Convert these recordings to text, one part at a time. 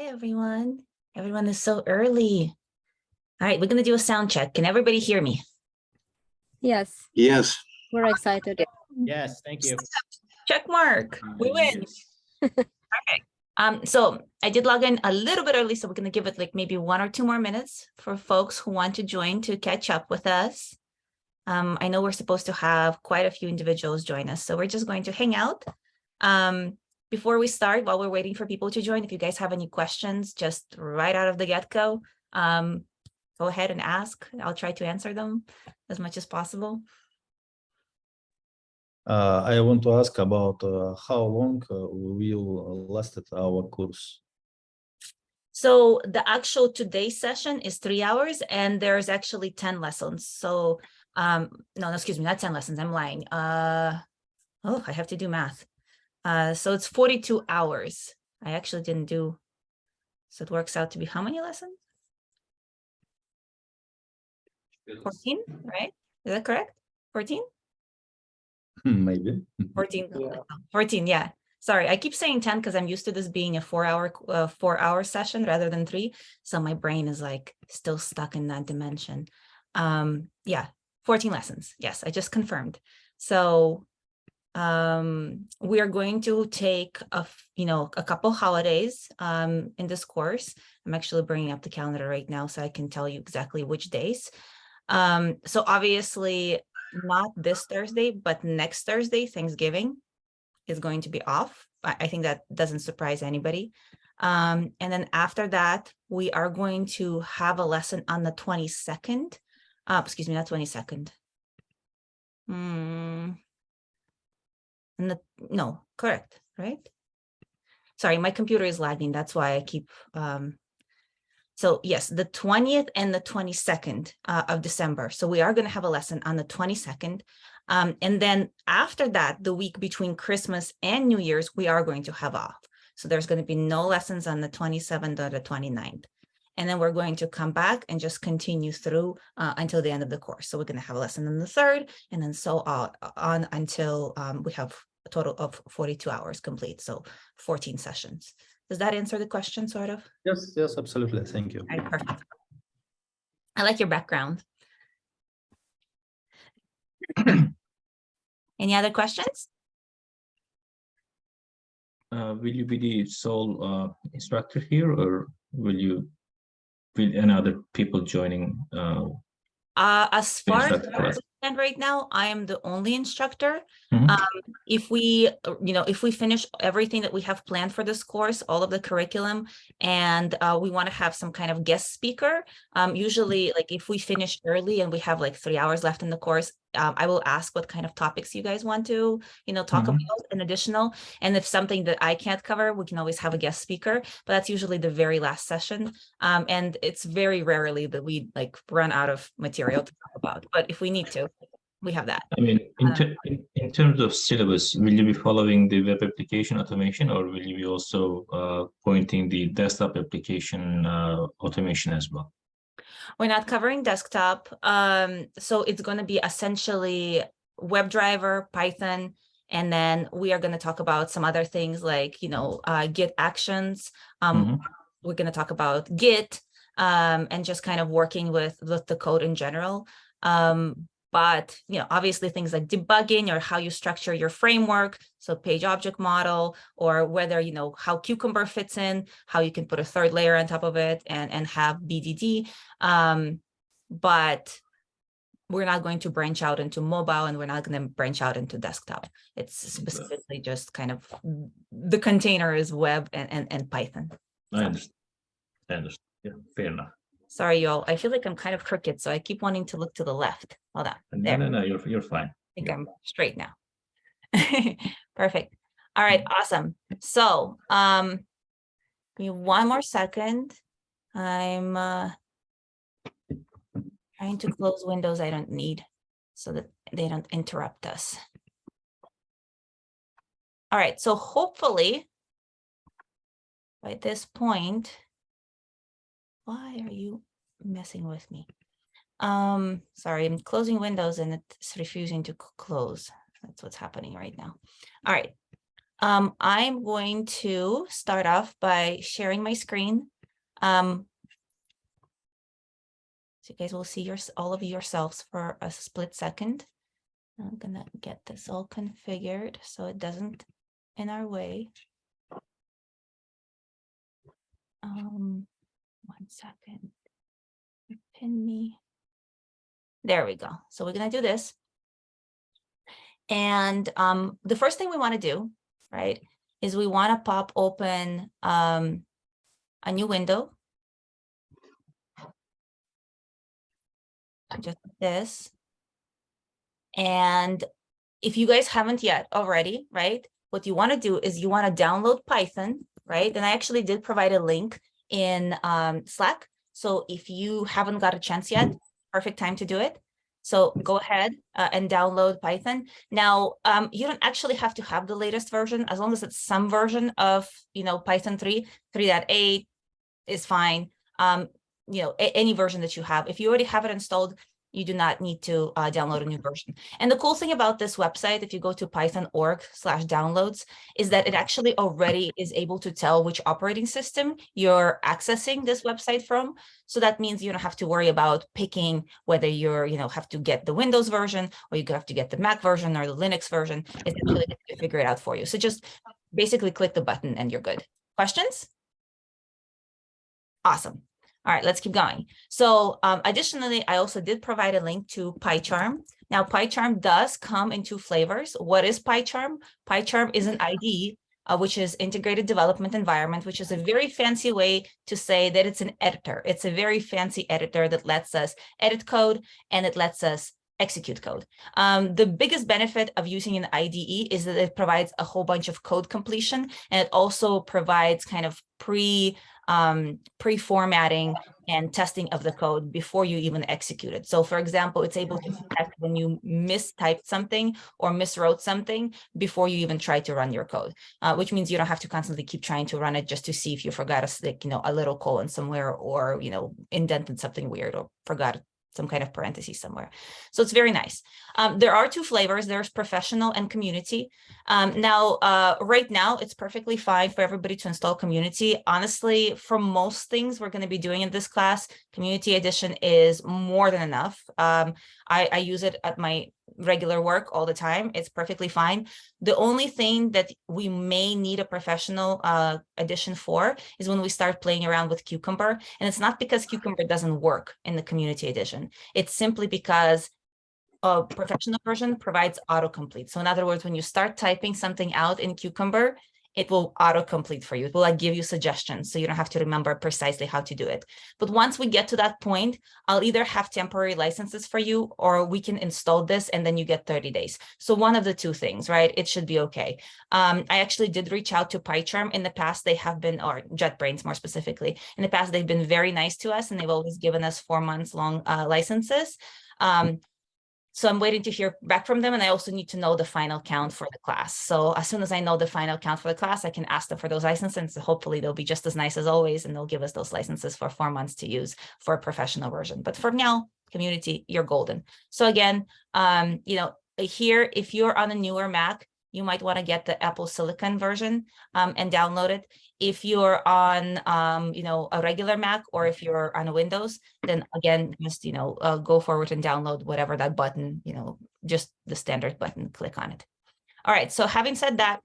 everyone. Everyone is so early. All right, we're going to do a sound check. Can everybody hear me? Yes, Yes. we're excited. Yes, thank you. Check mark. We win. Okay. So I did log in a little bit early, so we're going to give it like maybe 1 or 2 more minutes for folks who want to join to catch up with us. I know we're supposed to have quite a few individuals join us, so we're just going to hang out. Before we start, while we're waiting for people to join, if you guys have any questions, just right out of the get-go, go ahead and ask. I'll try to answer them as much as possible. I want to ask about how long will last our course. So the actual today's session is 3 hours, and there's actually 10 lessons. So no, excuse me, not 10 lessons. I'm lying. I have to do math. So it's 42 hours. I actually didn't do. So it works out to be how many lessons? 14, right? Is that correct? 14? Maybe. 14. Yeah. 14, yeah. Sorry, I keep saying 10 because I'm used to this being a 4-hour session rather than 3. So my brain is like still stuck in that dimension. Yeah, 14 lessons. Yes, I just confirmed. So we are going to take a couple holidays in this course. I'm actually bringing up the calendar right now so I can tell you exactly which days. So obviously not this Thursday, but next Thursday, Thanksgiving, is going to be off. I think that doesn't surprise anybody. And then after that, we are going to have a lesson on the 22nd. Excuse me, not 22nd. No, correct, right? Sorry, my computer is lagging. That's why I keep. So yes, the 20th and the 22nd of December. So we are going to have a lesson on the 22nd. And then after that, the week between Christmas and New Year's, we are going to have off. So there's going to be no lessons on the 27th or the 29th. And then we're going to come back and just continue through until the end of the course. So we're going to have a lesson on the 3rd, and then so on until we have a total of 42 hours complete. So 14 sessions. Does that answer the question, sort of? Yes, yes, absolutely. Thank you. All right, perfect. I like your background. Any other questions? Will you be the sole instructor here, or will any other people joining? As far as I understand right now, I am the only instructor. If we finish everything that we have planned for this course, all of the curriculum, and we want to have some kind of guest speaker, usually like if we finish early and we have like 3 hours left in the course, I will ask what kind of topics you guys want to, talk about an additional. And if something that I can't cover, we can always have a guest speaker, but that's usually the very last session. And it's very rarely that we like run out of material to talk about, but if we need to, we have that. I mean, in terms of syllabus, will you be following the web application automation, or will you be also pointing the desktop application automation as well? We're not covering desktop. So it's going to be essentially WebDriver, Python, and then we are going to talk about some other things like, Git actions. We're going to talk about Git and just kind of working with the code in general. But, obviously things like debugging or how you structure your framework, so page object model, or whether, how Cucumber fits in, how you can put a 3rd layer on top of it and have BDD. But we're not going to branch out into mobile, and we're not going to branch out into desktop. It's specifically just kind of the container is web and Python. I understand. Yeah, fair enough. Sorry, y'all. I feel like I'm kind of crooked, so I keep wanting to look to the left. Hold on. There. No, you're fine. I think I'm straight now. Perfect. All right, awesome. So, give me 1 more second. I'm trying to close windows I don't need so that they don't interrupt us. All right, so hopefully by this point, why are you messing with me? Sorry, I'm closing windows and it's refusing to close. That's what's happening right now. All right. I'm going to start off by sharing my screen. So you guys will see all of yourselves for a split second. I'm gonna get this all configured so it doesn't in our way. 1 second. Pin me. There we go. So we're gonna do this. And the first thing we want to do, right, is we want to pop open a new window. Just this. And if you guys haven't yet already, right, what you want to do is you want to download Python, right? And I actually did provide a link in Slack. So if you haven't got a chance yet, perfect time to do it. So go ahead and download Python. Now, you don't actually have to have the latest version, as long as it's some version of, Python 3, 3.8 is fine. Any version that you have. If you already have it installed, you do not need to download a new version. And the cool thing about this website, if you go to python.org/downloads, is that it actually already is able to tell which operating system you're accessing this website from. So that means you don't have to worry about picking whether you're, have to get the Windows version or you have to get the Mac version or the Linux version. It's actually going to figure it out for you. So just basically click the button and you're good. Questions? Awesome. All right, let's keep going. So additionally, I also did provide a link to PyCharm. Now, PyCharm does come in two flavors. What is PyCharm? PyCharm is an IDE, which is Integrated Development Environment, which is a very fancy way to say that it's an editor. It's a very fancy editor that lets us edit code and it lets us execute code. The biggest benefit of using an IDE is that it provides a whole bunch of code completion, and it also provides kind of pre-formatting and testing of the code before you even execute it. So for example, it's able to detect when you mistyped something or miswrote something before you even try to run your code, which means you don't have to constantly keep trying to run it just to see if you forgot a little colon somewhere, or indented something weird, or forgot some kind of parentheses somewhere. So it's very nice. There are two flavors. There's professional and community. Right now, it's perfectly fine for everybody to install community. Honestly, for most things we're going to be doing in this class, community edition is more than enough. I use it at my regular work all the time. It's perfectly fine. The only thing that we may need a professional edition for is when we start playing around with Cucumber. And it's not because Cucumber doesn't work in the community edition. It's simply because a professional version provides autocomplete. So in other words, when you start typing something out in Cucumber, it will autocomplete for you. It will give you suggestions, so you don't have to remember precisely how to do it. But once we get to that point, I'll either have temporary licenses for you, or we can install this and then you get 30 days. So one of the two things, right? It should be okay. I actually did reach out to PyCharm in the past. They have been, or JetBrains more specifically, in the past, they've been very nice to us, and they've always given us 4 months long licenses. So I'm waiting to hear back from them, and I also need to know the final count for the class. So as soon as I know the final count for the class, I can ask them for those licenses. Hopefully they'll be just as nice as always, and they'll give us those licenses for 4 months to use for a professional version. But for now, community, you're golden. So again, here, if you're on a newer Mac, you might want to get the Apple Silicon version and download it. If you're on, a regular Mac, or if you're on a Windows, then again, just, go forward and download whatever that button, just the standard button, click on it. All right. So having said that,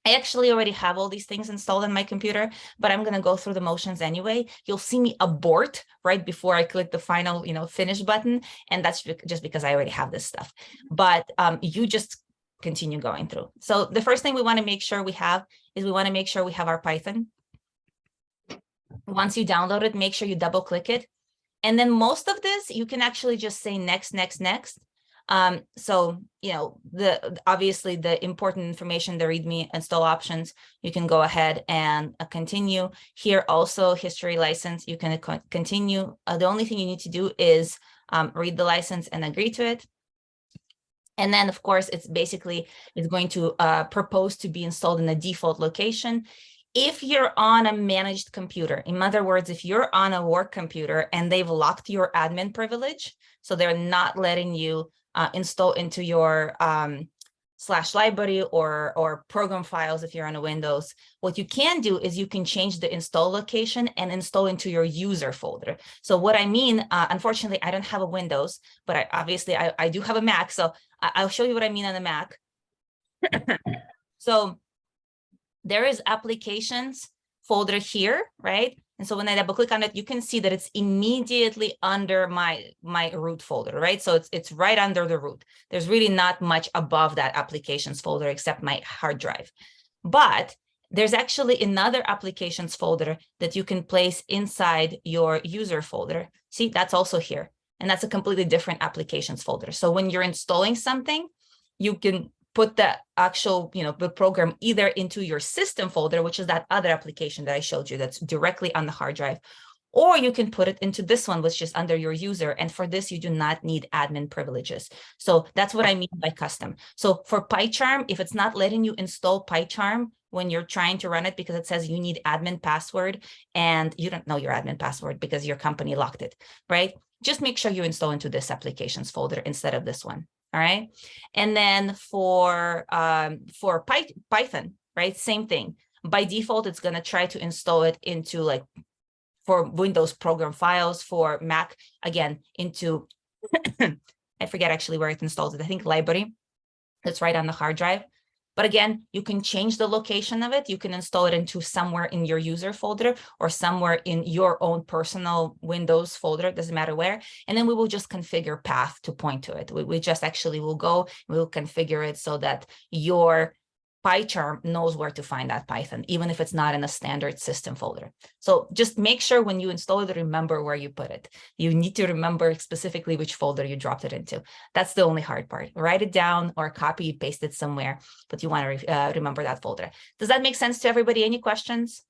I actually already have all these things installed on my computer, but I'm going to go through the motions anyway. You'll see me abort right before I click the final, finish button. And that's just because I already have this stuff. But you just continue going through. So the first thing we want to make sure we have is we want to make sure we have our Python. Once you download it, make sure you double click it. And then most of this, you can actually just say next, next, next. So, obviously the important information, the README install options, you can go ahead and continue. Here also history license, you can continue. The only thing you need to do is read the license and agree to it. And then, of course, it's going to propose to be installed in the default location. If you're on a managed computer, in other words, if you're on a work computer and they've locked your admin privilege, so they're not letting you install into your /library or program files if you're on a Windows. What you can do is you can change the install location and install into your user folder. So what I mean, unfortunately, I don't have a Windows, but I do have a Mac. So I'll show you what I mean on the Mac. So there is applications folder here, right? And so when I double click on it, you can see that it's immediately under my root folder, right? So it's right under the root. There's really not much above that applications folder except my hard drive. But there's actually another applications folder that you can place inside your user folder. See, that's also here. And that's a completely different applications folder. So when you're installing something, you can put the actual, the program either into your system folder, which is that other application that I showed you that's directly on the hard drive, or you can put it into this one, which is under your user. And for this, you do not need admin privileges. So that's what I mean by custom. So for PyCharm, if it's not letting you install PyCharm when you're trying to run it because it says you need admin password and you don't know your admin password because your company locked it, right? Just make sure you install into this applications folder instead of this one. All right. And then for Python, right? Same thing. By default, it's going to try to install it into like for Windows program files, for Mac, again, into, I forget actually where it installs it. I think library. That's right on the hard drive. But again, you can change the location of it. You can install it into somewhere in your user folder or somewhere in your own personal Windows folder, doesn't matter where. And then we will just configure path to point to it. We just actually will go, we'll configure it so that your PyCharm knows where to find that Python, even if it's not in a standard system folder. So just make sure when you install it, remember where you put it. You need to remember specifically which folder you dropped it into. That's the only hard part. Write it down or copy, paste it somewhere, but you want to remember that folder. Does that make sense to everybody? Any questions?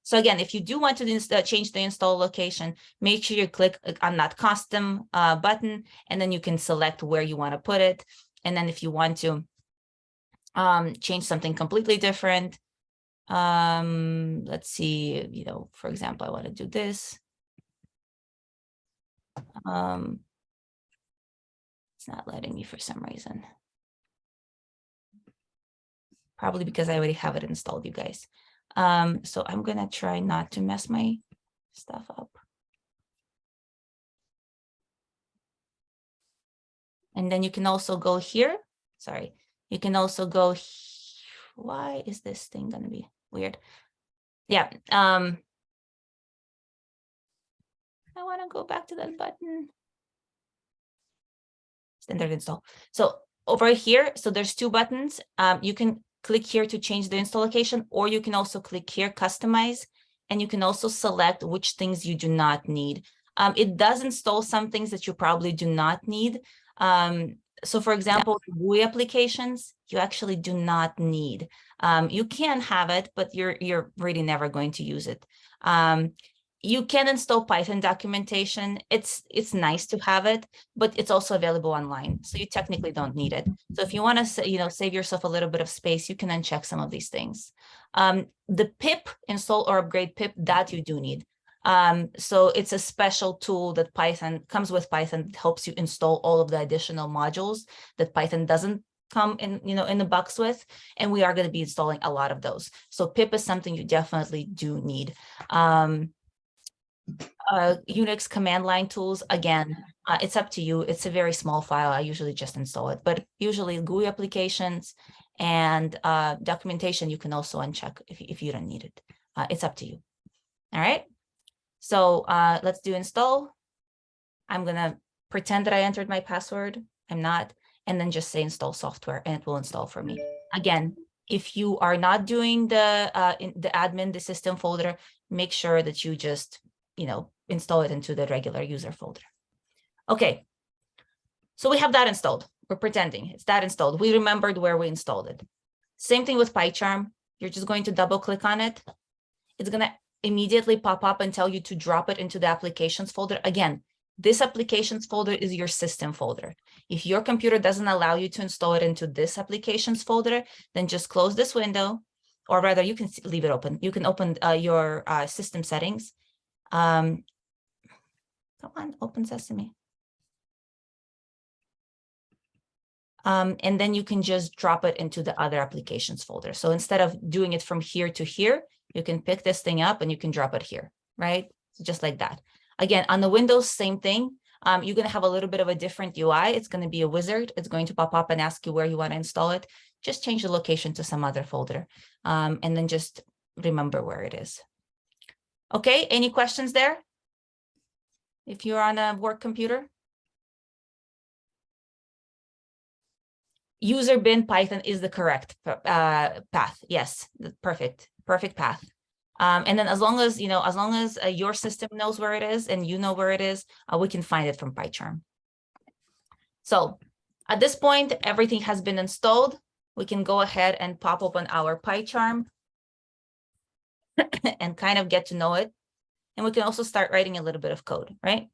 So again, if you do want to change the install location, make sure you click on that custom button, and then you can select where you want to put it. And then if you want to change something completely different, let's see, for example, I want to do this. It's not letting me for some reason. Probably because I already have it installed, you guys. So I'm going to try not to mess my stuff up. And then you can also go here. Sorry, you can also go. Why is this thing going to be weird? Yeah. I want to go back to that button. Standard install. So over here, so there's two buttons. You can click here to change the install location, or you can also click here, customize, and you can also select which things you do not need. It does install some things that you probably do not need. So for example, GUI applications, you actually do not need. You can have it, but you're really never going to use it. You can install Python documentation. It's nice to have it, but it's also available online, so you technically don't need it. So if you want to save yourself a little bit of space, you can uncheck some of these things. The pip, install or upgrade pip, that you do need. So it's a special tool that Python comes with Python that helps you install all of the additional modules that Python doesn't come in, in the box with, and we are going to be installing a lot of those. So pip is something you definitely do need. Unix command line tools, again, it's up to you. It's a very small file. I usually just install it, but usually GUI applications and documentation, you can also uncheck if you don't need it. It's up to you. All right. So let's do install. I'm going to pretend that I entered my password. I'm not. And then just say install software, and it will install for me. Again, if you are not doing the admin, the system folder, make sure that you just, install it into the regular user folder. Okay. So we have that installed. We're pretending it's that installed. We remembered where we installed it. Same thing with PyCharm. You're just going to double click on it. It's going to immediately pop up and tell you to drop it into the applications folder. Again, this applications folder is your system folder. If your computer doesn't allow you to install it into this applications folder, then just close this window, or rather you can leave it open. You can open your system settings. Come on, open sesame. And then you can just drop it into the other applications folder. So instead of doing it from here to here, you can pick this thing up and you can drop it here, right? So just like that. Again, on the Windows, same thing. You're going to have a little bit of a different UI. It's going to be a wizard. It's going to pop up and ask you where you want to install it. Just change the location to some other folder, and then just remember where it is. Okay, any questions there? If you're on a work computer? User bin Python is the correct path. Yes, perfect path. And then as long as your system knows where it is and you know where it is, we can find it from PyCharm. So at this point, everything has been installed. We can go ahead and pop open our PyCharm and kind of get to know it. And we can also start writing a little bit of code, right?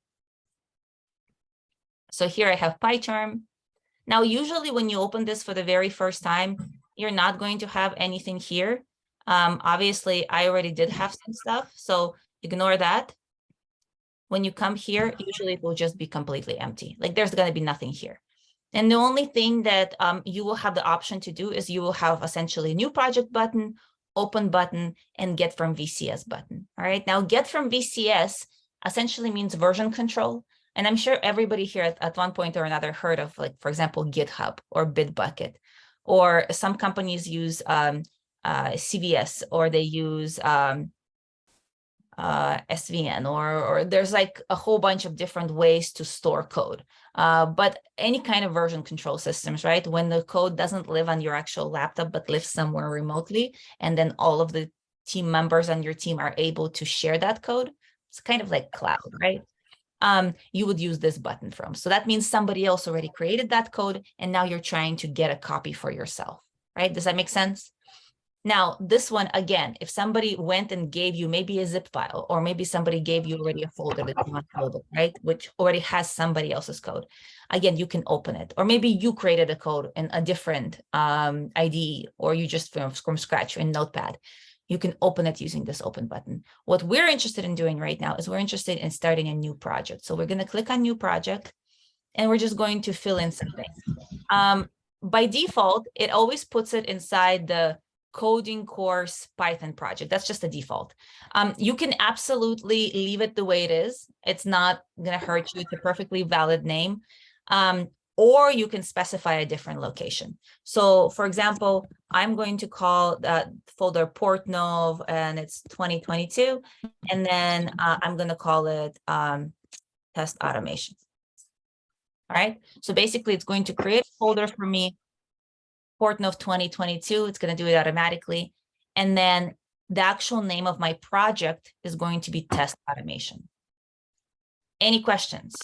So here I have PyCharm. Now, usually when you open this for the very first time, you're not going to have anything here. Obviously, I already did have some stuff, so ignore that. When you come here, usually it will just be completely empty. Like there's going to be nothing here. And the only thing that you will have the option to do is you will have essentially a new project button, open button, and get from VCS button. All right. Now, get from VCS essentially means version control. And I'm sure everybody here at one point or another heard of, like, for example, GitHub or Bitbucket, or some companies use CVS, or they use SVN, or there's like a whole bunch of different ways to store code. But any kind of version control systems, right? When the code doesn't live on your actual laptop, but lives somewhere remotely, and then all of the team members on your team are able to share that code. It's kind of like cloud, right? You would use this button from. So that means somebody else already created that code, and now you're trying to get a copy for yourself, right? Does that make sense? Now, this one, again, if somebody went and gave you maybe a zip file, or maybe somebody gave you already a folder that you want to load, right, which already has somebody else's code, again, you can open it. Or maybe you created a code in a different IDE, or you just from scratch in Notepad. You can open it using this open button. What we're interested in doing right now is we're interested in starting a new project. So we're going to click on new project, and we're just going to fill in something. By default, it always puts it inside the coding course Python project. That's just the default. You can absolutely leave it the way it is. It's not going to hurt you. It's a perfectly valid name. Or you can specify a different location. So for example, I'm going to call that folder Portnov, and it's 2022. And then I'm going to call it test automation. All right. So basically it's going to create a folder for me, Portnov 2022. It's going to do it automatically. And then the actual name of my project is going to be test automation. Any questions?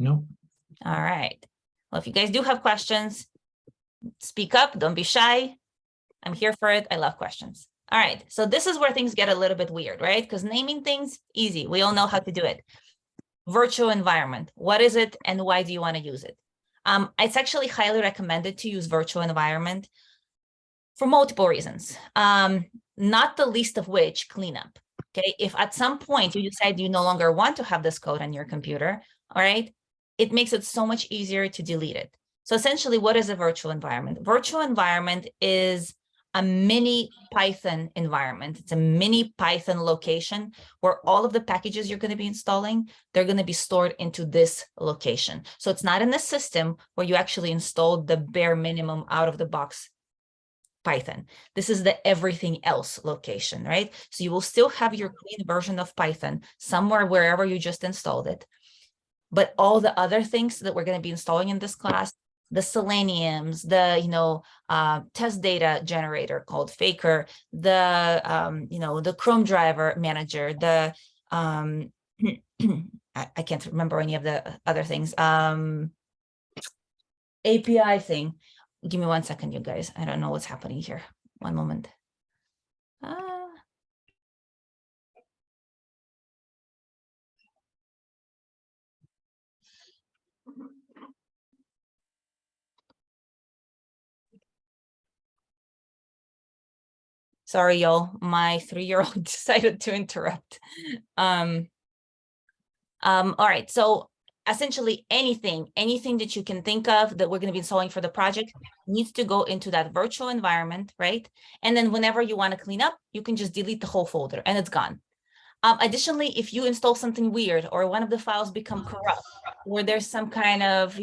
No. All right. Well, if you guys do have questions, speak up. Don't be shy. I'm here for it. I love questions. All right. So this is where things get a little bit weird, right? Because naming things, easy. We all know how to do it. Virtual environment. What is it and why do you want to use it? It's actually highly recommended to use virtual environment for multiple reasons, not the least of which cleanup. Okay. If at some point you decide you no longer want to have this code on your computer, all right, it makes it so much easier to delete it. So essentially, what is a virtual environment? Virtual environment is a mini Python environment. It's a mini Python location where all of the packages you're going to be installing, they're going to be stored into this location. So it's not in the system where you actually installed the bare minimum out of the box Python. This is the everything else location, right? So you will still have your clean version of Python somewhere wherever you just installed it. But all the other things that we're going to be installing in this class, the Seleniums, the test data generator called Faker, the Chrome driver manager, the I can't remember any of the other things. API thing. Give me 1 second, you guys. I don't know what's happening here. One moment. Sorry, y'all. My 3-year-old decided to interrupt. All right. So essentially anything that you can think of that we're going to be installing for the project needs to go into that virtual environment, right? And then whenever you want to clean up, you can just delete the whole folder and it's gone. Additionally, if you install something weird or one of the files become corrupt, or there's some kind of,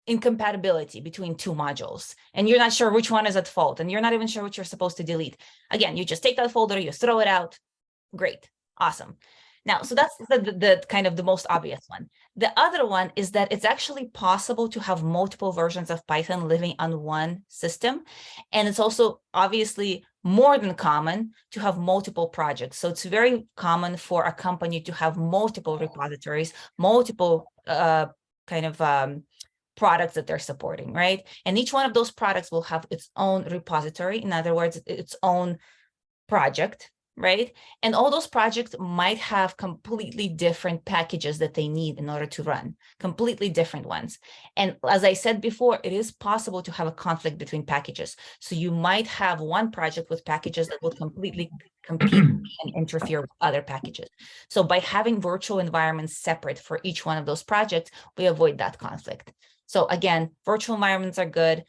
incompatibility between two modules, and you're not sure which one is at fault, and you're not even sure what you're supposed to delete, again, you just take that folder, you throw it out. Great, awesome. Now, so that's the kind of the most obvious one. The other one is that it's actually possible to have multiple versions of Python living on one system. And it's also obviously more than common to have multiple projects. So it's very common for a company to have multiple repositories, multiple products that they're supporting, right? And each one of those products will have its own repository. In other words, its own project, right? And all those projects might have completely different packages that they need in order to run, completely different ones. And as I said before, it is possible to have a conflict between packages. So you might have one project with packages that will completely compete and interfere with other packages. So by having virtual environments separate for each one of those projects, we avoid that conflict. So again, virtual environments are good.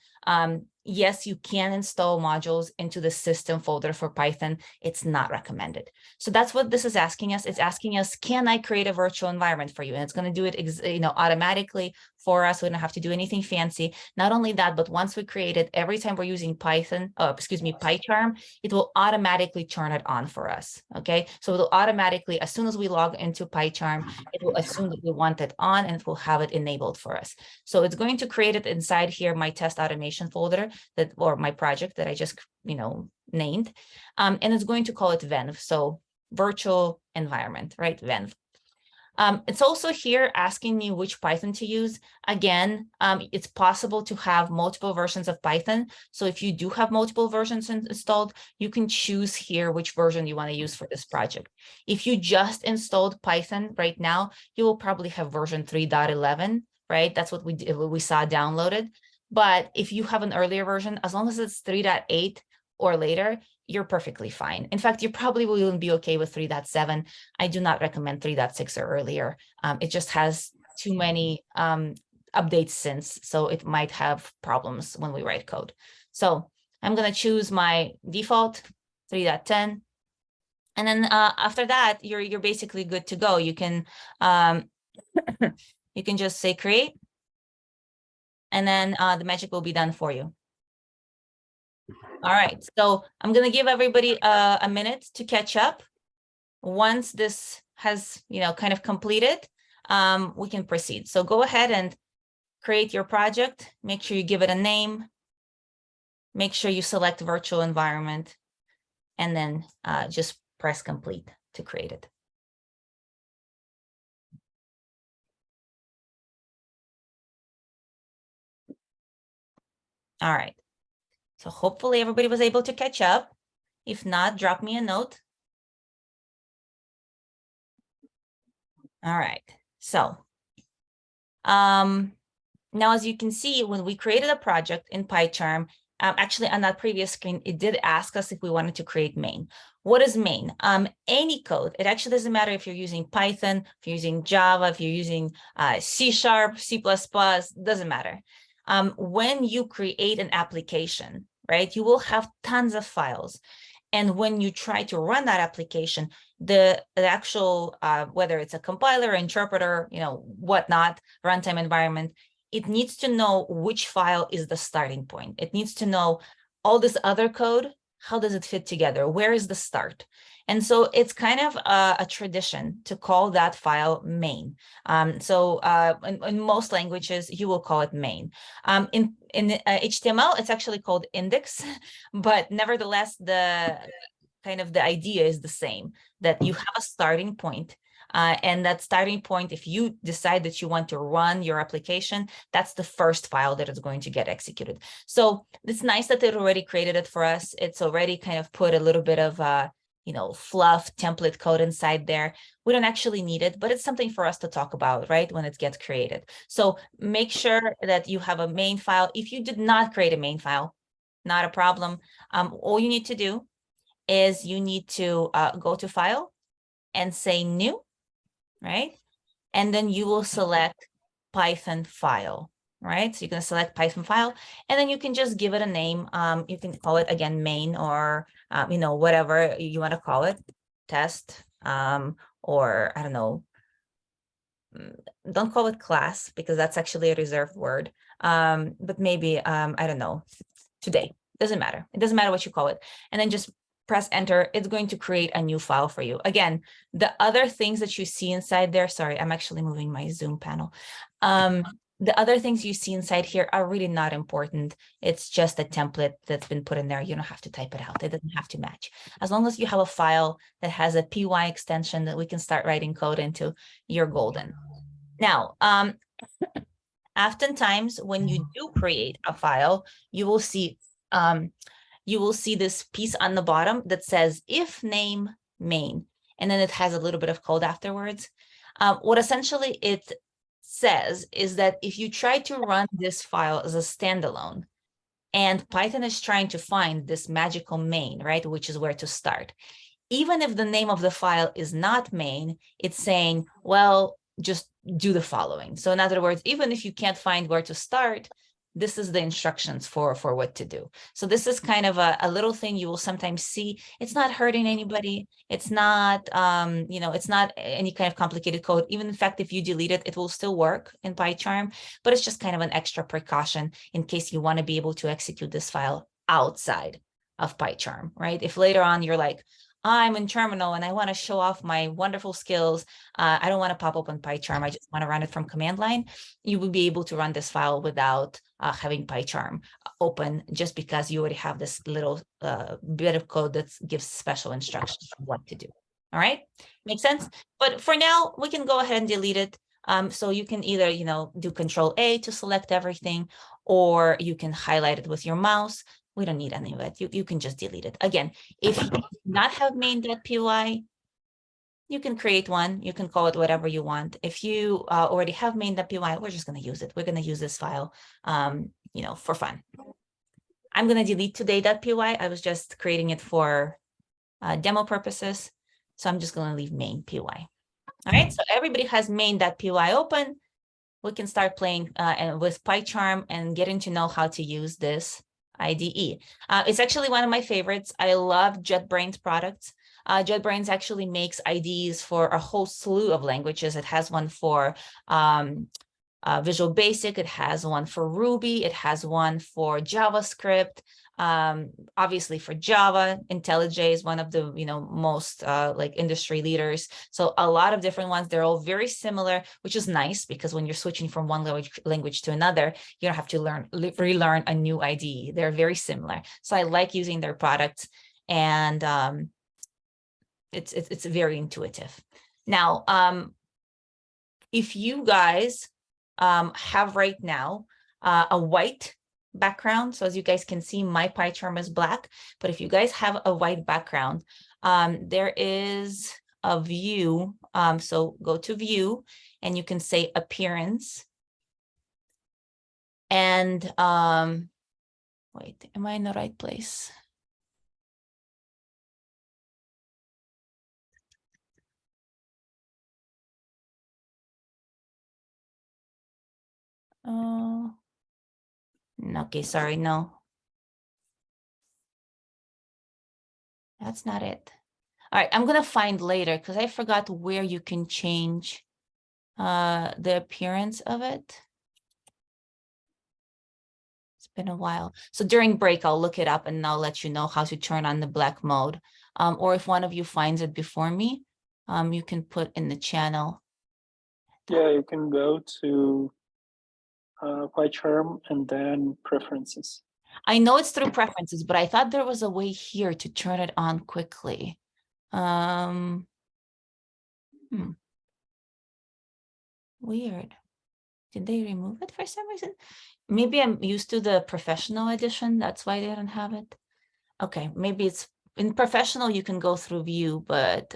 Yes, you can install modules into the system folder for Python. It's not recommended. So that's what this is asking us. It's asking us, can I create a virtual environment for you? And it's going to do it, automatically for us. We don't have to do anything fancy. Not only that, but once we create it, every time we're using PyCharm, it will automatically turn it on for us. Okay, so it'll automatically, as soon as we log into PyCharm, it will assume that we want it on and it will have it enabled for us. So it's going to create it inside here, my test automation folder or my project that I just, named. And it's going to call it Venv. So virtual environment, right? Venv. It's also here asking me which Python to use. Again, it's possible to have multiple versions of Python. So if you do have multiple versions installed, you can choose here which version you want to use for this project. If you just installed Python right now, you will probably have version 3.11, right? That's what we saw downloaded. But if you have an earlier version, as long as it's 3.8 or later, you're perfectly fine. In fact, you probably will even be okay with 3.7. I do not recommend 3.6 or earlier. It just has too many updates since, so it might have problems when we write code. So I'm going to choose my default 3.10. And then after that, you're basically good to go. You can you can just say create, and then the magic will be done for you. All right, so I'm going to give everybody a minute to catch up. Once this has, kind of completed, we can proceed. So go ahead and create your project. Make sure you give it a name. Make sure you select virtual environment, and then just press complete to create it. All right. So hopefully everybody was able to catch up. If not, drop me a note. All right. So now, as you can see, when we created a project in PyCharm, actually on that previous screen, it did ask us if we wanted to create main. What is main? Any code. It actually doesn't matter if you're using Python, if you're using Java, if you're using C#, C++, doesn't matter. When you create an application, right, you will have tons of files. And when you try to run that application, the actual, whether it's a compiler, interpreter, whatnot, runtime environment, it needs to know which file is the starting point. It needs to know all this other code. How does it fit together? Where is the start? And so it's kind of a tradition to call that file main. In most languages, you will call it main. In HTML, it's actually called index, but nevertheless, the idea is the same, that you have a starting point. And that starting point, if you decide that you want to run your application, that's the first file that is going to get executed. So it's nice that it already created it for us. It's already kind of put a little bit of fluff template code inside there. We don't actually need it, but it's something for us to talk about, right, when it gets created. So make sure that you have a main file. If you did not create a main file, not a problem. All you need to do is you need to go to File and say New. right? And then you will select Python file, right? So you're going to select Python file, and then you can just give it a name. You can call it again main, or you know, whatever you want to call it, test, or I don't know. Don't call it class because that's actually a reserved word. But maybe I don't know, today. Doesn't matter. It doesn't matter what you call it. And then just press enter. It's going to create a new file for you. Again, the other things that you see inside there, sorry, I'm actually moving my Zoom panel. The other things you see inside here are really not important. It's just a template that's been put in there. You don't have to type it out. It doesn't have to match. As long as you have a file that has a py extension that we can start writing code into, you're golden. Now, oftentimes when you do create a file, you will see this piece on the bottom that says if name main, and then it has a little bit of code afterwards. What essentially it says is that if you try to run this file as a standalone, and Python is trying to find this magical main, right, which is where to start, even if the name of the file is not main, it's saying, well, just do the following. So in other words, even if you can't find where to start, this is the instructions for what to do. So this is kind of a little thing you will sometimes see. It's not hurting anybody. It's not, you know, it's not any kind of complicated code. Even in fact, if you delete it, it will still work in PyCharm, but it's just kind of an extra precaution in case you want to be able to execute this file outside of PyCharm, right? If later on you're like, I'm in terminal and I want to show off my wonderful skills. I don't want to pop open PyCharm. I just want to run it from command line. You will be able to run this file without having PyCharm open, just because you already have this little bit of code that gives special instructions on what to do. All right, makes sense? But for now, we can go ahead and delete it. So you can either, you know, do Control A to select everything, or you can highlight it with your mouse. We don't need any of it. You can just delete it. Again, if you do not have main.py, you can create one. You can call it whatever you want. If you already have main.py, we're just going to use it. We're going to use this file, you know, for fun. I'm going to delete today.py. I was just creating it for demo purposes. So I'm just going to leave main.py. All right. So everybody has main.py open. We can start playing with PyCharm and getting to know how to use this IDE. It's actually one of my favorites. I love JetBrains products. JetBrains actually makes IDEs for a whole slew of languages. It has one for Visual Basic. It has one for Ruby. It has one for JavaScript. Obviously for Java, IntelliJ is one of the most like industry leaders. So a lot of different ones. They're all very similar, which is nice because when you're switching from one language to another, you don't have to relearn a new IDE. They're very similar. So I like using their products, and it's very intuitive. Now, if you guys have right now a white background, so as you guys can see, my PyCharm is black, but if you guys have a white background, there is a view. So go to view and you can say appearance. And wait, am I in the right place? Okay, sorry, no. That's not it. All right, I'm gonna find later because I forgot where you can change the appearance of it. It's been a while. So during break, I'll look it up and I'll let you know how to turn on the black mode. Or if one of you finds it before me, you can put in the channel. Yeah, you can go to PyCharm and then preferences. I know it's through preferences, but I thought there was a way here to turn it on quickly. Weird. Did they remove it for some reason? Maybe I'm used to the professional edition. That's why they don't have it. Okay, maybe it's in professional. You can go through view, but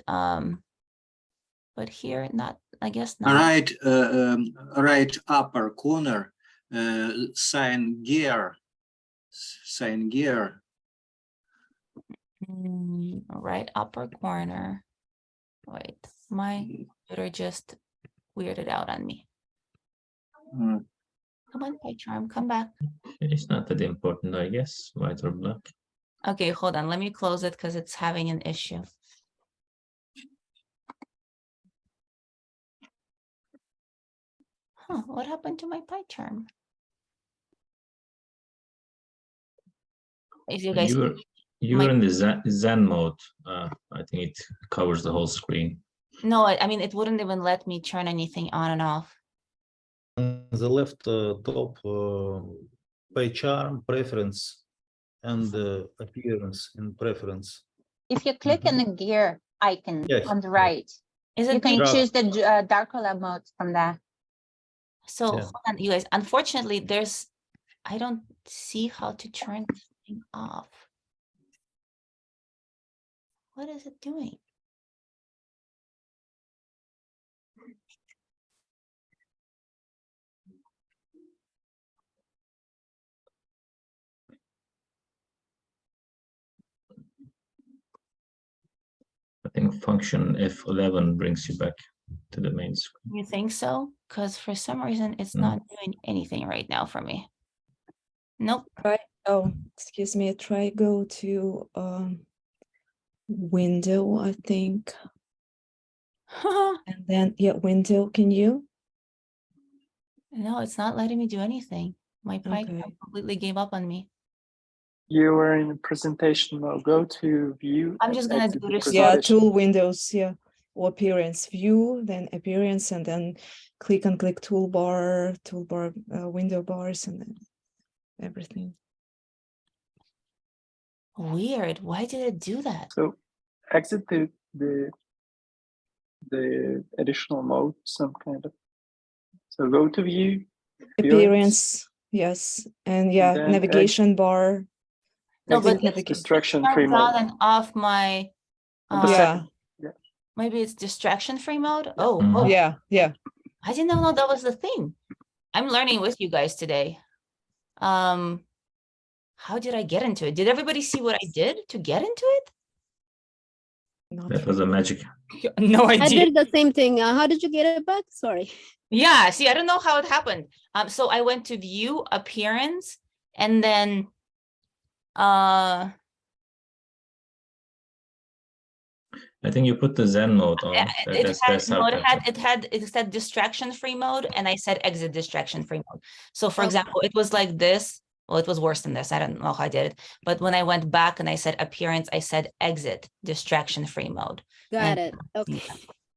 here not. I guess not. Right upper corner, sign gear. Right upper corner. Wait, computer just weirded out on me. Mm. Come on, PyCharm, come back. It's not that important, I guess, white or black. Okay, hold on. Let me close it because it's having an issue. Huh, what happened to my PyCharm? If you guys, You my- were in the Zen mode. I think it covers the whole screen. no, I mean, it wouldn't even let me turn anything on and off. On the left top, PyCharm preference and appearance in preference. If you click on the gear icon Yes. on the right, Is you it can being, Drop. choose the dark color mode from there. so Yeah. hold on, you guys, unfortunately, I don't see how to turn this thing off. What is it doing? I think function F11 brings you back to the main screen. You think so? Because for some reason, it's not doing anything right now for me. Nope. Oh, excuse me. Try go to window, I think. And then window, can you? No, it's not letting me do anything. My PyCharm Okay. completely gave up on me. You were in presentation mode. Go to view. I'm and just gonna exit do the this. Yeah, presentation. tool windows, or appearance view, then appearance, and then click toolbar, window bars, and then everything. Weird. Why did it do that? So exit the additional mode, some kind of. So go to view. Appearance, yes, and then navigation bar. No, exit but it's distraction-free turned mode. on and off my. On the uh, second. Maybe it's distraction-free mode. Oh, Mhm. oh, Yeah. I didn't know that was the thing. I'm learning with you guys today. How did I get into it? Did everybody see what I did to get into it? Not That was a magic. No I did the same thing. How did you get it back? Sorry. Yeah, see, I don't know how it happened. So I went to view appearance and then I think you put the Zen mode on. it said distraction free mode, and I said exit distraction free mode. So for example, it was like this. Well, it was worse than this. I don't know how I did it. But when I went back and I said appearance, I said exit distraction free mode. Got it. Okay.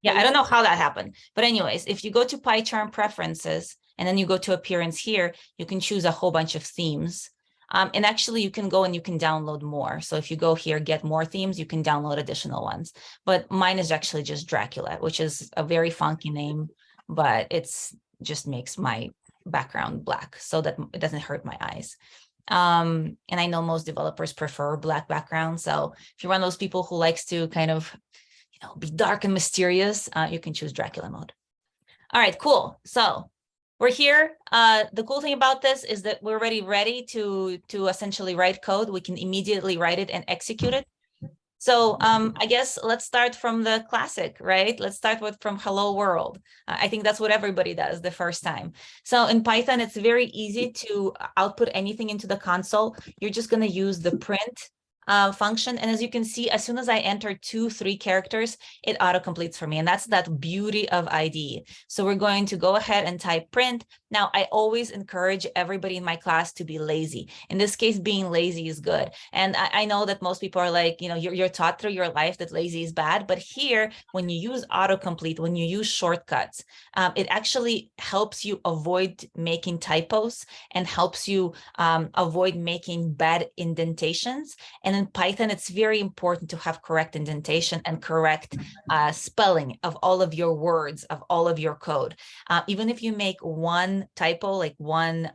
Yeah, I don't know how that happened. But anyways, if you go to PyCharm preferences and then you go to appearance here, you can choose a whole bunch of themes. And actually you can go and you can download more. So if you go here, get more themes, you can download additional ones. But mine is actually just Dracula, which is a very funky name, but it's just makes my background black so that it doesn't hurt my eyes. And I know most developers prefer black background. So if you're one of those people who likes to kind of be dark and mysterious, you can choose Dracula mode. All right, cool. So we're here. The cool thing about this is that we're already ready to essentially write code. We can immediately write it and execute it. So I guess let's start from the classic, right? Let's start from hello world. I think that's what everybody does the first time. So in Python, it's very easy to output anything into the console. You're just going to use the print function. And as you can see, as soon as I enter 2-3 characters, it auto-completes for me. And that's that beauty of IDE. So we're going to go ahead and type print. Now, I always encourage everybody in my class to be lazy. In this case, being lazy is good. And I know that most people are like, you're taught through your life that lazy is bad. But here, when you use autocomplete, when you use shortcuts, it actually helps you avoid making typos and helps you avoid making bad indentations. And in Python, it's very important to have correct indentation and correct spelling of all of your words, of all of your code. Even if you make one typo, like one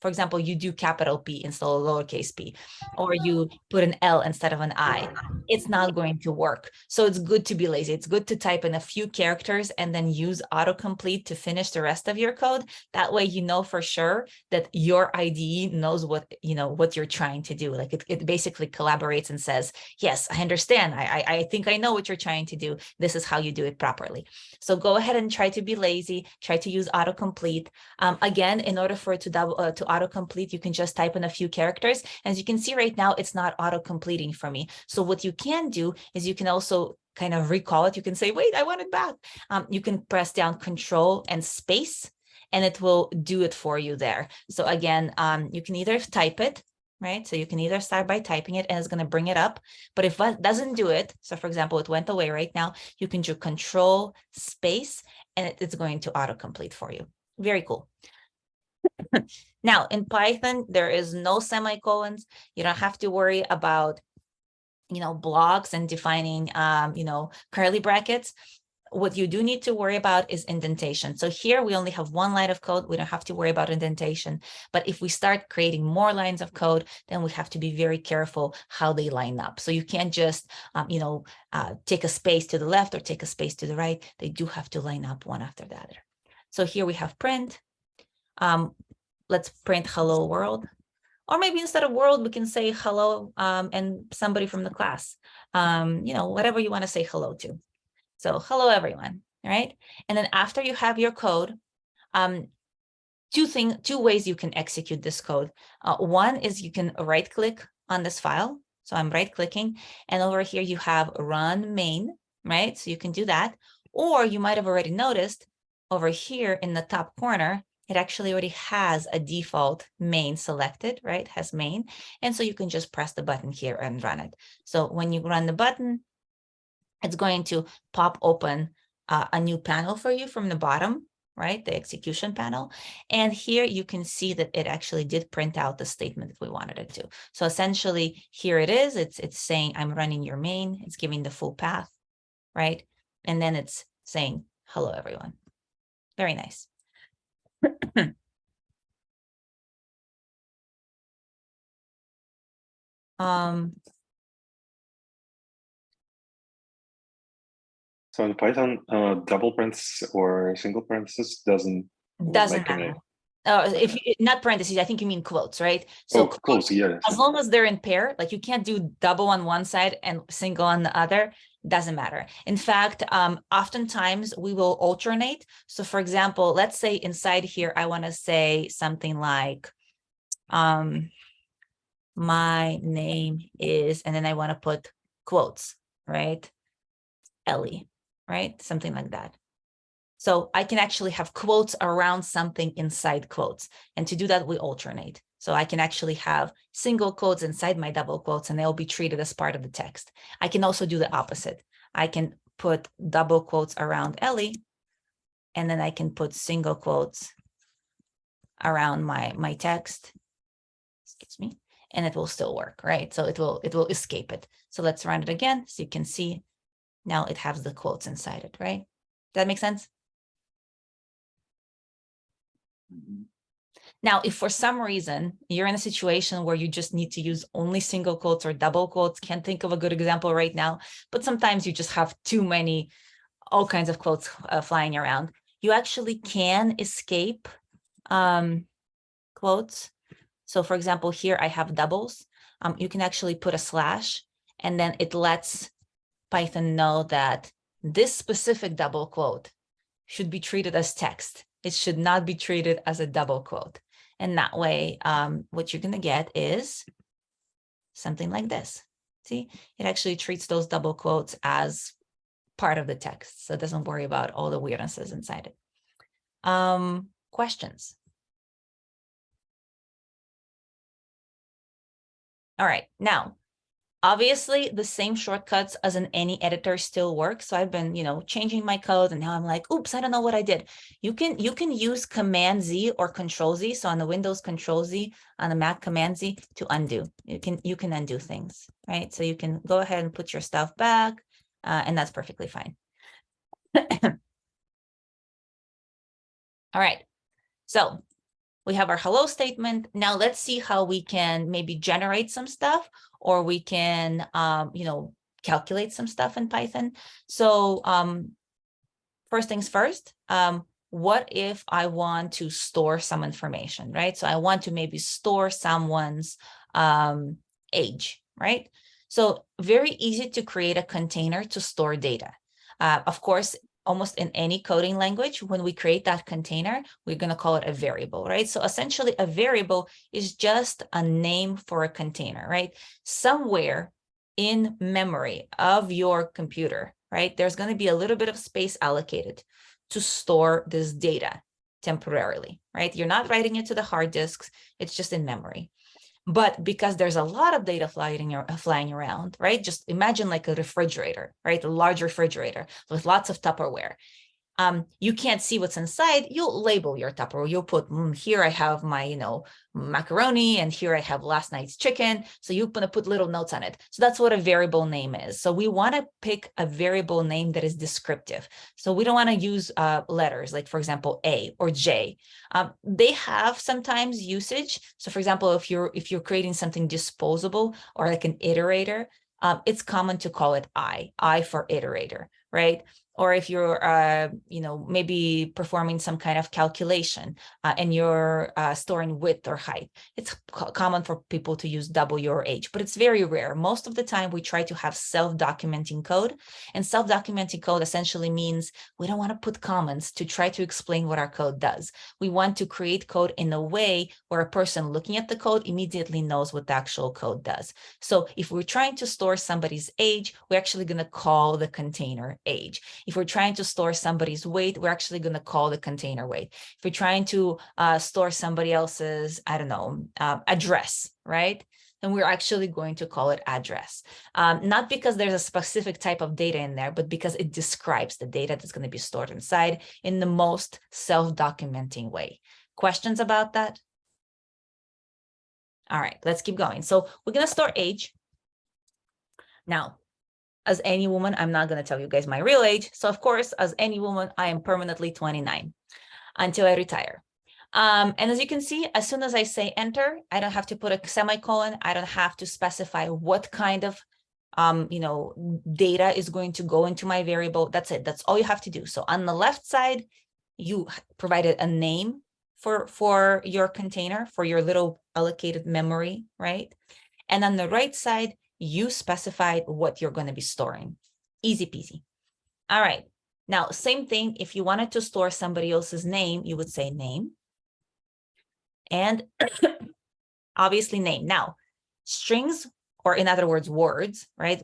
for example, you do capital P instead of lowercase p, or you put an L instead of an I, it's not going to work. So it's good to be lazy. It's good to type in a few characters and then use autocomplete to finish the rest of your code. That way, you know for sure that your IDE knows what, what you're trying to do. Like it basically collaborates and says, yes, I understand. I think I know what you're trying to do. This is how you do it properly. So go ahead and try to be lazy, try to use autocomplete. Again, in order for it to autocomplete, you can just type in a few characters. As you can see right now, it's not auto-completing for me. So what you can do is you can also kind of recall it. You can say, wait, I want it back. You can press down Control and space, and it will do it for you there. So again, you can either type it, right? So you can either start by typing it and it's going to bring it up. But if that doesn't do it, so for example, it went away right now, you can do Control space and it's going to autocomplete for you. Very cool. Now in Python, there is no semicolons. You don't have to worry about, blocks and defining, curly brackets. What you do need to worry about is indentation. So here we only have one line of code. We don't have to worry about indentation. But if we start creating more lines of code, then we have to be very careful how they line up. So you can't just, take a space to the left or take a space to the right. They do have to line up one after the other. So here we have print. Let's print hello world. Or maybe instead of world, we can say hello and somebody from the class, whatever you want to say hello to. So hello, everyone, right? And then after you have your code, two ways you can execute this code. One is you can right click on this file. So I'm right clicking and over here you have run main, right? So you can do that. Or you might have already noticed over here in the top corner, it actually already has a default main selected, right? Has main. And so you can just press the button here and run it. So when you run the button, it's going to pop open a new panel for you from the bottom, right? The execution panel. And here you can see that it actually did print out the statement that we wanted it to. So essentially here it is, it's saying I'm running your main, it's giving the full path, right? And then it's saying, hello, everyone. Very nice. So in Python, double parentheses or single parentheses doesn't Doesn't matter. If you, not parentheses, I think you mean quotes, right? So quotes, yeah. As long as they're in pair, like you can't do double on one side and single on the other, doesn't matter. In fact, oftentimes we will alternate. So for example, let's say inside here, I want to say something like, my name is, and then I want to put quotes, right? Ellie, right? Something like that. So I can actually have quotes around something inside quotes. And to do that, we alternate. So I can actually have single quotes inside my double quotes and they'll be treated as part of the text. I can also do the opposite. I can put double quotes around Ellie, and then I can put single quotes around my text, excuse me, and it will still work, right? So it will escape it. So let's run it again. So you can see now it has the quotes inside it, right? Does that make sense? Now, if for some reason you're in a situation where you just need to use only single quotes or double quotes, can't think of a good example right now, but sometimes you just have too many, all kinds of quotes flying around, you actually can escape quotes. So for example, here I have doubles. You can actually put a slash and then it lets Python know that this specific double quote should be treated as text. It should not be treated as a double quote. And that way, what you're going to get is something like this. See, it actually treats those double quotes as part of the text. So it doesn't worry about all the weirdnesses inside it. Questions? All right, now, obviously the same shortcuts as in any editor still work. So I've been, changing my code and now I'm like, oops, I don't know what I did. You can use Command Z or Control Z. So on the Windows Control Z, on the Mac Command Z to undo. You can undo things, right? So you can go ahead and put your stuff back and that's perfectly fine. All right. So we have our hello statement. Now let's see how we can maybe generate some stuff, or we can, calculate some stuff in Python. So first things first, what if I want to store some information, right? So I want to maybe store someone's age, right? So very easy to create a container to store data. Of course, almost in any coding language, when we create that container, we're going to call it a variable, right? So essentially a variable is just a name for a container, right? Somewhere in memory of your computer, right, there's going to be a little bit of space allocated to store this data temporarily, right? You're not writing it to the hard disks, it's just in memory. But because there's a lot of data flying around, right? Just imagine like a refrigerator, right? A large refrigerator with lots of Tupperware. You can't see what's inside. You'll label your Tupperware. You'll put, here I have my, macaroni, and here I have last night's chicken. So you're going to put little notes on it. So that's what a variable name is. So we want to pick a variable name that is descriptive. So we don't want to use letters like, for example, A or J. They have sometimes usage. So for example, if you're creating something disposable or like an iterator, it's common to call it I for iterator, right? Or if you're, maybe performing some kind of calculation and you're storing width or height, it's common for people to use W or H, but it's very rare. Most of the time, we try to have self-documenting code, and self-documenting code essentially means we don't want to put comments to try to explain what our code does. We want to create code in a way where a person looking at the code immediately knows what the actual code does. So if we're trying to store somebody's age, we're actually going to call the container age. If we're trying to store somebody's weight, we're actually going to call the container weight. If we're trying to store somebody else's, address, right? Then we're actually going to call it address. Not because there's a specific type of data in there, but because it describes the data that's going to be stored inside in the most self-documenting way. Questions about that? All right, let's keep going. So we're going to store age. Now, as any woman, I'm not going to tell you guys my real age. So of course, as any woman, I am permanently 29 until I retire. And as you can see, as soon as I say enter, I don't have to put a semicolon. I don't have to specify what kind of data is going to go into my variable. That's it. That's all you have to do. So on the left side, you provided a name for your container, for your little allocated memory, right? And on the right side, you specified what you're going to be storing. Easy peasy. All right. Now, same thing. If you wanted to store somebody else's name, you would say name. And obviously name. Now, strings, or in other words, words, right?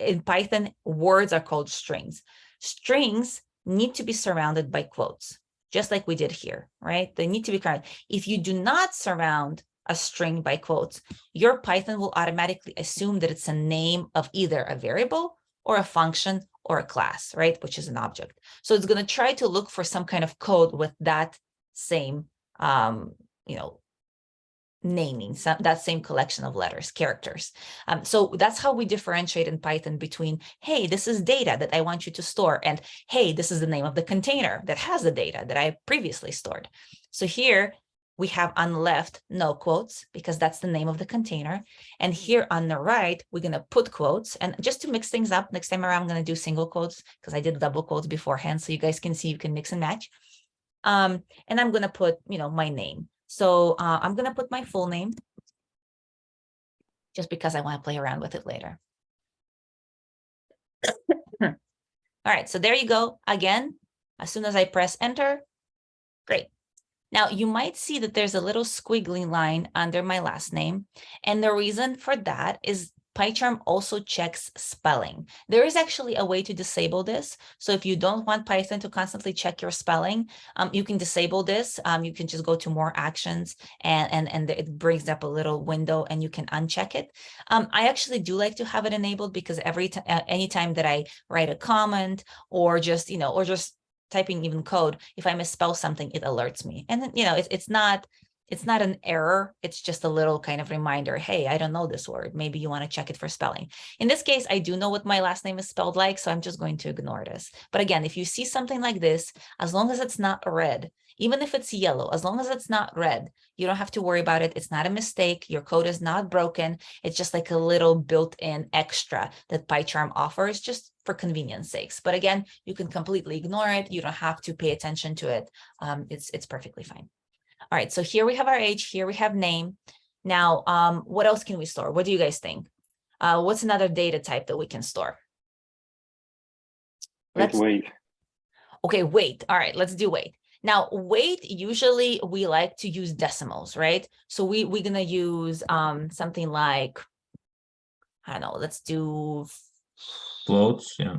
In Python, words are called strings. Strings need to be surrounded by quotes, just like we did here, right? They need to be surrounded. If you do not surround a string by quotes, your Python will automatically assume that it's a name of either a variable or a function or a class, right? Which is an object. So it's going to try to look for some kind of code with that same, naming, that same collection of letters, characters. So that's how we differentiate in Python between, hey, this is data that I want you to store, and hey, this is the name of the container that has the data that I previously stored. So here, we have on the left, no quotes, because that's the name of the container. And here on the right, we're going to put quotes. And just to mix things up, next time around, I'm going to do single quotes because I did double quotes beforehand. So you guys can see you can mix and match. And I'm going to put, my name. So I'm going to put my full name just because I want to play around with it later. All right. So there you go. Again, as soon as I press enter, great. Now, you might see that there's a little squiggly line under my last name. And the reason for that is PyCharm also checks spelling. There is actually a way to disable this. So if you don't want Python to constantly check your spelling, you can disable this. You can just go to more actions and it brings up a little window and you can uncheck it. I actually do like to have it enabled because anytime that I write a comment or just typing even code, if I misspell something, it alerts me. And then, it's not It's not an error. It's just a little kind of reminder. Hey, I don't know this word. Maybe you want to check it for spelling. In this case, I do know what my last name is spelled like, so I'm just going to ignore this. But again, if you see something like this, as long as it's not red, even if it's yellow, as long as it's not red, you don't have to worry about it. It's not a mistake. Your code is not broken. It's just like a little built-in extra that PyCharm offers just for convenience sakes. But again, you can completely ignore it. You don't have to pay attention to it. It's perfectly fine. All right, so here we have our age, here we have name. Now, what else can we store? What do you guys think? What's another data type that we can store? Wait. Okay, weight. All right, let's do weight. Now, weight, usually we like to use decimals, right? So we're gonna use something like, I don't know, let's do Floats, yeah.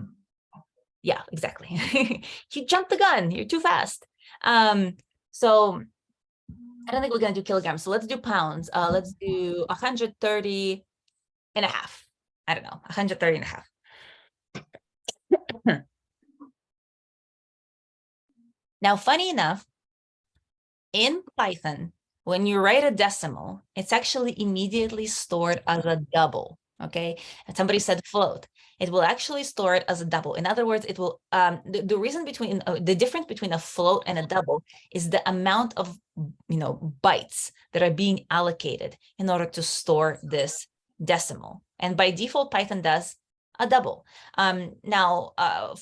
Yeah, exactly. You jumped the gun, you're too fast. So I don't think we're gonna do kilograms. So let's do pounds. Let's do 130 and a half. I don't know, 130 and a half. Now, funny enough, in Python, when you write a decimal, it's actually immediately stored as a double, okay? And somebody said float. It will actually store it as a double. In other words, it will, the reason between, the difference between a float and a double is the amount of, bytes that are being allocated in order to store this decimal. And by default, Python does a double. Now,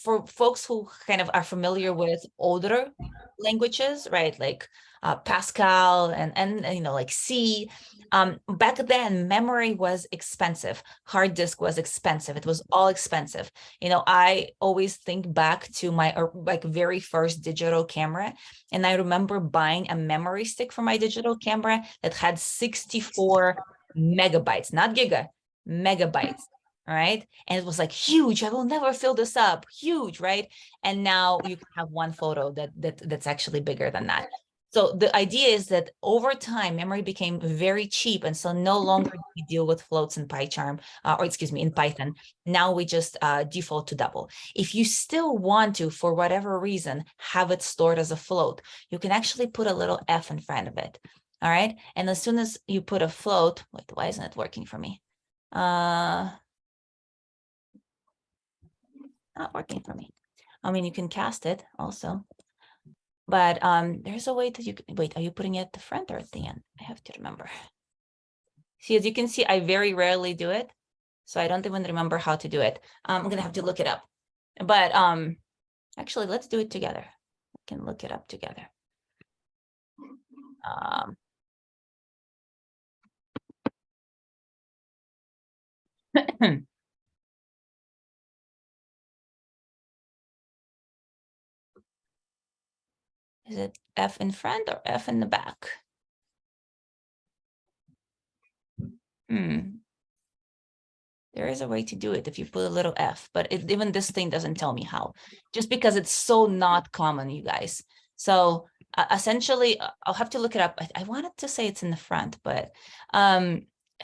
for folks who kind of are familiar with older languages, right, like Pascal and like C, back then memory was expensive, hard disk was expensive, it was all expensive. I always think back to my like very first digital camera, and I remember buying a memory stick for my digital camera that had 64 megabytes, not giga, megabytes. All right. And it was like huge. I will never fill this up. Huge, right? And now you can have one photo that's actually bigger than that. So the idea is that over time, memory became very cheap. And so no longer do we deal with floats in PyCharm, or excuse me, in Python. Now we just default to double. If you still want to, for whatever reason, have it stored as a float, you can actually put a little F in front of it. All right. And as soon as you put a float, wait, why isn't it working for me? Not working for me. I mean, you can cast it also, but there's a way that you can, wait, are you putting it at the front or at the end? I have to remember. See, as you can see, I very rarely do it, so I don't even remember how to do it. I'm gonna have to look it up, but actually, let's do it together. We can look it up together. Is it F in front or F in the back? There is a way to do it if you put a little F, but even this thing doesn't tell me how, just because it's so not common, you guys. So essentially, I'll have to look it up. I wanted to say it's in the front, but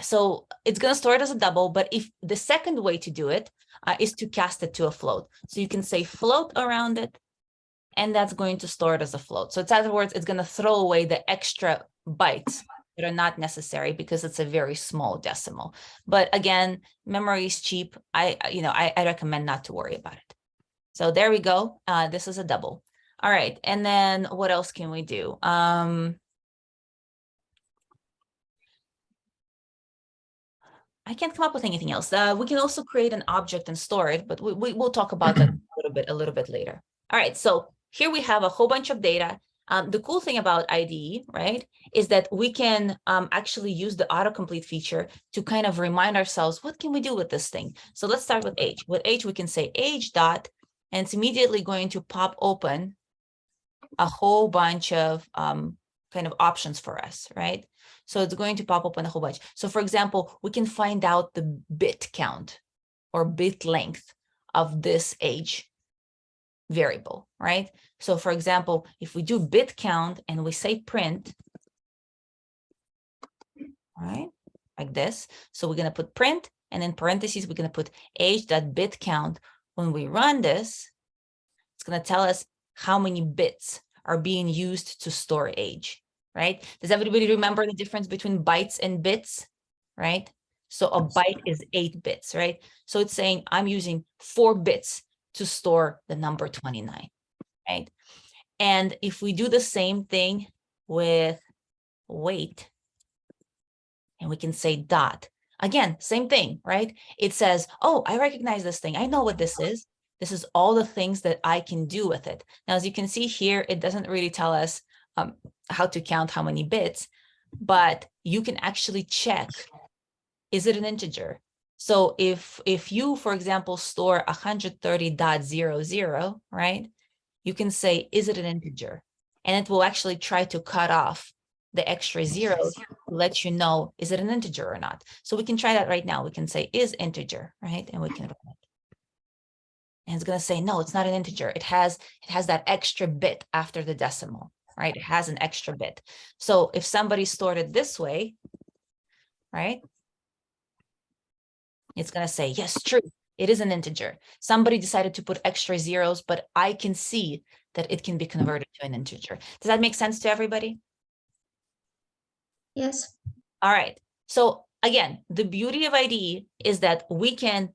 so it's going to store it as a double. But if the second way to do it is to cast it to a float. So you can say float around it, and that's going to store it as a float. So in other words, it's going to throw away the extra bytes that are not necessary because it's a very small decimal. But again, memory is cheap. I recommend not to worry about it. So there we go. This is a double. All right. And then what else can we do? I can't come up with anything else. We can also create an object and store it, but we'll talk about that a little bit later. All right. So here we have a whole bunch of data. The cool thing about IDE, right, is that we can actually use the autocomplete feature to kind of remind ourselves, what can we do with this thing? So let's start with age. With age, we can say age dot, and it's immediately going to pop open a whole bunch of kind of options for us, right? So it's going to pop open a whole bunch. So for example, we can find out the bit count or bit length of this age variable, right? So for example, if we do bit count and we say print, right, like this. So we're going to put print, and in parentheses, we're going to put age.bit count. When we run this, it's going to tell us how many bits are being used to store age. right? Does everybody remember the difference between bytes and bits, right? So a byte is 8 bits, right? So it's saying I'm using 4 bits to store the number 29, right? And if we do the same thing with weight, and we can say dot, again, same thing, right? It says, oh, I recognize this thing. I know what this is. This is all the things that I can do with it. Now, as you can see here, it doesn't really tell us how to count how many bits, but you can actually check, is it an integer? So if you, for example, store 130.00, right? You can say, is it an integer? And it will actually try to cut off the extra zeros to let you know, is it an integer or not? So we can try that right now. We can say is integer, right? And we can run it. And it's going to say, no, it's not an integer. It has that extra bit after the decimal, right? It has an extra bit. So if somebody stored it this way, right? It's going to say, yes, true. It is an integer. Somebody decided to put extra zeros, but I can see that it can be converted to an integer. Does that make sense to everybody? Yes. All right. So again, the beauty of IDE is that we can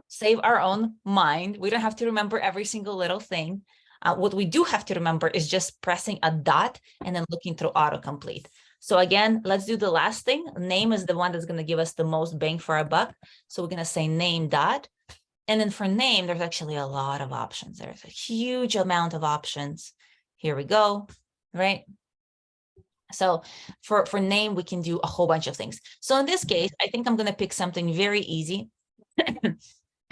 save our own mind. We don't have to remember every single little thing. What we do have to remember is just pressing a dot and then looking through autocomplete. So again, let's do the last thing. Name is the one that's going to give us the most bang for our buck. So we're going to say name dot. And then for name, there's actually a lot of options. There's a huge amount of options. Here we go, right? So for name, we can do a whole bunch of things. So in this case, I think I'm going to pick something very easy.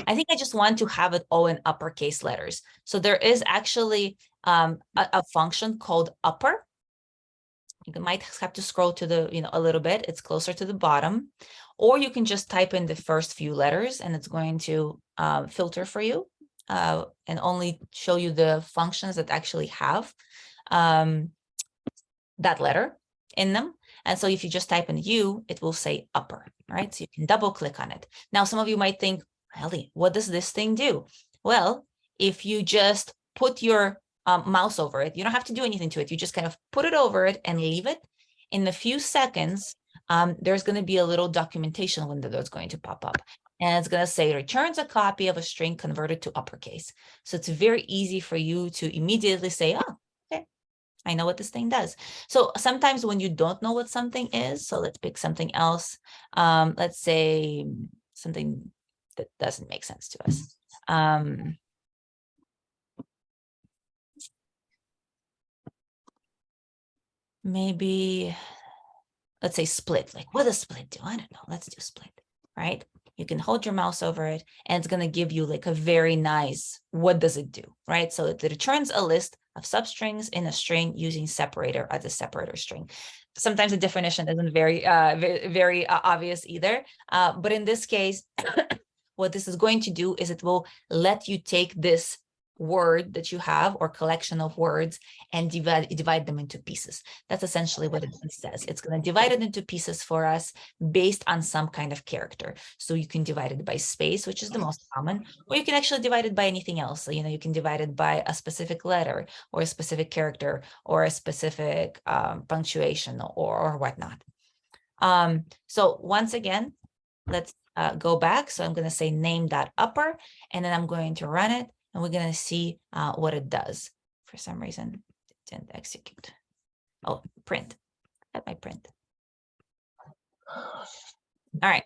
I think I just want to have it all in uppercase letters. So there is actually a function called upper. You might have to scroll to the, a little bit. It's closer to the bottom, or you can just type in the first few letters and it's going to filter for you and only show you the functions that actually have that letter in them. And so if you just type in U, it will say upper, right? So you can double click on it. Now, some of you might think, Ellie, what does this thing do? Well, if you just put your mouse over it, you don't have to do anything to it. You just kind of put it over it and leave it. In a few seconds, there's going to be a little documentation window that's going to pop up. And it's going to say returns a copy of a string converted to uppercase. So it's very easy for you to immediately say, oh, okay, I know what this thing does. So sometimes when you don't know what something is, so let's pick something else. Let's say something that doesn't make sense to us. Maybe, let's say split. Like, what does split do? I don't know. Let's do split, right? You can hold your mouse over it and it's going to give you like a very nice, what does it do, right? So it returns a list of substrings in a string using separator as a separator string. Sometimes the definition isn't very obvious either. But in this case, what this is going to do is it will let you take this word that you have or collection of words and divide them into pieces. That's essentially what it says. It's going to divide it into pieces for us based on some kind of character. So you can divide it by space, which is the most common, or you can actually divide it by anything else. So, you can divide it by a specific letter or a specific character or a specific punctuation or whatnot. So once again, let's go back. So I'm going to say name.upper, and then I'm going to run it. And we're going to see what it does. For some reason, it didn't execute. Oh, print. At my print. All right.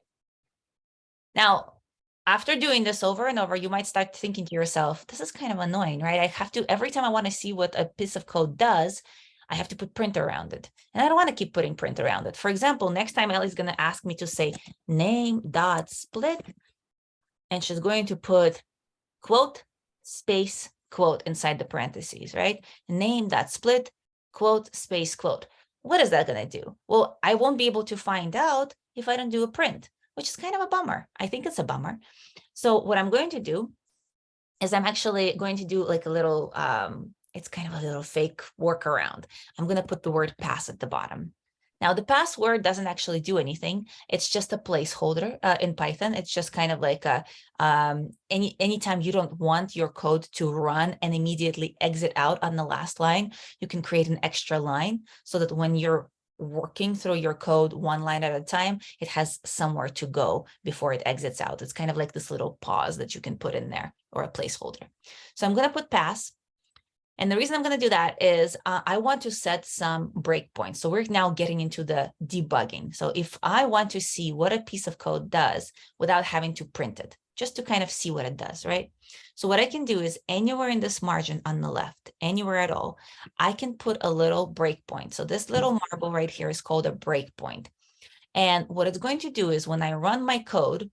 Now, after doing this over and over, you might start thinking to yourself, this is kind of annoying, right? I have to, every time I want to see what a piece of code does, I have to put print around it. And I don't want to keep putting print around it. For example, next time Ellie's going to ask me to say name.split, and she's going to put quote, space, quote inside the parentheses, right? Name.split, quote, space, quote. What is that going to do? Well, I won't be able to find out if I don't do a print, which is kind of a bummer. I think it's a bummer. So what I'm going to do is I'm actually going to do like a little, it's kind of a little fake workaround. I'm going to put the word pass at the bottom. Now, the password doesn't actually do anything. It's just a placeholder in Python. It's just kind of like a anytime you don't want your code to run and immediately exit out on the last line, you can create an extra line so that when you're working through your code one line at a time, it has somewhere to go before it exits out. It's kind of like this little pause that you can put in there, or a placeholder. So I'm going to put pass. And the reason I'm going to do that is I want to set some breakpoints. So we're now getting into the debugging. So if I want to see what a piece of code does without having to print it, just to kind of see what it does, right? So what I can do is anywhere in this margin on the left, anywhere at all, I can put a little breakpoint. So this little marble right here is called a breakpoint. And what it's going to do is when I run my code,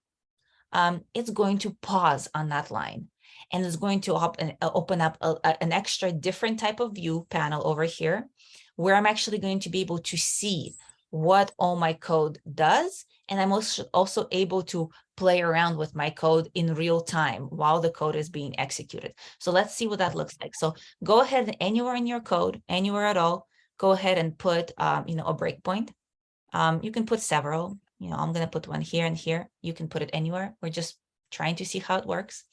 it's going to pause on that line. And it's going to open up an extra different type of view panel over here, where I'm actually going to be able to see what all my code does. And I'm also able to play around with my code in real time while the code is being executed. So let's see what that looks like. So go ahead and anywhere in your code, anywhere at all, go ahead and put a breakpoint. You can put several. I'm going to put one here and here. You can put it anywhere. We're just trying to see how it works.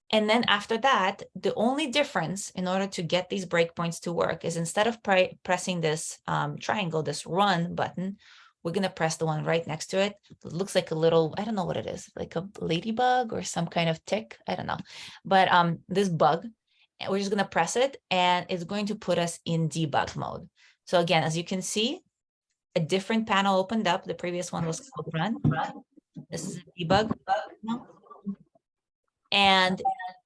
And then after that, the only difference in order to get these breakpoints to work is instead of pressing this triangle, this run button, we're going to press the one right next to it. It looks like a little, I don't know what it is, like a ladybug or some kind of tick. I don't know. But this bug, we're just going to press it and it's going to put us in debug mode. So again, as you can see, a different panel opened up. The previous one was called run. This is a debug now. And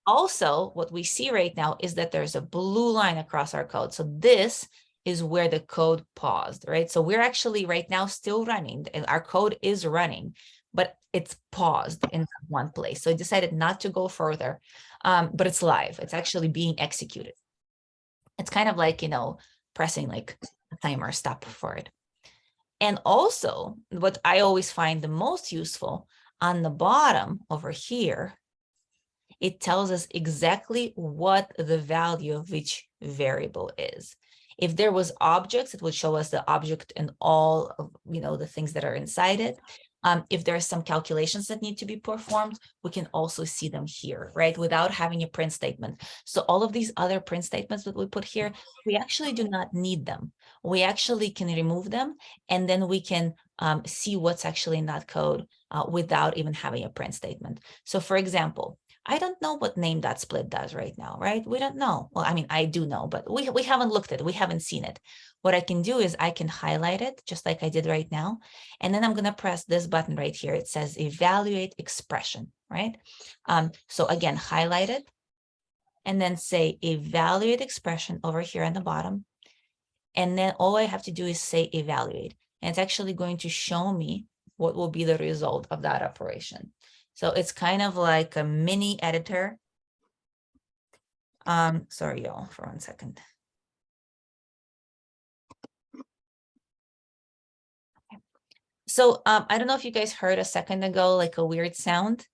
also what we see right now is that there's a blue line across our code. So this is where the code paused, right? So we're actually right now still running and our code is running, but it's paused in one place. So I decided not to go further, but it's live. It's actually being executed. It's kind of like, pressing like a timer stop for it. And also what I always find the most useful on the bottom over here, it tells us exactly what the value of each variable is. If there was objects, it would show us the object and all of, the things that are inside it. If there are some calculations that need to be performed, we can also see them here, right? Without having a print statement. So all of these other print statements that we put here, we actually do not need them. We actually can remove them, and then we can see what's actually in that code without even having a print statement. So for example, I don't know what name.split does right now, right? We don't know. Well, I mean, I do know, but we haven't looked at it. We haven't seen it. What I can do is I can highlight it just like I did right now. And then I'm going to press this button right here. It says evaluate expression, right? So again, highlight it and then say evaluate expression over here on the bottom. And then all I have to do is say evaluate. And it's actually going to show me what will be the result of that operation. So it's kind of like a mini editor. Sorry, y'all, for 1 second. Okay. So I don't know if you guys heard a second ago, like a weird sound.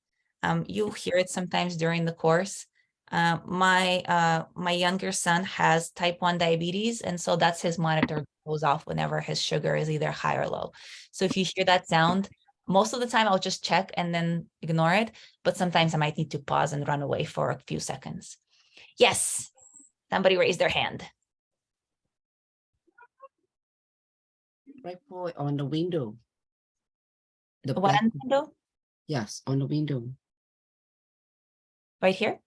You'll hear it sometimes during the course. My younger son has type 1 diabetes, and so that's his monitor goes off whenever his sugar is either high or low. So if you hear that sound, most of the time I'll just check and then ignore it, but sometimes I might need to pause and run away for a few seconds. Yes, somebody raised their hand. Breakpoint on the window. The What black, on the window? yes, on the window. Right here?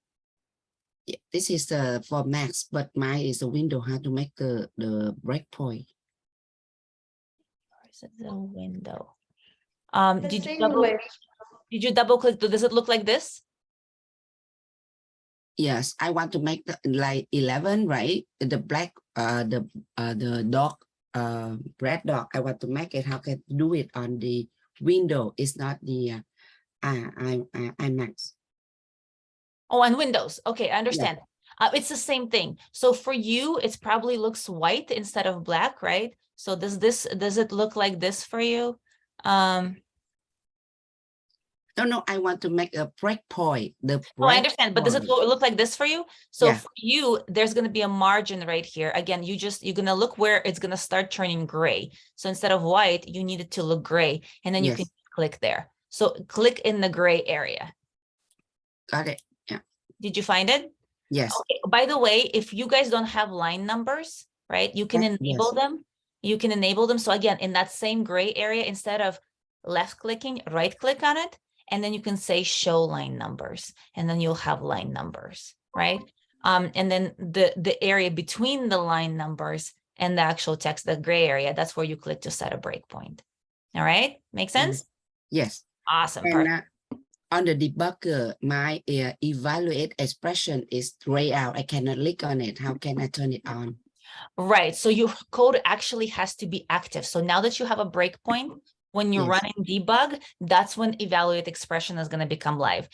Yeah, this is for Max, but mine is the window. How to make the breakpoint? Or is it the window? Did you double click? Does it look like this? Yes, I want to make the like 11, right? The black, the dog, red dog. I want to make it. How can I do it on the window? It's not the IMAX. Oh, on Windows. Okay, I understand. Yeah. It's the same thing. So for you, it probably looks white instead of black, right? So does it look like this for you? No, I want to make a breakpoint. The Oh, I understand, but does it breakpoint. look like this for you? So Yeah. for you, there's going to be a margin right here. Again, you're going to look where it's going to start turning gray. So instead of white, you need it to look gray, and then you can Yes. click there. So click in the gray area. Got it. Yeah. Did you find it? Yes. Okay. By the way, if you guys don't have line numbers, right, you can Yes. enable them. You can enable them. So again, in that same gray area, instead of left clicking, right click on it, and then you can say show line numbers, and then you'll have line numbers, right? And then the area between the line numbers and the actual text, the gray area, that's where you click to set a breakpoint. All right, make sense? Yes. Awesome. And Perfect. on the debugger, my evaluate expression is gray out. I cannot click on it. How can I turn it on? Right. So your code actually has to be active. So now that you have a breakpoint, when you're Yes. running debug, that's when evaluate expression is going to become live.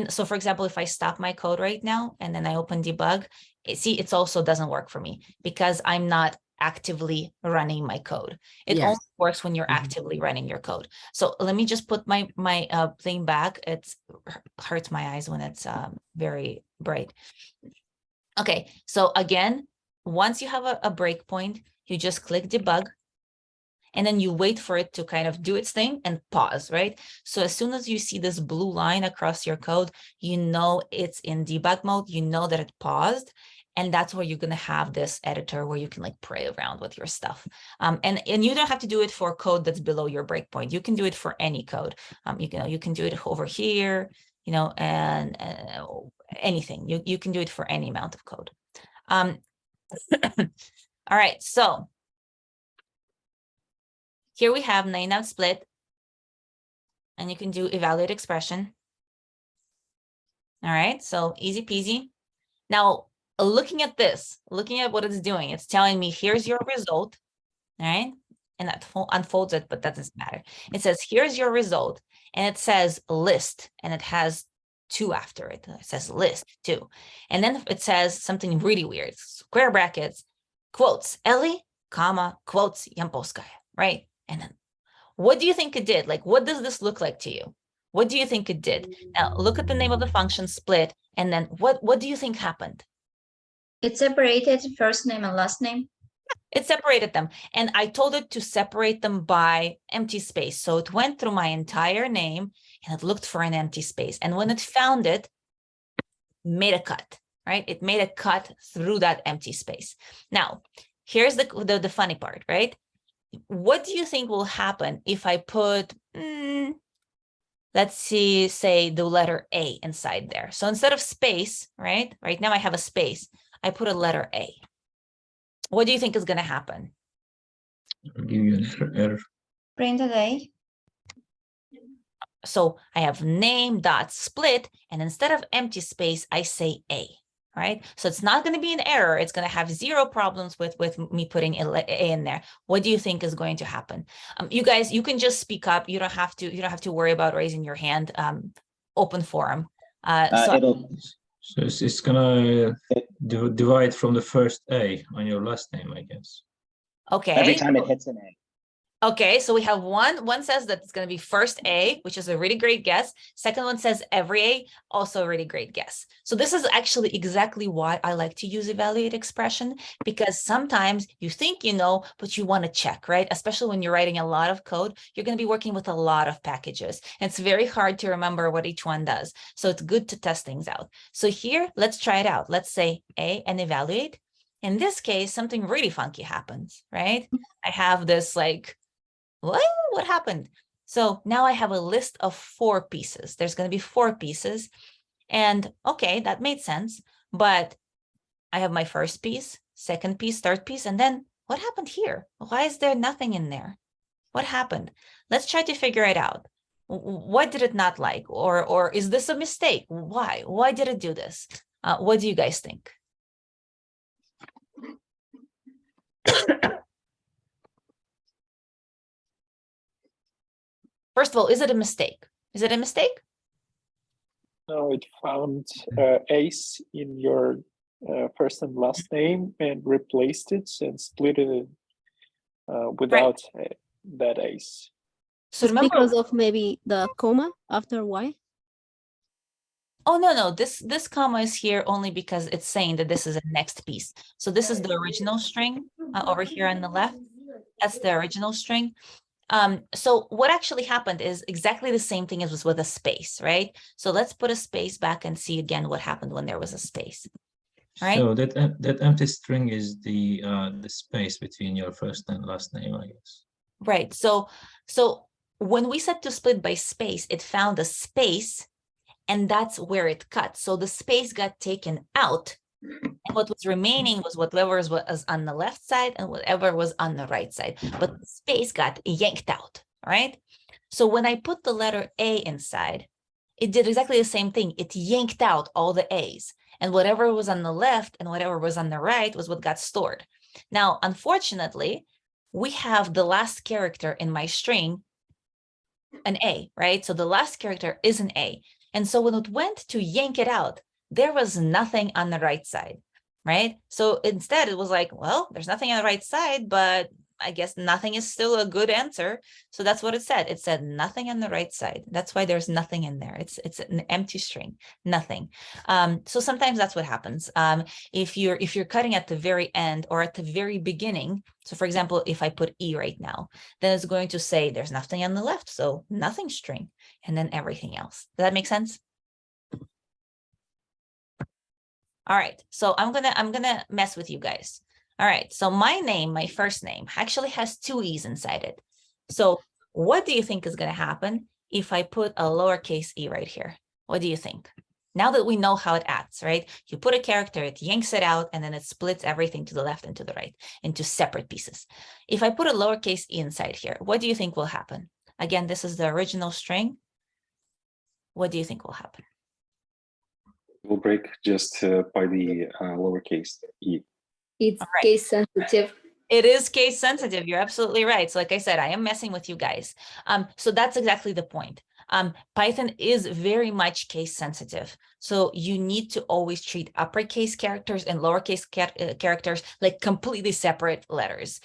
So for example, if I stop my code right now and then I open debug, it also doesn't work for me because I'm not actively running my code. It Yes. only works when you're Mhm. actively running your code. So let me just put my thing back. It hurts my eyes when it's very bright. Okay, so again, once you have a breakpoint, you just click debug, and then you wait for it to kind of do its thing and pause, right? So as soon as you see this blue line across your code, you know it's in debug mode, you know that it paused, and that's where you're gonna have this editor where you can like play around with your stuff. And you don't have to do it for code that's below your breakpoint. You can do it for any code. You can do it over here, and anything. You can do it for any amount of code. All right, so here we have 9-out split, and you can do evaluate expression. All right, so easy peasy. Now, looking at this, looking at what it's doing, it's telling me here's your result, all right? And that unfolds it, but that doesn't matter. It says, here's your result, and it says list, and it has 2 after it. It says list 2. And then it says something really weird, square brackets, quotes, Ellie, comma, quotes, Yamposkaya, right? And then what do you think it did? Like, what does this look like to you? What do you think it did? Now, look at the name of the function split, and then what do you think happened? It separated first name and last name. It separated them, and I told it to separate them by empty space. So it went through my entire name and it looked for an empty space. And when it found it, made a cut, right? It made a cut through that empty space. Now, here's the funny part, right? What do you think will happen if I put, let's see, say the letter A inside there? So instead of space, right? Right now I have a space. I put a letter A. What do you think is going to happen? I'll give you an error. Print a day. So I have name dot split, and instead of empty space, I say A, right? So it's not going to be an error. It's going to have 0 problems with me putting A in there. What do you think is going to happen? You guys, you can just speak up. You don't have to worry about raising your hand. Open forum. So it's gonna divide from the first A on your last name, I guess. Okay. Every time it hits an A. Okay, so we have one says that it's going to be first A, which is a really great guess. Second one says every A, also a really great guess. So this is actually exactly why I like to use evaluate expression, because sometimes you think you know, but you want to check, right? Especially when you're writing a lot of code, you're going to be working with a lot of packages. And it's very hard to remember what each one does. So it's good to test things out. So here, let's try it out. Let's say A and evaluate. In this case, something really funky happens, right? I have this like, what happened? So now I have a list of 4 pieces. There's going to be 4 pieces. And okay, that made sense. But I have my first piece, second piece, third piece. And then what happened here? Why is there nothing in there? What happened? Let's try to figure it out. What did it not like? Or is this a mistake? Why? Why did it do this? What do you guys think? First of all, is it a mistake? Is it a mistake? No, it found ace in your first and last name and replaced it and split it without that ace. So It's remember, because of maybe the comma after Y. oh, no, this comma is here only because it's saying that this is a next piece. So this is the original string over here on the left. That's the original string. So what actually happened is exactly the same thing as was with a space, right? So let's put a space back and see again what happened when there was a space. All right. So that empty string is the space between your first and last name, I guess. Right. So when we said to split by space, it found a space, and that's where it cut. So the space got taken out, and what was remaining was whatever was on the left side and whatever was on the right side. But the space got yanked out. All right. So when I put the letter A inside, it did exactly the same thing. It yanked out all the A's, and whatever was on the left and whatever was on the right was what got stored. Now, unfortunately, we have the last character in my string, an A, right? So the last character is an A. And so when it went to yank it out, there was nothing on the right side, right? So instead it was like, well, there's nothing on the right side, but I guess nothing is still a good answer. So that's what it said. It said nothing on the right side. That's why there's nothing in there. It's an empty string, nothing. So sometimes that's what happens. If you're cutting at the very end or at the very beginning. So for example, if I put E right now, then it's going to say there's nothing on the left. So nothing string, and then everything else. Does that make sense? All right. So I'm gonna mess with you guys. All right, so my name, my first name, actually has 2 E's inside it. So what do you think is going to happen if I put a lowercase e right here? What do you think? Now that we know how it acts, right? You put a character, it yanks it out, and then it splits everything to the left and to the right into separate pieces. If I put a lowercase e inside here, what do you think will happen? Again, this is the original string. What do you think will happen? It will break just by the lowercase e. It's All right. case sensitive. It is case sensitive. You're absolutely right. So like I said, I am messing with you guys. So that's exactly the point. Python is very much case sensitive. So you need to always treat uppercase characters and lowercase characters like completely separate letters.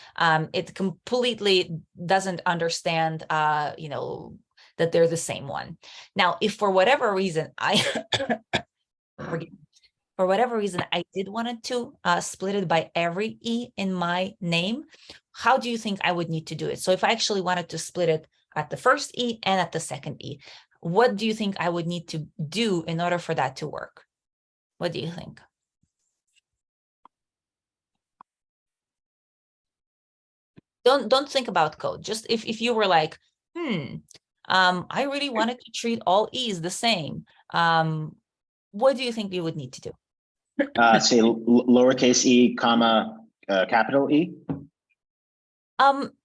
It completely doesn't understand, that they're the same one. Now, if for whatever reason for whatever reason, I did wanted to split it by every E in my name, how do you think I would need to do it? So if I actually wanted to split it at the first E and at the second E, what do you think I would need to do in order for that to work? What do you think? Don't think about code. Just if you were like, I really wanted to treat all E's the same. What do you think you would need to do? Say lowercase e, comma, capital E.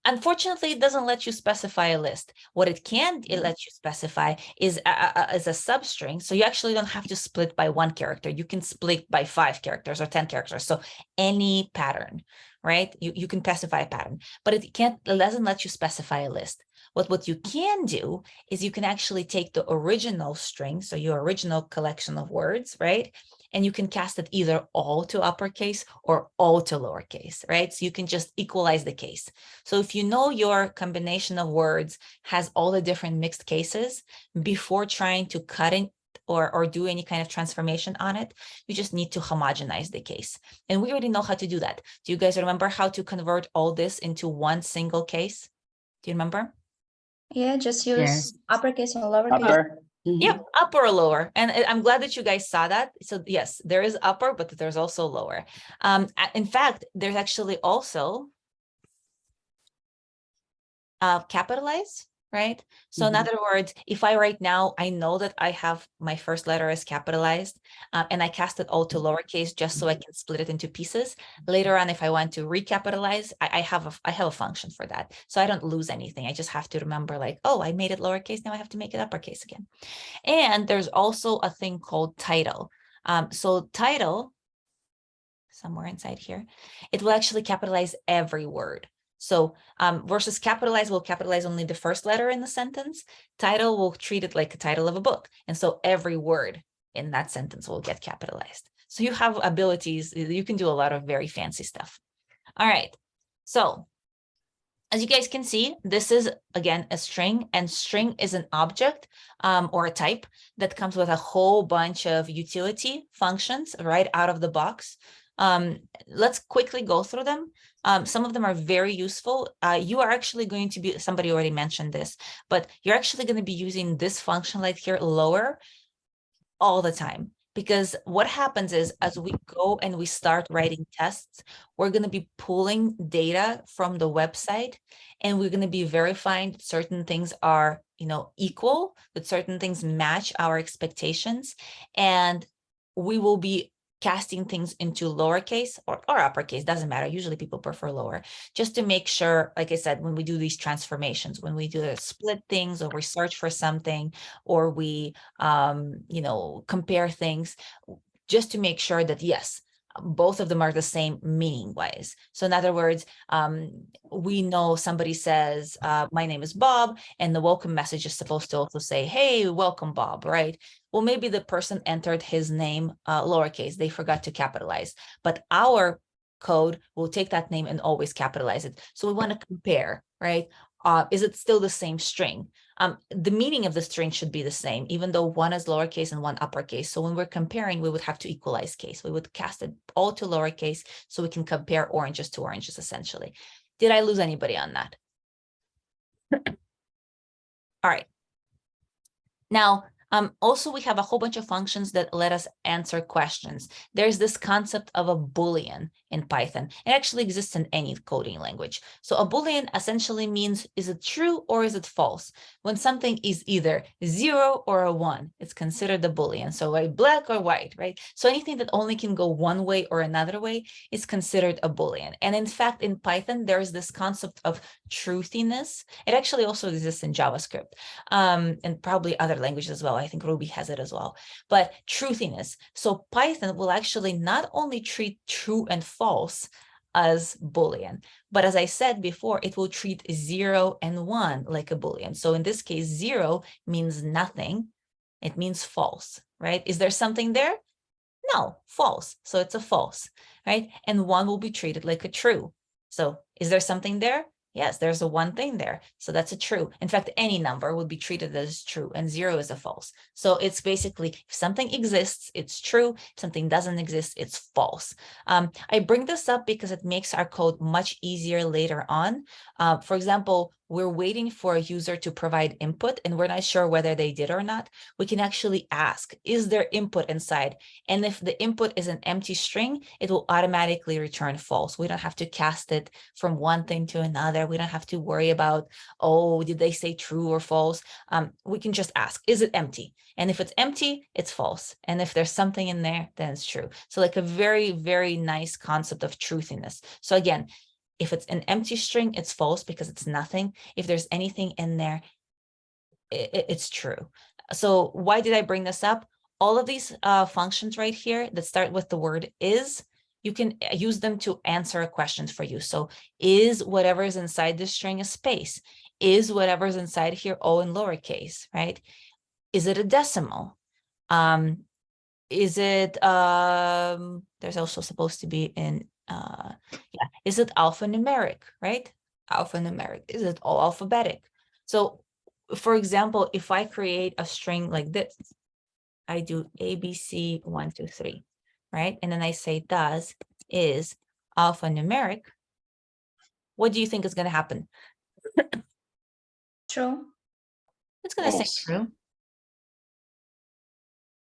Unfortunately, it doesn't let you specify a list. What it can let you specify is a substring. So you actually don't have to split by 1 character. You can split by 5 characters or 10 characters. So any pattern, right? You can specify a pattern, but it doesn't let you specify a list. What you can do is you can actually take the original string, so your original collection of words, right? And you can cast it either all to uppercase or all to lowercase, right? So you can just equalize the case. So if you know your combination of words has all the different mixed cases, before trying to cut it or do any kind of transformation on it, you just need to homogenize the case. And we already know how to do that. Do you guys remember how to convert all this into one single case? Do you remember? Yeah, just use Yes. uppercase or lowercase. Upper. Yep, upper or lower. And I'm glad that you guys saw that. So yes, there is upper, but there's also lower. In fact, there's actually also capitalized, right? So in other words, if I right now, I know that I have my first letter is capitalized and I cast it all to lowercase just so I can split it into pieces. Later on, if I want to recapitalize, I have a function for that. So I don't lose anything. I just have to remember like, oh, I made it lowercase. Now I have to make it uppercase again. And there's also a thing called title. So title, somewhere inside here, it will actually capitalize every word. So versus capitalize will capitalize only the first letter in the sentence. Title will treat it like a title of a book. And so every word in that sentence will get capitalized. So you have abilities, you can do a lot of very fancy stuff. All right. So As you guys can see, this is, again, a string, and string is an object or a type that comes with a whole bunch of utility functions right out of the box. Let's quickly go through them. Some of them are very useful. You are actually going to be, somebody already mentioned this, but you're actually going to be using this function right here, lower, all the time. Because what happens is, as we go and we start writing tests, we're going to be pulling data from the website, and we're going to be verifying that certain things are, equal, that certain things match our expectations, and we will be casting things into lowercase or uppercase, doesn't matter. Usually people prefer lower, just to make sure, like I said, when we do these transformations, when we do the split things, or we search for something, or we, compare things, just to make sure that, yes, both of them are the same meaning wise. So in other words, we know somebody says, my name is Bob, and the welcome message is supposed to also say, hey, welcome, Bob, right? Well, maybe the person entered his name lowercase, they forgot to capitalize, but our code will take that name and always capitalize it. So we want to compare, right? Is it still the same string? The meaning of the string should be the same, even though one is lowercase and one uppercase. So when we're comparing, we would have to equalize case. We would cast it all to lowercase so we can compare oranges to oranges, essentially. Did I lose anybody on that? All right. Now, also, we have a whole bunch of functions that let us answer questions. There's this concept of a Boolean in Python. It actually exists in any coding language. So a Boolean essentially means, is it true or is it false? When something is either 0 or a 1, it's considered a Boolean. So like black or white, right? So anything that only can go one way or another way is considered a Boolean. And in fact, in Python, there's this concept of truthiness. It actually also exists in JavaScript and probably other languages as well. I think Ruby has it as well, but truthiness. So Python will actually not only treat true and false as Boolean, but as I said before, it will treat 0 and 1 like a Boolean. So in this case, 0 means nothing. It means false, right? Is there something there? No, false. So it's a false, right? And 1 will be treated like a true. So is there something there? Yes, there's a 1 thing there. So that's a true. In fact, any number would be treated as true, and 0 is a false. So it's basically, if something exists, it's true. If something doesn't exist, it's false. I bring this up because it makes our code much easier later on. For example, we're waiting for a user to provide input and we're not sure whether they did or not. We can actually ask, is there input inside? And if the input is an empty string, it will automatically return false. We don't have to cast it from one thing to another. We don't have to worry about, oh, did they say true or false? We can just ask, is it empty? And if it's empty, it's false. And if there's something in there, then it's true. So like a very, very nice concept of truthiness. So again, if it's an empty string, it's false because it's nothing. If there's anything in there, it's true. So why did I bring this up? All of these functions right here that start with the word is, you can use them to answer questions for you. So is whatever is inside this string a space? Is whatever's inside here all in lowercase, right? Is it a decimal? Is it, there's also supposed to be in, yeah, is it alphanumeric, right? Alphanumeric, is it all alphabetic? So for example, if I create a string like this, I do ABC 1, 2, 3, right? And then I say does is alphanumeric. What do you think is going to happen? True. It's going to say False. true.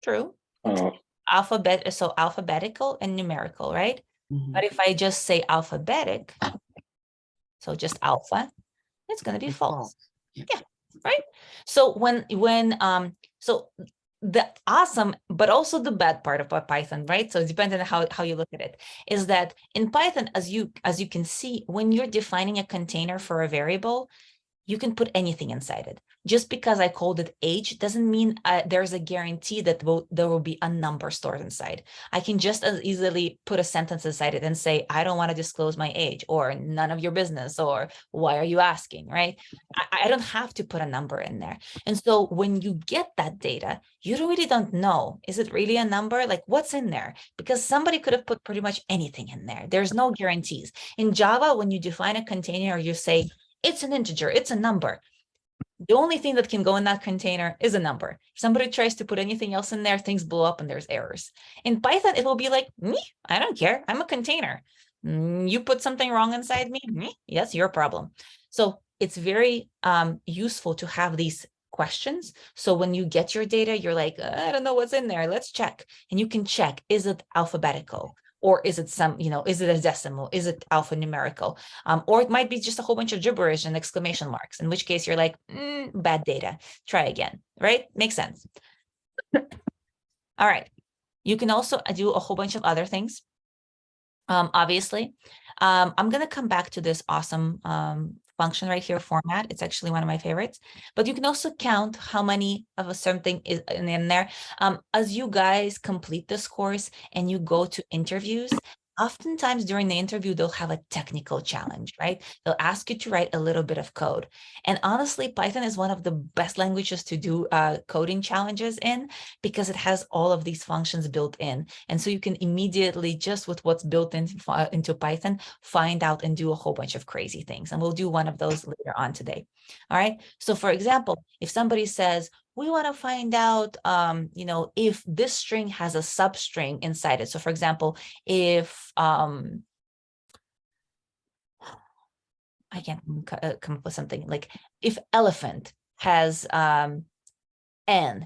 True. Uh, Alphabet, so alphabetical and numerical, right? Mhm. But if I just say alphabetic, so just alpha, it's going to be It's false. Yeah. Yeah, right. So so the awesome, but also the bad part of Python, right? So it depends on how you look at it, is that in Python, as you can see, when you're defining a container for a variable, you can put anything inside it. Just because I called it age doesn't mean there's a guarantee that there will be a number stored inside. I can just as easily put a sentence inside it and say, I don't want to disclose my age, or none of your business, or why are you asking, right? I don't have to put a number in there. And so when you get that data, you really don't know, is it really a number? Like what's in there? Because somebody could have put pretty much anything in there. There's no guarantees. In Java, when you define a container, you say, It's an integer, it's a number. The only thing that can go in that container is a number. If somebody tries to put anything else in there, things blow up and there's errors. In Python, it will be like, me, I don't care. I'm a container. You put something wrong inside me, yes, your problem. So it's very useful to have these questions. So when you get your data, you're like, I don't know what's in there. Let's check. And you can check, is it alphabetical? Or is it some, is it a decimal? Is it alphanumerical? Or it might be just a whole bunch of gibberish and exclamation marks, in which case you're like, bad data, try again, right? Makes sense. All right. You can also do a whole bunch of other things. Obviously, I'm going to come back to this awesome function right here, format. It's actually one of my favorites, but you can also count how many of a something is in there. As you guys complete this course and you go to interviews, oftentimes during the interview, they'll have a technical challenge, right? They'll ask you to write a little bit of code. And honestly, Python is one of the best languages to do coding challenges in, because it has all of these functions built in. And so you can immediately, just with what's built into Python, find out and do a whole bunch of crazy things. And we'll do one of those later on today. All right. So for example, if somebody says, we want to find out, if this string has a substring inside it. So for example, if I can't come up with something like if elephant has N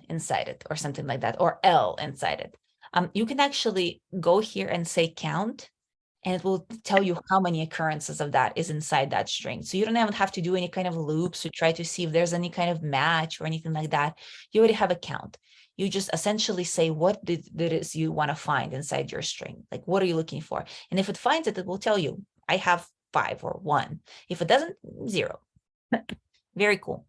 inside it or something like that, or L inside it, you can actually go here and say count, and it will tell you how many occurrences of that is inside that string. So you don't even have to do any kind of loops to try to see if there's any kind of match or anything like that. You already have a count. You just essentially say what it is you want to find inside your string. Like, what are you looking for? And if it finds it, it will tell you, I have 5 or 1. If it doesn't, 0. Very cool.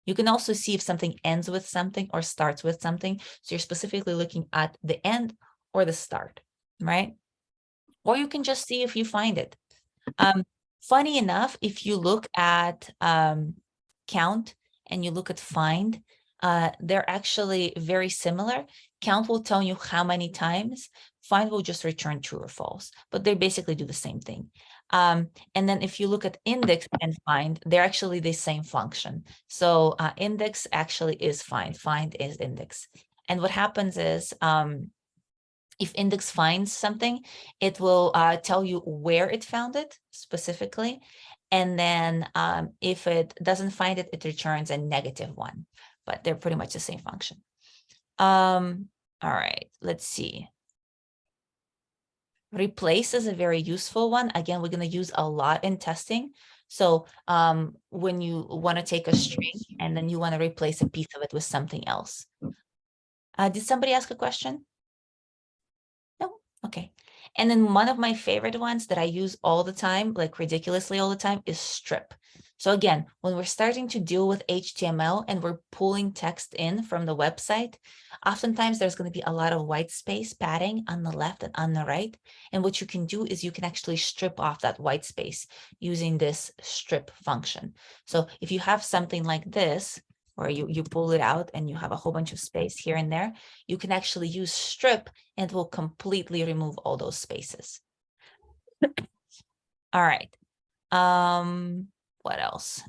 You can also see if something ends with something or starts with something. So you're specifically looking at the end or the start, right? Or you can just see if you find it. Funny enough, if you look at count and you look at find, they're actually very similar. Count will tell you how many times. Find will just return true or false, but they basically do the same thing. And then if you look at index and find, they're actually the same function. So index actually is find is index. And what happens is, if index finds something, it will tell you where it found it specifically. And then if it doesn't find it, it returns a -1, but they're pretty much the same function. All right, let's see. Replace is a very useful one. Again, we're going to use a lot in testing. So when you want to take a string and then you want to replace a piece of it with something else. Did somebody ask a question? No? Okay. And then one of my favorite ones that I use all the time, like ridiculously all the time, is strip. So again, when we're starting to deal with HTML and we're pulling text in from the website, oftentimes there's going to be a lot of white space padding on the left and on the right. And what you can do is you can actually strip off that white space using this strip function. So if you have something like this, where you pull it out and you have a whole bunch of space here and there, you can actually use strip and it will completely remove all those spaces. All right. What else?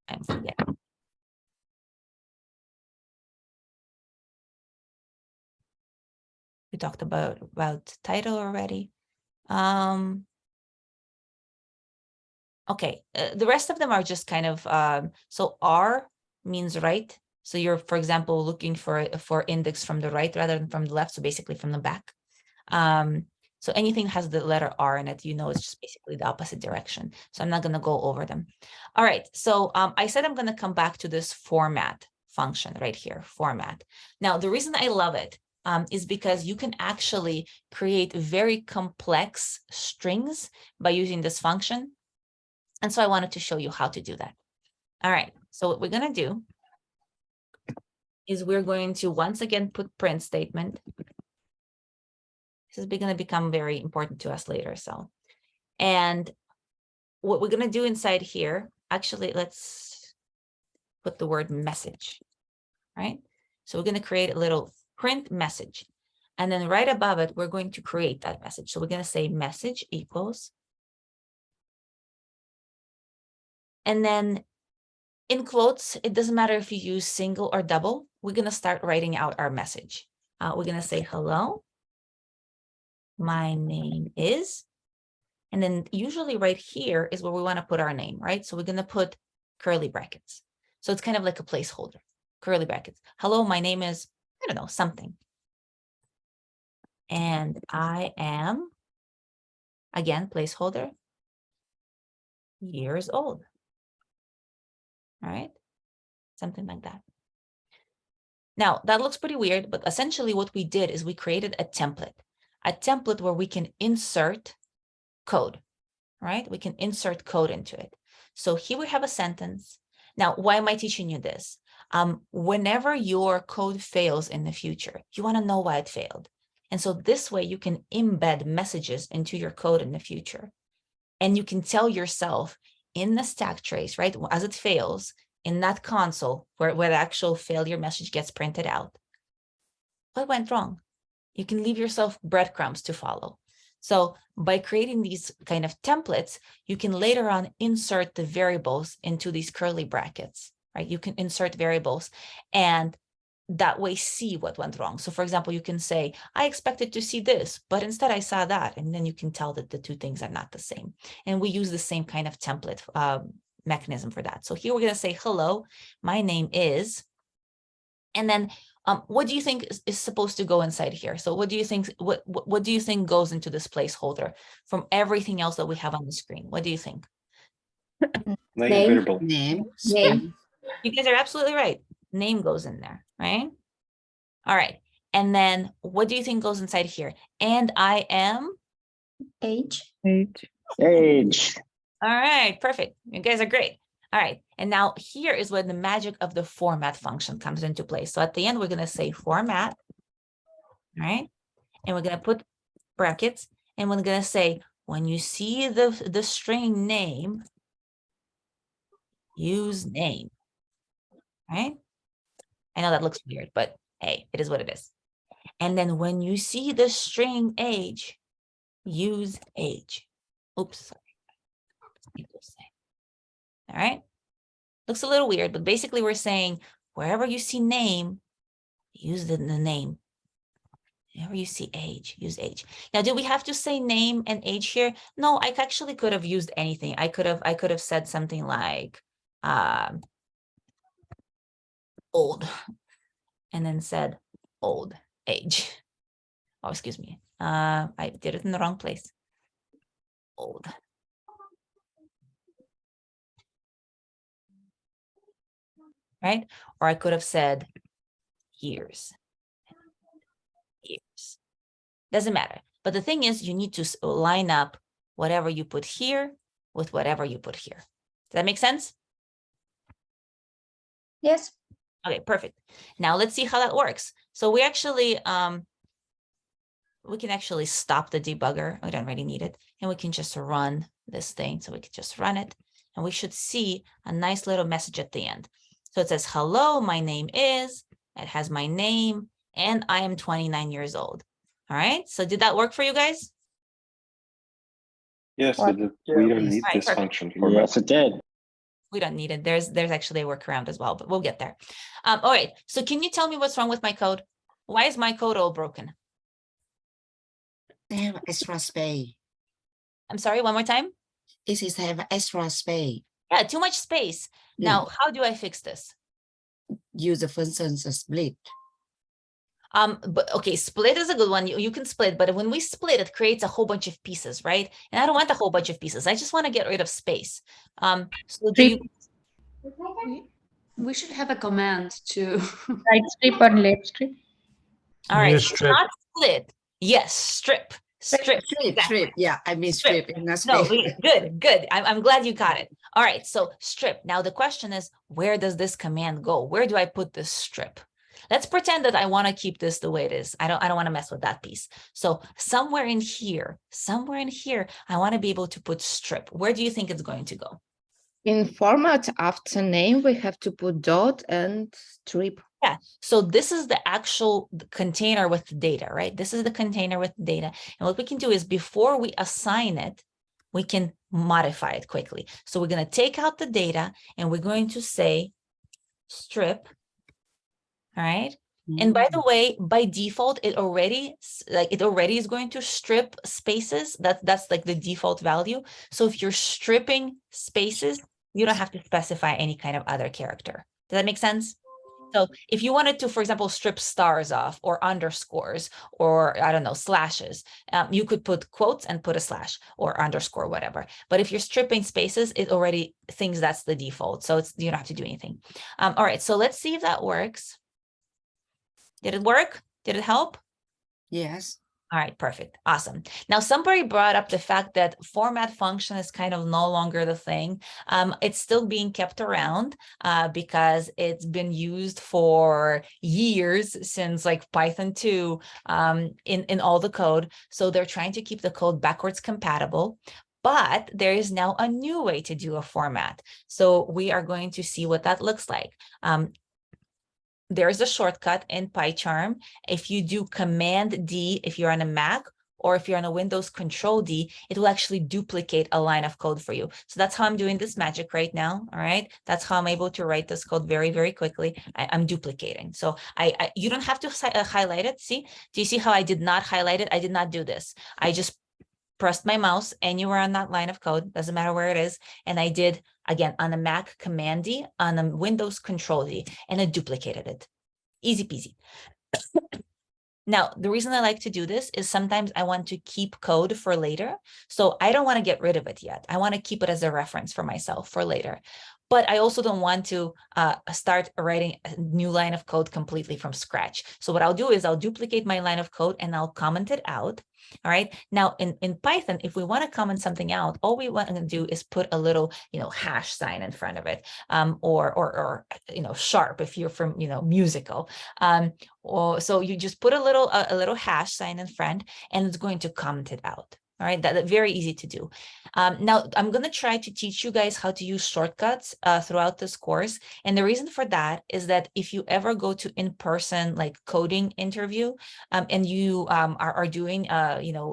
I'm forgetting. We talked about title already. Okay, the rest of them are just kind of, so R means right. So you're, for example, looking for index from the right rather than from the left. So basically from the back. So anything that has the letter R in it, it's just basically the opposite direction. So I'm not going to go over them. All right. So I said I'm going to come back to this format function right here, format. Now, the reason I love it is because you can actually create very complex strings by using this function. And so I wanted to show you how to do that. All right. So what we're going to do is we're going to once again put print statement. This is going to become very important to us later. So, and what we're going to do inside here, actually, let's put the word message, right? So we're going to create a little print message. And then right above it, we're going to create that message. So we're going to say message equals And then in quotes, it doesn't matter if you use single or double. We're going to start writing out our message. We're going to say, hello, my name is, and then usually right here is where we want to put our name, right? So we're going to put curly brackets. So it's kind of like a placeholder, curly brackets. Hello, my name is, I don't know, something. And I am, again, placeholder, years old. All right, something like that. Now, that looks pretty weird, but essentially what we did is we created a template where we can insert code, right? We can insert code into it. So here we have a sentence. Now, why am I teaching you this? Whenever your code fails in the future, you want to know why it failed. And so this way you can embed messages into your code in the future. And you can tell yourself in the stack trace, right, as it fails, in that console where the actual failure message gets printed out, what went wrong? You can leave yourself breadcrumbs to follow. So by creating these kind of templates, you can later on insert the variables into these curly brackets, right? You can insert variables and that way see what went wrong. So for example, you can say, I expected to see this, but instead I saw that. And then you can tell that the two things are not the same. And we use the same kind of template mechanism for that. So here we're going to say, hello, my name is, and then what do you think is supposed to go inside here? So what do you think, what do you think goes into this placeholder from everything else that we have on the screen? What do you think? Name. Variable. Name. Name. You guys are absolutely right. Name goes in there, right? All right. And then what do you think goes inside here? And I am? Age. Age. All right, perfect. You guys are great. All right. And now here is where the magic of the format function comes into play. So at the end, we're going to say format, all right? And we're going to put brackets, and we're going to say, when you see the string name, use name, right? I know that looks weird, but hey, it is what it is. And then when you see the string age, use age. Oops, sorry. All right. Looks a little weird, but basically we're saying wherever you see name, use the name. Whenever you see age, use age. Now, do we have to say name and age here? No, I actually could have used anything. I could have said something like old, and then said old age. Oh, excuse me. I did it in the wrong place. Old. Right? Or I could have said years. Years. Doesn't matter. But the thing is, you need to line up whatever you put here with whatever you put here. Does that make sense? Yes. Okay, perfect. Now let's see how that works. So we actually, we can actually stop the debugger. We don't really need it. And we can just run this thing. So we can just run it. And we should see a nice little message at the end. So it says, hello, my name is, it has my name, and I am 29 years old. All right. So did that work for you guys? Yes, What? but we don't need Right, this perfect. function for Yes, it did. We don't need it. There's actually a workaround as well, but we'll get there. All right. So can you tell me what's wrong with my code? Why is my code all broken? They have extra space. I'm sorry, one more time. It is have extra space. Yeah, too much space. Now, how do I fix this? Use the function split. But okay, split is a good one. You can split, but when we split, it creates a whole bunch of pieces, right? And I don't want a whole bunch of pieces. I just want to get rid of space. So do you, we should have a command to Right strip or left strip? all right, Use so strip. not split. Yes, strip. Strip. Strip. Yeah, I mean Strip. strip. Not No, space. good. I'm glad you got it. All right, so strip. Now the question is, where does this command go? Where do I put this strip? Let's pretend that I want to keep this the way it is. I don't want to mess with that piece. So somewhere in here, I want to be able to put strip. Where do you think it's going to go? In format after name, we have to put dot and strip. Yeah, so this is the actual container with the data, right? This is the container with the data. And what we can do is before we assign it, we can modify it quickly. So we're going to take out the data and we're going to say strip. All right. And by the way, by default, it already is going to strip spaces. That's like the default value. So if you're stripping spaces, you don't have to specify any kind of other character. Does that make sense? So if you wanted to, for example, strip stars off or underscores or I don't know, slashes, you could put quotes and put a slash or underscore, whatever. But if you're stripping spaces, it already thinks that's the default. So you don't have to do anything. All right. So let's see if that works. Did it work? Did it help? Yes. All right, perfect. Awesome. Now, somebody brought up the fact that format function is kind of no longer the thing. It's still being kept around because it's been used for years since like Python 2 in all the code. So they're trying to keep the code backwards compatible. But there is now a new way to do a format. So we are going to see what that looks like. There's a shortcut in PyCharm. If you do Command D, if you're on a Mac, or if you're on a Windows Control D, it will actually duplicate a line of code for you. So that's how I'm doing this magic right now. All right. That's how I'm able to write this code very, very quickly. I'm duplicating. So you don't have to highlight it. See, do you see how I did not highlight it? I did not do this. I just pressed my mouse anywhere on that line of code, doesn't matter where it is. And I did, again, on a Mac Command D, on a Windows Control D, and it duplicated it. Easy peasy. Now, the reason I like to do this is sometimes I want to keep code for later. So I don't want to get rid of it yet. I want to keep it as a reference for myself for later. But I also don't want to start writing a new line of code completely from scratch. So what I'll do is I'll duplicate my line of code and I'll comment it out. All right. Now in Python, if we want to comment something out, all we want to do is put a little, hash sign in front of it, or sharp if you're from, musical. So you just put a little hash sign in front, and it's going to comment it out. All right, that's very easy to do. Now, I'm going to try to teach you guys how to use shortcuts throughout this course. And the reason for that is that if you ever go to in-person like coding interview and you are doing,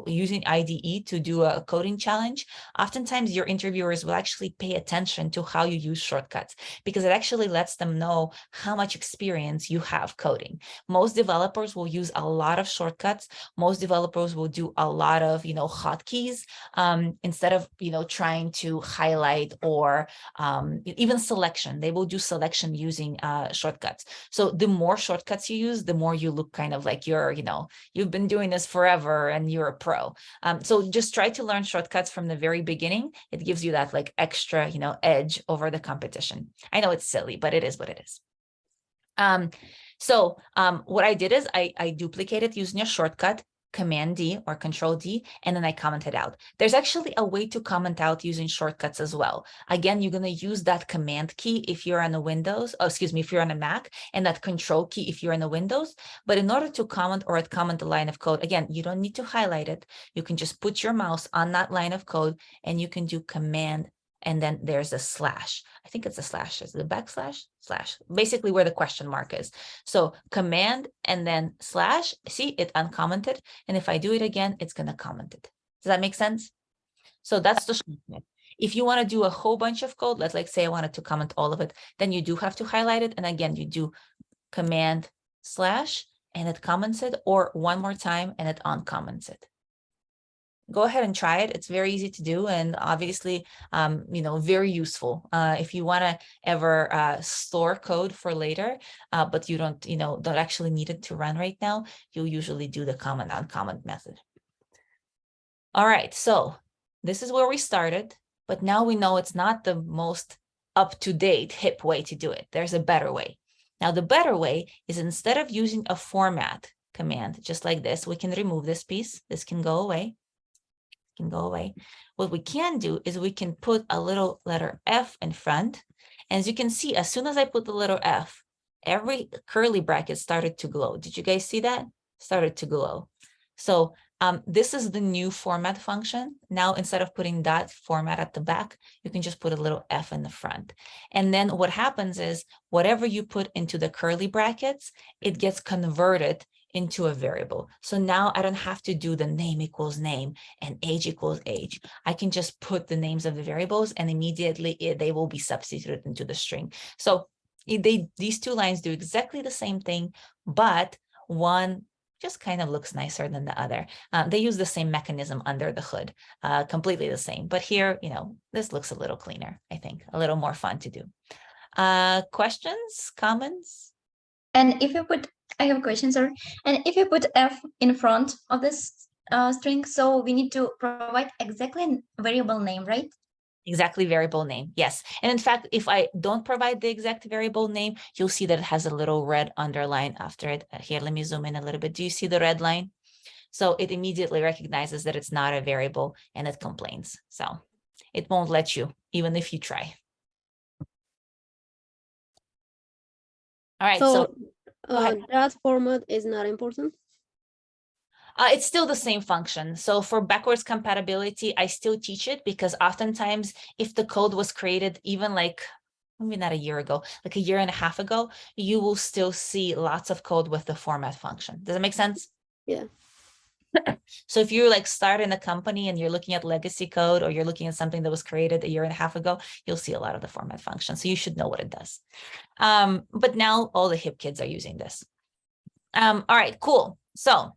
using IDE to do a coding challenge, oftentimes your interviewers will actually pay attention to how you use shortcuts because it actually lets them know how much experience you have coding. Most developers will use a lot of shortcuts. Most developers will do a lot of, hotkeys instead of trying to highlight or even selection. They will do selection using shortcuts. So the more shortcuts you use, the more you look kind of like you're you've been doing this forever and you're a pro. So just try to learn shortcuts from the very beginning. It gives you that like extra edge over the competition. I know it's silly, but it is what it is. So what I did is I duplicated using a shortcut, Command D or Control D, and then I commented out. There's actually a way to comment out using shortcuts as well. Again, you're going to use that Command key if you're on a Windows, if you're on a Mac, and that Control key if you're in a Windows. But in order to comment or comment a line of code, again, you don't need to highlight it. You can just put your mouse on that line of code and you can do Command, and then there's a slash. I think it's a slash. Is it a backslash? Slash. Basically where the question mark is. So Command and then slash. See, it uncommented. And if I do it again, it's going to comment it. Does that make sense? So that's the shortcut. If you want to do a whole bunch of code, let's like say I wanted to comment all of it, then you do have to highlight it. And again, you do Command slash and it comments it, or one more time and it uncomments it. Go ahead and try it. It's very easy to do, and obviously, very useful if you want to ever store code for later, but you don't actually need it to run right now. You'll usually do the comment uncomment method. All right, so this is where we started, but now we know it's not the most up-to-date hip way to do it. There's a better way. Now, the better way is instead of using a format command, just like this, we can remove this piece. This can go away. What we can do is we can put a little letter F in front. And as you can see, as soon as I put the letter F, every curly bracket started to glow. Did you guys see that? Started to glow. So this is the new format function. Now, instead of putting that format at the back, you can just put a little F in the front. And then what happens is whatever you put into the curly brackets, it gets converted into a variable. So now I don't have to do the name equals name and age equals age. I can just put the names of the variables and immediately they will be substituted into the string. So these two lines do exactly the same thing, but one just kind of looks nicer than the other. They use the same mechanism under the hood, completely the same. But here, this looks a little cleaner, I think, a little more fun to do. Questions, comments? And if you put, I have a question, sorry. And if you put f in front of this string, so we need to provide exactly a variable name, right? Exactly variable name, yes. And in fact, if I don't provide the exact variable name, you'll see that it has a little red underline after it. Here, let me zoom in a little bit. Do you see the red line? So it immediately recognizes that it's not a variable and it complains. So it won't let you, even if you try. All right, so that format is not important. It's still the same function. So for backwards compatibility, I still teach it because oftentimes if the code was created even like, maybe not a year ago, like a year and a half ago, you will still see lots of code with the format function. Does that make sense? Yeah. So if you like start in a company and you're looking at legacy code or you're looking at something that was created a year and a half ago, you'll see a lot of the format function. So you should know what it does. But now all the hip kids are using this. All right, cool. So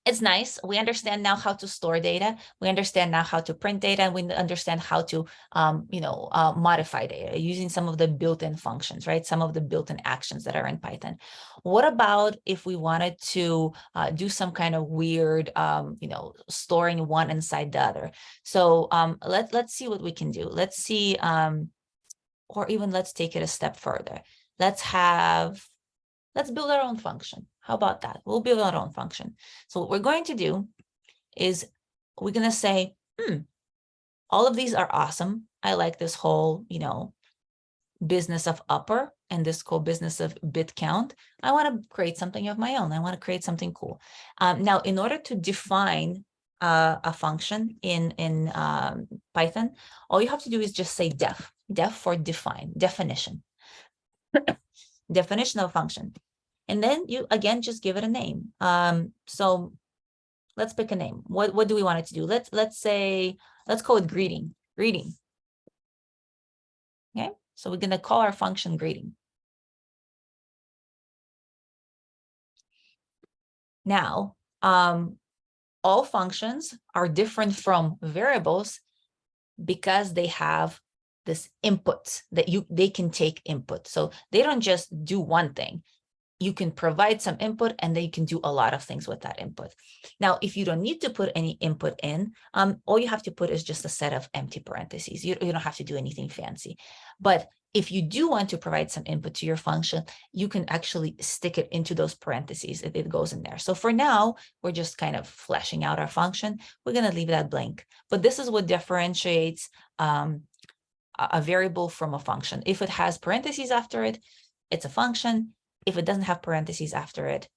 it's nice. We understand now how to store data. We understand now how to print data. And we understand how to, modify data using some of the built-in functions, right? Some of the built-in actions that are in Python. What about if we wanted to do some kind of weird, storing one inside the other? So let's see what we can do. Let's see, or even let's take it a step further. Let's build our own function. How about that? We'll build our own function. So what we're going to do is we're going to say, all of these are awesome. I like this whole, business of upper and this whole business of bit count. I want to create something of my own. I want to create something cool. Now, in order to define a function in Python, all you have to do is just say def for define, definition, definition of a function. And then you, again, just give it a name. So let's pick a name. What do we want it to do? Let's call it greeting. Okay, so we're going to call our function greeting. Now, all functions are different from variables because they have this input that they can take input. So they don't just do one thing. You can provide some input and then you can do a lot of things with that input. Now, if you don't need to put any input in, all you have to put is just a set of empty parentheses. You don't have to do anything fancy. But if you do want to provide some input to your function, you can actually stick it into those parentheses if it goes in there. So for now, we're just kind of fleshing out our function. We're going to leave that blank. But this is what differentiates a variable from a function. If it has parentheses after it, it's a function. If it doesn't have parentheses after it,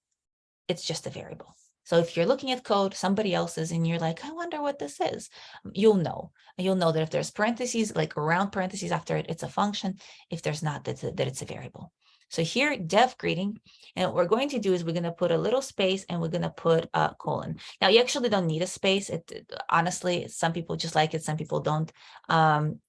it's just a variable. So if you're looking at code, somebody else's, and you're like, I wonder what this is, you'll know that if there's parentheses, like around parentheses after it, it's a function. If there's not, that it's a variable. So here, def greeting, and what we're going to do is we're going to put a little space and we're going to put a colon. Now, you actually don't need a space. Honestly, some people just like it, some people don't.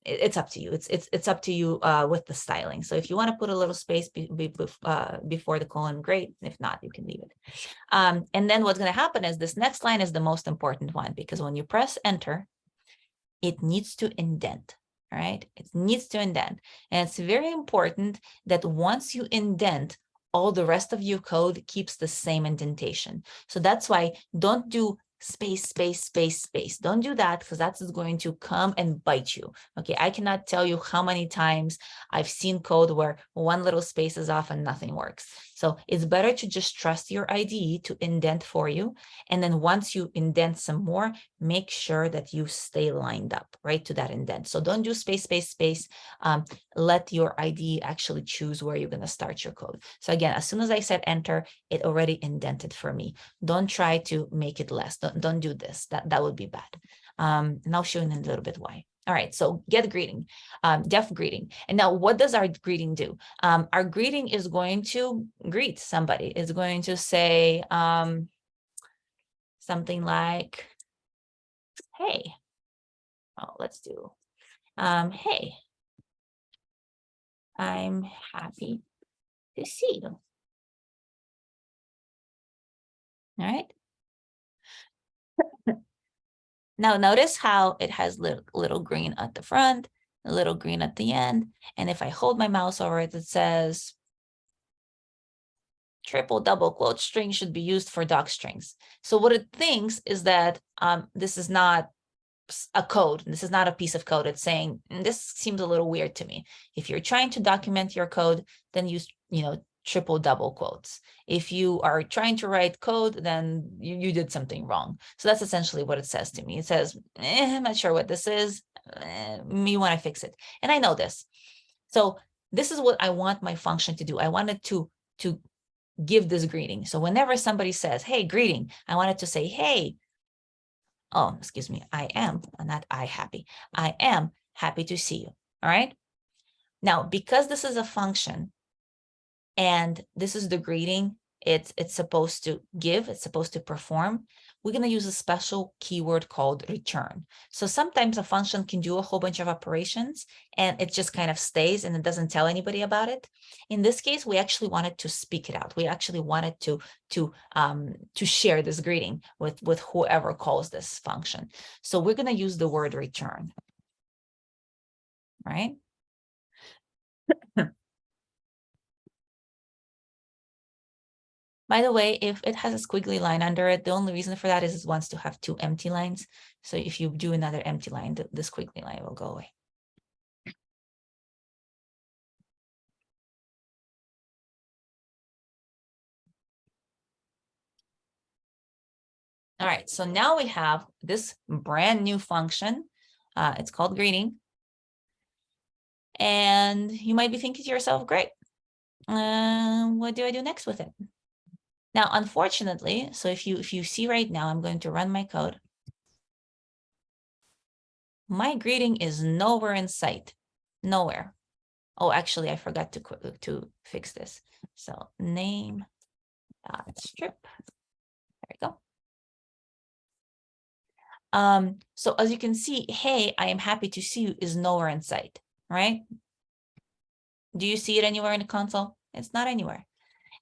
It's up to you. It's up to you with the styling. So if you want to put a little space before the colon, great. If not, you can leave it. And then what's going to happen is this next line is the most important one, because when you press enter, it needs to indent. All right, it needs to indent. And it's very important that once you indent, all the rest of your code keeps the same indentation. So that's why don't do space, space, space, space. Don't do that, because that's going to come and bite you. Okay, I cannot tell you how many times I've seen code where one little space is off and nothing works. So it's better to just trust your IDE to indent for you. And then once you indent some more, make sure that you stay lined up right to that indent. So don't do space, space, space. Let your IDE actually choose where you're going to start your code. So again, as soon as I said enter, it already indented for me. Don't try to make it less. Don't do this. That would be bad. And I'll show you in a little bit why. All right, so get greeting, def greeting. And now what does our greeting do? Our greeting is going to greet somebody. It's going to say something like, hey, let's do, hey, I'm happy to see you. All right. Now notice how it has little green at the front, a little green at the end. And if I hold my mouse over it, it says triple double quote string should be used for doc strings. So what it thinks is that this is not a code. This is not a piece of code. It's saying, this seems a little weird to me. If you're trying to document your code, then use, triple double quotes. If you are trying to write code, then you did something wrong. So that's essentially what it says to me. It says, I'm not sure what this is. You want to fix it. And I know this. So this is what I want my function to do. I wanted to give this greeting. So whenever somebody says, hey, greeting, I wanted to say, hey, oh, excuse me, I am happy to see you. All right. Now, because this is a function and this is the greeting it's supposed to give, it's supposed to perform, we're going to use a special keyword called return. So sometimes a function can do a whole bunch of operations and it just kind of stays and it doesn't tell anybody about it. In this case, we actually wanted to speak it out. We actually wanted to share this greeting with whoever calls this function. So we're going to use the word return, right? By the way, if it has a squiggly line under it, the only reason for that is it wants to have 2 empty lines. So if you do another empty line, the squiggly line will go away. All right, so now we have this brand new function. It's called greeting. And you might be thinking to yourself, great, what do I do next with it? Now, unfortunately, so if you see right now, I'm going to run my code. My greeting is nowhere in sight, nowhere. Oh, actually, I forgot to fix this. So name strip. There we go. So as you can see, hey, I am happy to see you is nowhere in sight, right? Do you see it anywhere in the console? It's not anywhere.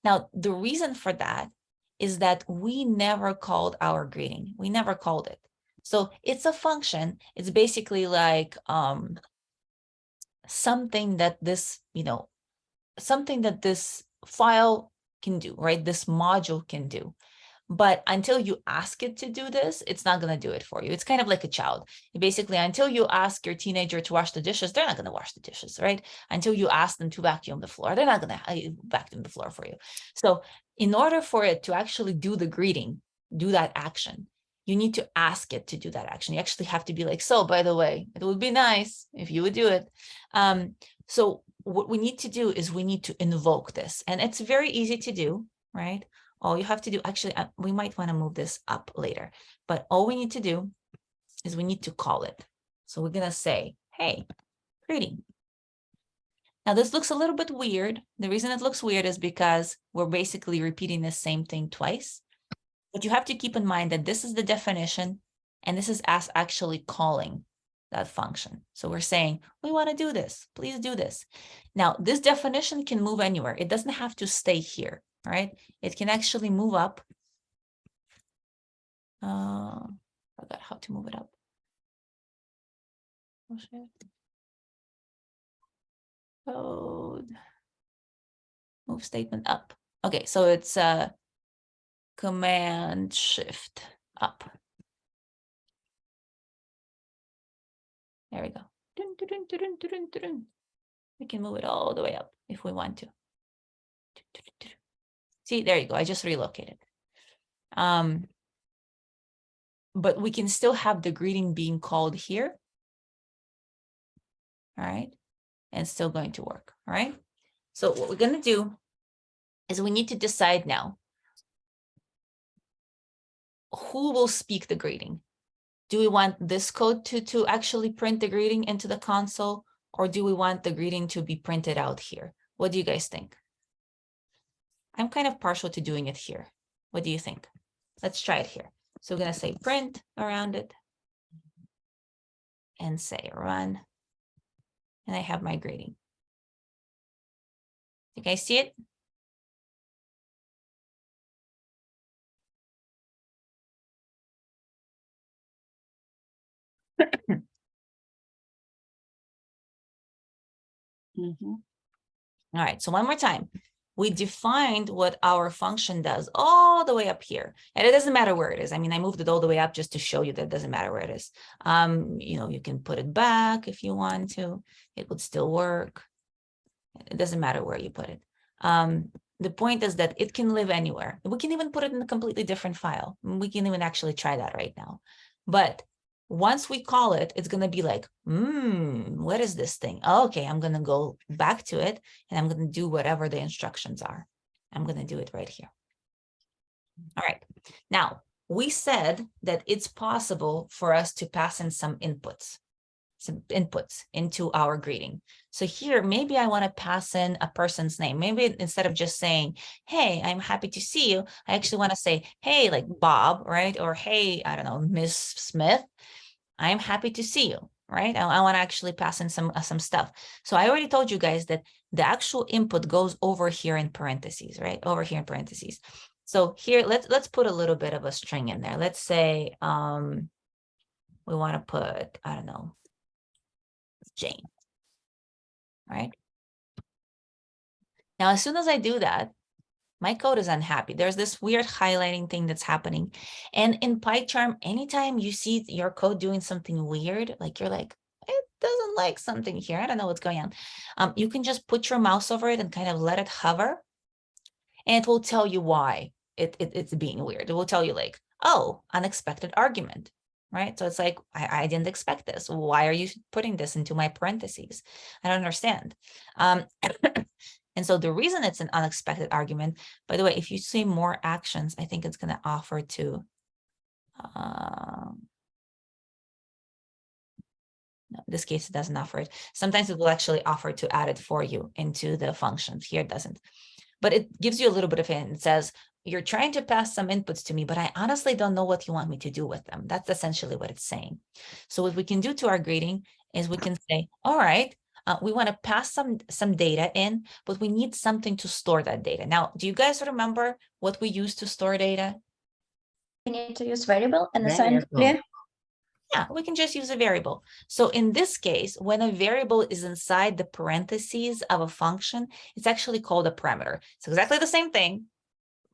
Now, the reason for that is that we never called our greeting. We never called it. So it's a function. It's basically like something that this, something that this file can do, right? This module can do. But until you ask it to do this, it's not going to do it for you. It's kind of like a child. Basically, until you ask your teenager to wash the dishes, they're not going to wash the dishes, right? Until you ask them to vacuum the floor, they're not going to vacuum the floor for you. So in order for it to actually do the greeting, do that action, you need to ask it to do that action. You actually have to be like, so by the way, it would be nice if you would do it. So what we need to do is we need to invoke this. And it's very easy to do, right? All you have to do, actually, we might want to move this up later, but all we need to do is we need to call it. So we're going to say, hey, greeting. Now this looks a little bit weird. The reason it looks weird is because we're basically repeating the same thing twice. But you have to keep in mind that this is the definition and this is us actually calling that function. So we're saying, we want to do this, please do this. Now this definition can move anywhere. It doesn't have to stay here. Right? It can actually move up. Forgot how to move it up. Oh, shit. Code. Move statement up. Okay, so it's Command Shift up. There we go. Dun, dun, dun, dun, dun, dun, dun. We can move it all the way up if we want to. See, there you go. I just relocated. But we can still have the greeting being called here. All right. And it's still going to work. All right. So what we're going to do is we need to decide now who will speak the greeting. Do we want this code to actually print the greeting into the console, or do we want the greeting to be printed out here? What do you guys think? I'm kind of partial to doing it here. What do you think? Let's try it here. So we're going to say print around it and say run. And I have my greeting. You guys see it? Mhm. All right, so one more time. We defined what our function does all the way up here. And it doesn't matter where it is. I mean, I moved it all the way up just to show you that it doesn't matter where it is. You know, you can put it back if you want to. It would still work. It doesn't matter where you put it. The point is that it can live anywhere. We can even put it in a completely different file. We can even actually try that right now. But once we call it, it's going to be like, what is this thing? Okay, I'm going to go back to it and I'm going to do whatever the instructions are. I'm going to do it right here. All right. Now, we said that it's possible for us to pass in some inputs into our greeting. So here, maybe I want to pass in a person's name. Maybe instead of just saying, hey, I'm happy to see you, I actually want to say, hey, like Bob, right? Or hey, I don't know, Miss Smith, I'm happy to see you, right? I want to actually pass in some stuff. So I already told you guys that the actual input goes over here in parentheses, right? Over here in parentheses. So here, let's put a little bit of a string in there. Let's say we want to put, I don't know, Jane, right? Now, as soon as I do that, my code is unhappy. There's this weird highlighting thing that's happening. And in PyCharm, anytime you see your code doing something weird, like you're like, it doesn't like something here, I don't know what's going on. You can just put your mouse over it and kind of let it hover. And it will tell you why it's being weird. It will tell you like, oh, unexpected argument. Right? So it's like, I didn't expect this. Why are you putting this into my parentheses? I don't understand. And so the reason it's an unexpected argument, by the way, if you see more actions, I think it's going to offer to, no, in this case, it doesn't offer it. Sometimes it will actually offer to add it for you into the function. Here it doesn't. But it gives you a little bit of it. It says, you're trying to pass some inputs to me, but I honestly don't know what you want me to do with them. That's essentially what it's saying. So what we can do to our greeting is we can say, all right, we want to pass some data in, but we need something to store that data. Now, do you guys remember what we use to store data? We need to use variable and assign. Yeah, we can just use a variable. So in this case, when a variable is inside the parentheses of a function, it's actually called a parameter. It's exactly the same thing.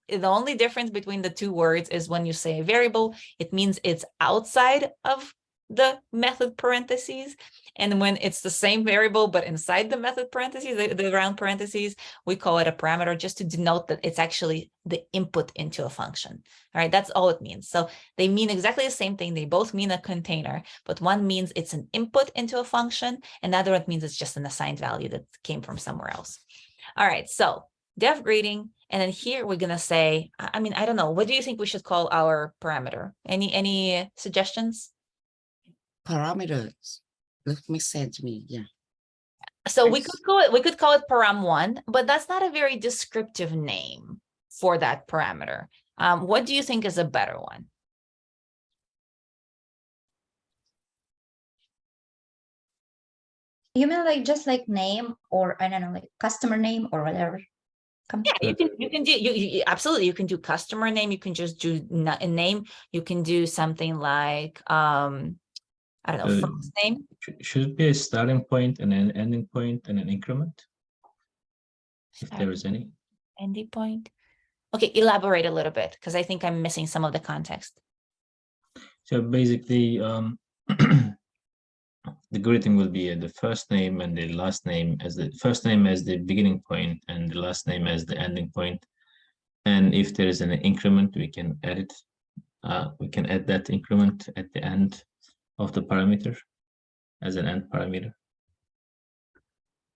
The only difference between the two words is when you say variable, it means it's outside of the method parentheses. And when it's the same variable, but inside the method parentheses, the round parentheses, we call it a parameter just to denote that it's actually the input into a function. All right, that's all it means. So they mean exactly the same thing. They both mean a container, but one means it's an input into a function, and the other one means it's just an assigned value that came from somewhere else. All right, so def greeting. And then here we're going to say, I mean, I don't know. What do you think we should call our parameter? Any suggestions? Parameters. Let me send me. Yeah. So we could call it param1, but that's not a very descriptive name for that parameter. What do you think is a better one? You mean like just like name, or I don't know, like customer name or whatever? Yeah, you can do you absolutely, you can do customer name, you can just do a name, you can do something like I don't know, first name. Should it be a starting point and an ending point and an increment, if there is any? Ending point. Okay, elaborate a little bit, because I think I'm missing some of the context. So basically, the greeting will be the first name and the last name as the first name as the beginning point and the last name as the ending point. And if there is an increment, we can add it. We can add that increment at the end of the parameter as an end parameter.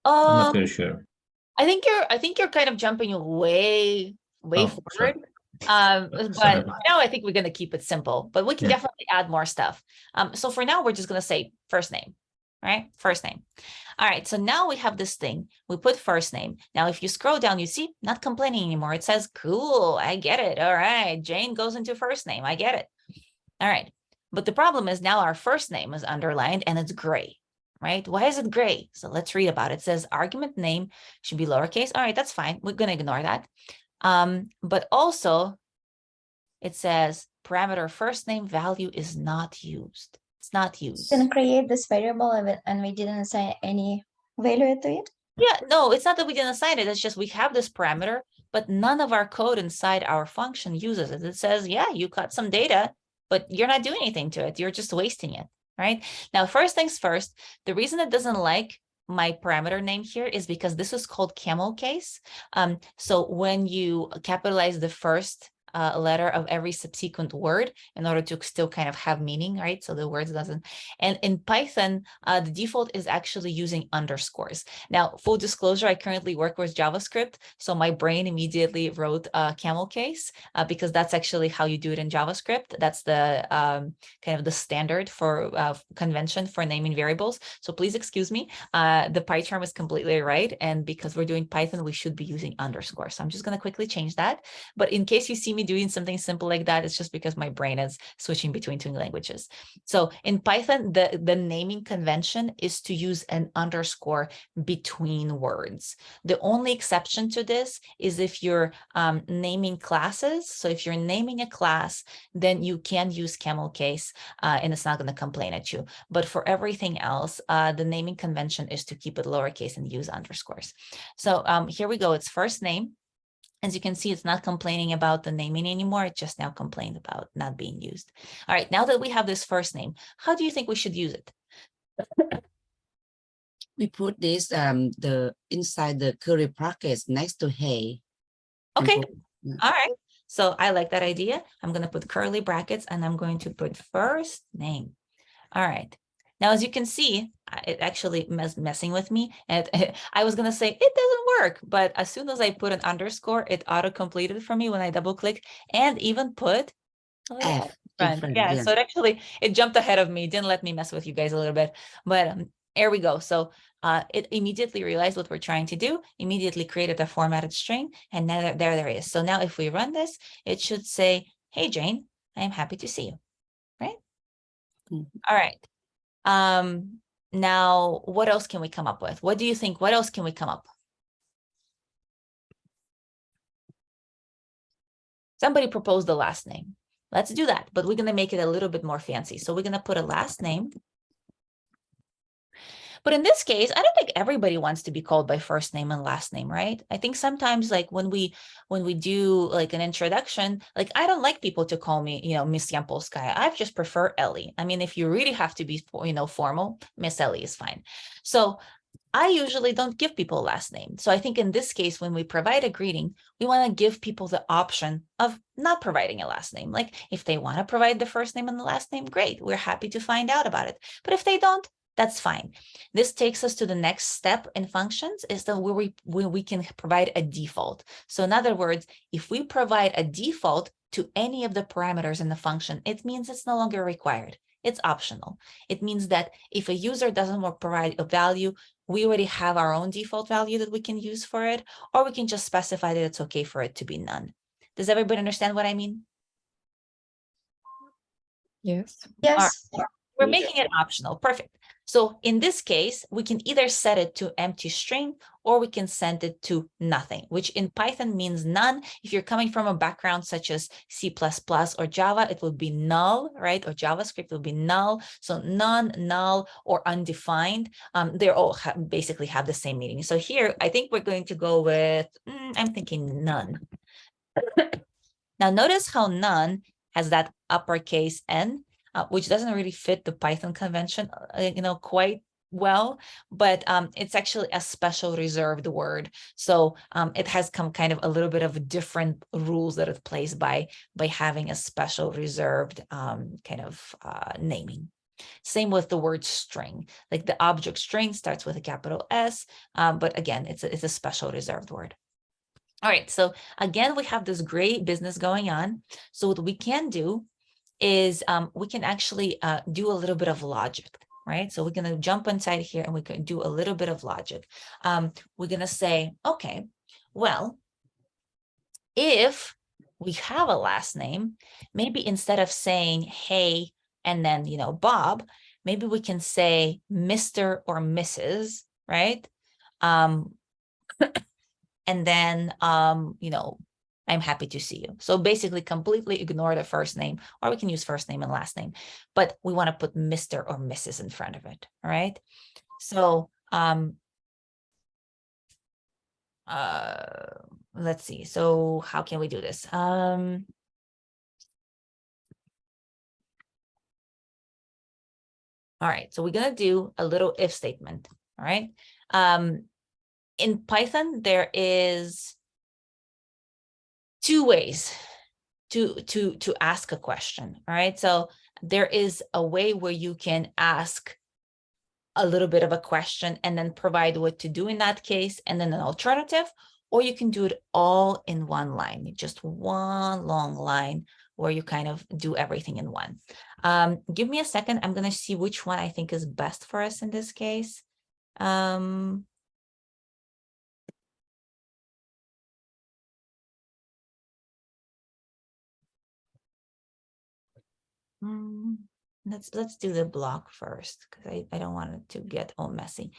I'm not very sure. I think you're kind of jumping way Oh, forward. sorry. But now I think we're going to keep it simple, but we can Yeah. definitely add more stuff. So for now, we're just going to say first name, right? First name. All right. So now we have this thing. We put first name. Now, if you scroll down, you see not complaining anymore. It says, cool, I get it. All right. Jane goes into first name. I get it. All right. But the problem is now our first name is underlined and it's gray, right? Why is it gray? So let's read about it. It says argument name should be lowercase. All right, that's fine. We're going to ignore that. But also it says parameter first name value is not used. It's not used. Can create this variable and we didn't assign any value to it. Yeah, no, it's not that we didn't assign it. It's just we have this parameter, but none of our code inside our function uses it. It says, yeah, you got some data, but you're not doing anything to it. You're just wasting it, right? Now, first things first, the reason it doesn't like my parameter name here is because this is called camel case. So when you capitalize the first letter of every subsequent word in order to still kind of have meaning, right? So the words doesn't, and in Python, the default is actually using underscores. Now, full disclosure, I currently work with JavaScript. So my brain immediately wrote camel case because that's actually how you do it in JavaScript. That's the kind of the standard for convention for naming variables. So please excuse me. The PyCharm is completely right. And because we're doing Python, we should be using underscores. So I'm just going to quickly change that. But in case you see me doing something simple like that, it's just because my brain is switching between two languages. So in Python, the naming convention is to use an underscore between words. The only exception to this is if you're naming classes. So if you're naming a class, then you can use camel case and it's not going to complain at you. But for everything else, the naming convention is to keep it lowercase and use underscores. So here we go. It's first name. As you can see, it's not complaining about the naming anymore. It just now complained about not being used. All right, now that we have this first name, how do you think we should use it? We put this the inside the curly brackets next to hey. Okay, yeah. All right. So I like that idea. I'm going to put curly brackets and I'm going to put first name. All right. Now, as you can see, it actually messing with me. And I was going to say it doesn't work, but as soon as I put an underscore, it auto-completed for me when I double click and even put F. Yeah, so it jumped ahead of me. Didn't let me mess with you guys a little bit, but here we go. So it immediately realized what we're trying to do, immediately created a formatted string, and now there is. So now if we run this, it should say, hey, Jane, I am happy to see you, right? All right. Now, what else can we come up with? What do you think? What else can we come up? Somebody proposed the last name. Let's do that, but we're going to make it a little bit more fancy. So we're going to put a last name. But in this case, I don't think everybody wants to be called by first name and last name, right? I think sometimes like when we do like an introduction, like I don't like people to call me, Miss Yampolskaya. I just prefer Ellie. I mean, if you really have to be, formal, Miss Ellie is fine. So I usually don't give people a last name. So I think in this case, when we provide a greeting, we want to give people the option of not providing a last name. Like if they want to provide the first name and the last name, great. We're happy to find out about it. But if they don't, that's fine. This takes us to the next step in functions is that where we can provide a default. So in other words, if we provide a default to any of the parameters in the function, it means it's no longer required. It's optional. It means that if a user doesn't want to provide a value, we already have our own default value that we can use for it, or we can just specify that it's okay for it to be none. Does everybody understand what I mean? Yes. Yes. Right. We're making it optional. Perfect. So in this case, we can either set it to empty string or we can send it to nothing, which in Python means none. If you're coming from a background such as C++ or Java, it will be null, right? Or JavaScript will be null. So none, null, or undefined. They all basically have the same meaning. So here, I think we're going to go with, I'm thinking none. Now notice how none has that uppercase N, which doesn't really fit the Python convention, quite well, but it's actually a special reserved word. So it has kind of a little bit of different rules that it plays by having a special reserved naming. Same with the word string, like the object string starts with a capital S, but again, it's a special reserved word. All right, so again, we have this great business going on. So what we can do is we can actually do a little bit of logic, right? So we're going to jump inside here and we can do a little bit of logic. We're going to say, okay, well, if we have a last name, maybe instead of saying, hey, and then, you know, Bob, maybe we can say Mr. or Mrs., right? And then, you know, I'm happy to see you. So basically completely ignore the first name, or we can use first name and last name, but we want to put Mr. or Mrs. in front of it. All right. So let's see. So how can we do this? All right. So we're going to do a little if statement. All right. In Python, there is two ways to ask a question. All right. So there is a way where you can ask a little bit of a question and then provide what to do in that case, and then an alternative, or you can do it all in one line, just one long line where you kind of do everything in one. Give me a second. I'm going to see which one I think is best for us in this case. Let's do the block first, because I don't want it to get all messy.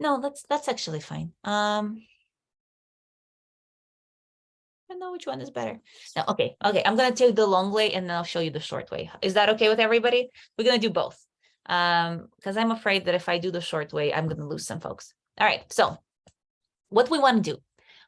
No, that's actually fine. I don't know which one is better. No, okay, I'm gonna take the long way and then I'll show you the short way. Is that okay with everybody? We're gonna do both. Because I'm afraid that if I do the short way, I'm gonna lose some folks. All right, so what we want to do,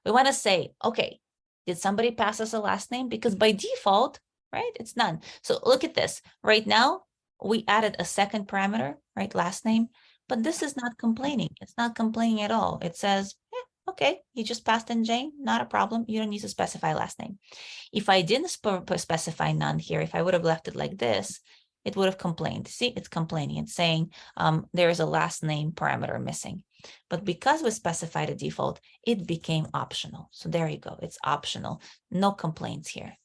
we want to say, okay, did somebody pass us a last name? Because by default, right, it's none. So look at this. Right now, we added a second parameter, right, last name, but this is not complaining. It's not complaining at all. It says, okay, you just passed in Jane, not a problem. You don't need to specify last name. If I didn't specify none here, if I would have left it like this, it would have complained. See, it's complaining. It's saying there is a last name parameter missing. But because we specified a default, it became optional. So there you go. It's optional. No complaints here.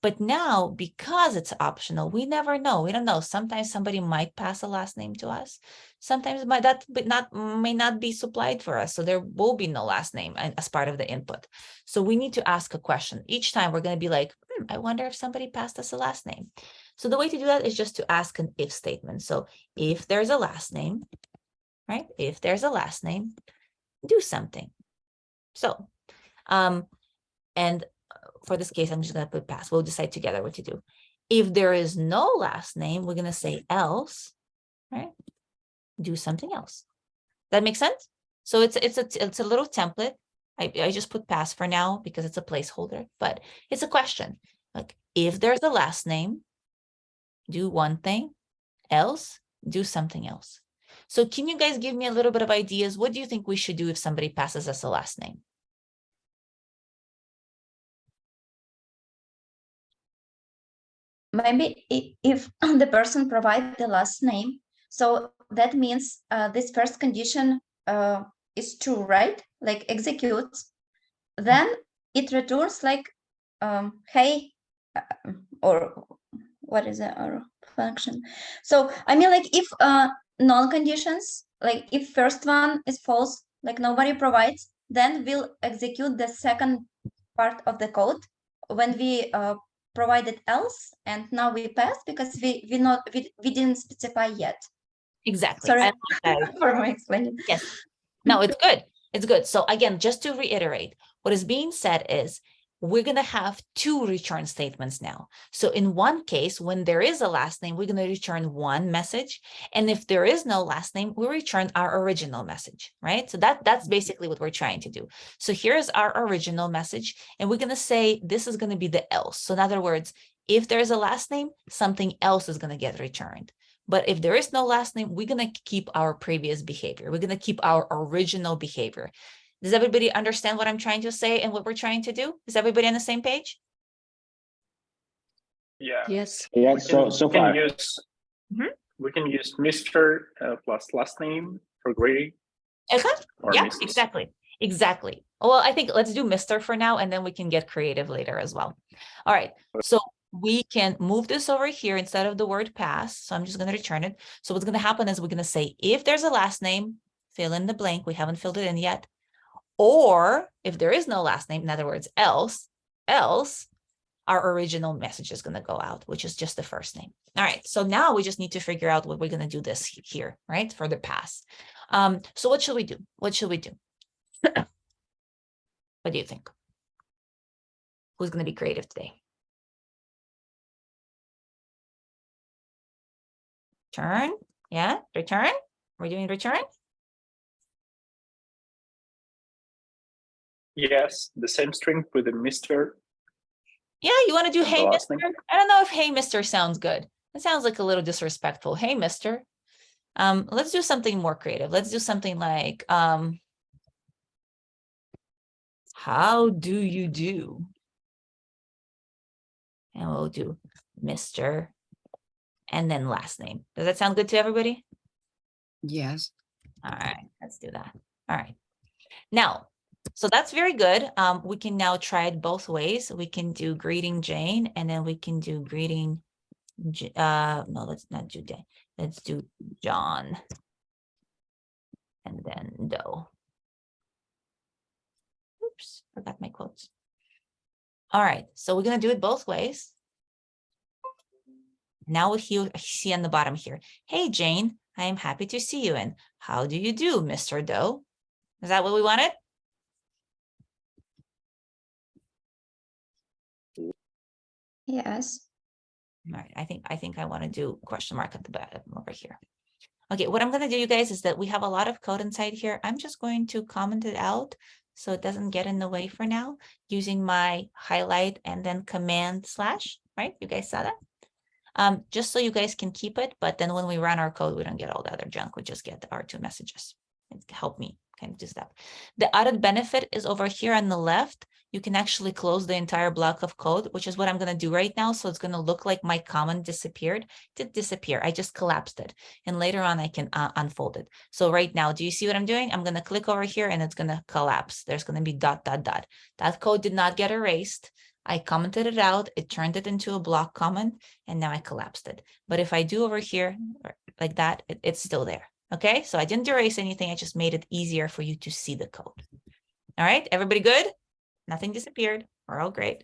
But now, because it's optional, we never know. We don't know. Sometimes somebody might pass a last name to us. Sometimes may not be supplied for us. So there will be no last name as part of the input. So we need to ask a question. Each time we're going to be like, I wonder if somebody passed us a last name. So the way to do that is just to ask an if statement. So if there's a last name, right? If there's a last name, do something. So, and for this case, I'm just going to put pass. We'll decide together what to do. If there is no last name, we're going to say else, right? Do something else. That makes sense? So it's a little template. I just put pass for now because it's a placeholder, but it's a question. Like if there's a last name, do one thing, else do something else. So can you guys give me a little bit of ideas? What do you think we should do if somebody passes us a last name? Maybe if the person provides the last name, so that means this first condition is true, right? Like executes, then it returns like, hey, or what is it, or function. So I mean, like if non-conditions, like if first one is false, like nobody provides, then we'll execute the second part of the code when we provided else, and now we pass because we didn't specify yet. Exactly. Sorry I like for my explanation. Yes. No, it's good. It's good. So again, just to reiterate, what is being said is we're going to have two return statements now. So in one case, when there is a last name, we're going to return one message. And if there is no last name, we return our original message, right? So that's basically what we're trying to do. So here's our original message. And we're going to say this is going to be the else. So in other words, if there is a last name, something else is going to get returned. But if there is no last name, we're going to keep our previous behavior. We're going to keep our original behavior. Does everybody understand what I'm trying to say and what we're trying to do? Is everybody on the same page? Yeah. Yes. Yeah, We so can far. use Mhm. we can use Mr. Plus last name for greeting. Okay. Or Yeah, Mrs. exactly. Exactly. Well, I think let's do Mr. for now, and then we can get creative later as well. All right. So we can move this over here instead of the word pass. So I'm just going to return it. So what's going to happen is we're going to say, if there's a last name, fill in the blank. We haven't filled it in yet. Or if there is no last name, in other words, else, our original message is going to go out, which is just the first name. All right. So now we just need to figure out what we're going to do this here, right? For the pass. So what should we do? What should we do? What do you think? Who's going to be creative today? Turn. Yeah. Return. We're doing return. Yes, the same string with the Mr. Yeah, you want to do And the hey, last mister? name? I don't know if hey, mister sounds good. It sounds like a little disrespectful. Hey, mister. Let's do something more creative. Let's do something like, how do you do? And we'll do Mr. and then last name. Does that sound good to everybody? Yes. All right, let's do that. All right. Now, so that's very good. We can now try it both ways. We can do greeting Jane, and then we can do greeting, no, let's not do Jane. Let's do John. And then Doe. Oops, forgot my quotes. All right, so we're gonna do it both ways. Now what you see on the bottom here. Hey, Jane, I am happy to see you. And how do you do, Mr. Doe? Is that what we wanted? Yes. All right, I think I want to do question mark at the bottom over here. Okay, what I'm going to do, you guys, is that we have a lot of code inside here. I'm just going to comment it out so it doesn't get in the way for now, using my highlight and then command slash, right? You guys saw that? Just so you guys can keep it, but then when we run our code, we don't get all the other junk. We just get our two messages. It help me kind of do stuff. The added benefit is over here on the left. You can actually close the entire block of code, which is what I'm going to do right now. So it's going to look like my comment disappeared. It didn't disappear. I just collapsed it. And later on, I can unfold it. So right now, do you see what I'm doing? I'm going to click over here and it's going to collapse. There's going to be ... That code did not get erased. I commented it out. It turned it into a block comment. And now I collapsed it. But if I do over here like that, it's still there. Okay, so I didn't erase anything. I just made it easier for you to see the code. All right, everybody good? Nothing disappeared. We're all great.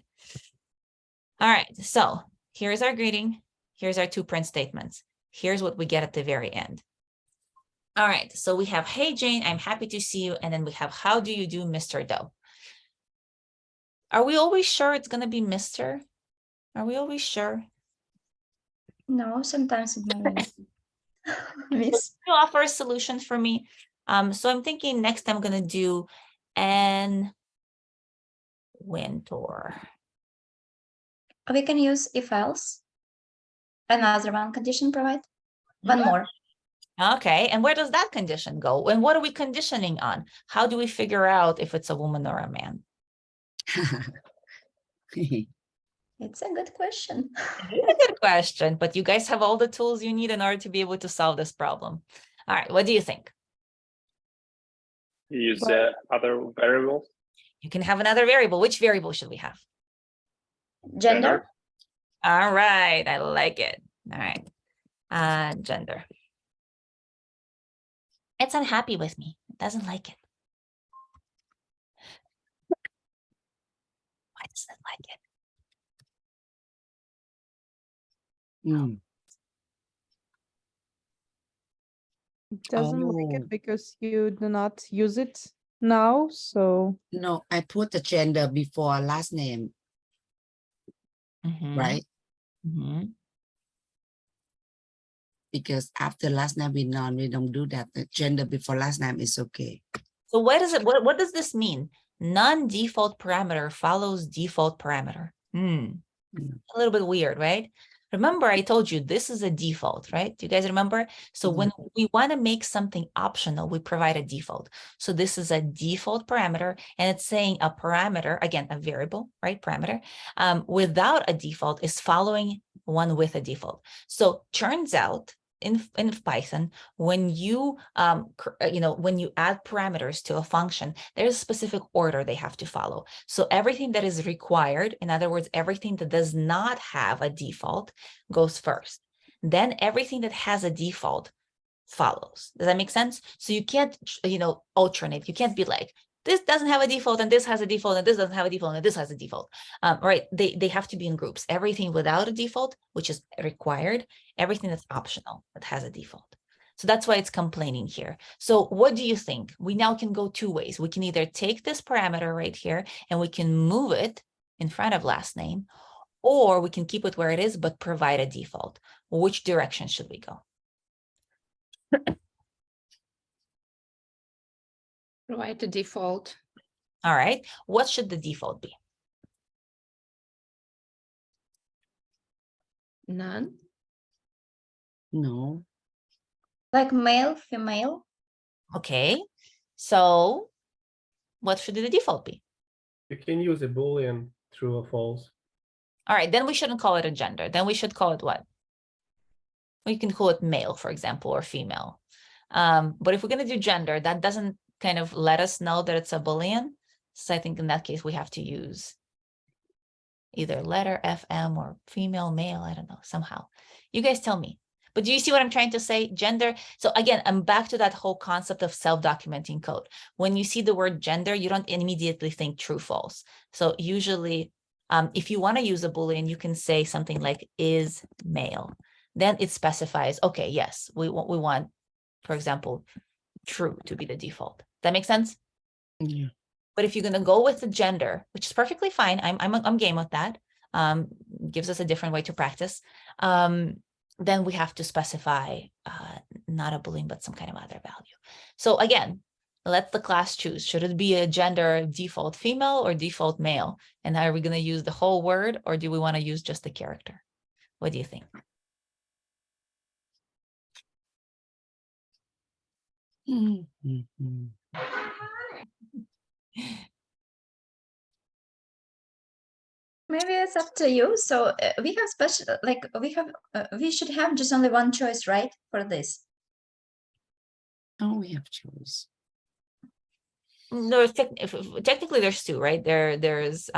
All right, so here's our greeting. Here's our two print statements. Here's what we get at the very end. All right, so we have, hey, Jane, I'm happy to see you. And then we have, how do you do, Mr. Doe? Are we always sure it's going to be Mr.? Are we always sure? No, sometimes it may miss. You offer a solution for me. So I'm thinking next I'm going to do an Winter. We can use if else. Another one condition provide. One more. Okay, and where does that condition go? And what are we conditioning on? How do we figure out if it's a woman or a man? It's a good question. It's a good question, but you guys have all the tools you need in order to be able to solve this problem. All right, what do you think? Use other variables. You can have another variable. Which variable should we have? Gender. All right, I like it. All right, gender. It's unhappy with me. It doesn't like it. Why does it like it? It doesn't like Oh. it because you do not use it now, so No, I put the gender before last name, right? Because after last name we don't do that. The gender before last name is okay. So what is it? What does this mean? Non-default parameter follows default parameter. A little bit weird, right? Remember, I told you this is a default, right? Do you guys remember? So when we want to make something optional, we provide a default. So this is a default parameter, and it's saying a parameter, again, a variable, right? Parameter without a default is following one with a default. So turns out in Python, when you when you add parameters to a function, there's a specific order they have to follow. So everything that is required, in other words, everything that does not have a default goes first. Then everything that has a default follows. Does that make sense? So you can't, alternate. You can't be like, this doesn't have a default and this has a default and this doesn't have a default and this has a default. Right? They have to be in groups. Everything without a default, which is required, everything that's optional that has a default. So that's why it's complaining here. So what do you think? We now can go two ways. We can either take this parameter right here and we can move it in front of last name, or we can keep it where it is, but provide a default. Which direction should we go? Provide the default. All right. What should the default be? None. No. Like male, female. Okay. So what should the default be? You can use a Boolean, true or false. All right. Then we shouldn't call it a gender. Then we should call it what? We can call it male, for example, or female. But if we're going to do gender, that doesn't kind of let us know that it's a Boolean. So I think in that case, we have to use either letter FM or female, male, I don't know, somehow. You guys tell me. But do you see what I'm trying to say? Gender. So again, I'm back to that whole concept of self-documenting code. When you see the word gender, you don't immediately think true, false. So usually, if you want to use a Boolean, you can say something like is male. Then it specifies, okay, yes, we want, for example, true to be the default. That makes sense? Yeah. But if you're going to go with the gender, which is perfectly fine, I'm game with that. Gives us a different way to practice. Then we have to specify not a Boolean, but some kind of other value. So again, let the class choose. Should it be a gender default female or default male? And are we going to use the whole word, or do we want to use just the character? What do you think? Mm-hmm. Maybe it's up to you. So we have special, like we should have just only one choice, right, for this? Oh, we have choice. No, technically there's two, right? There's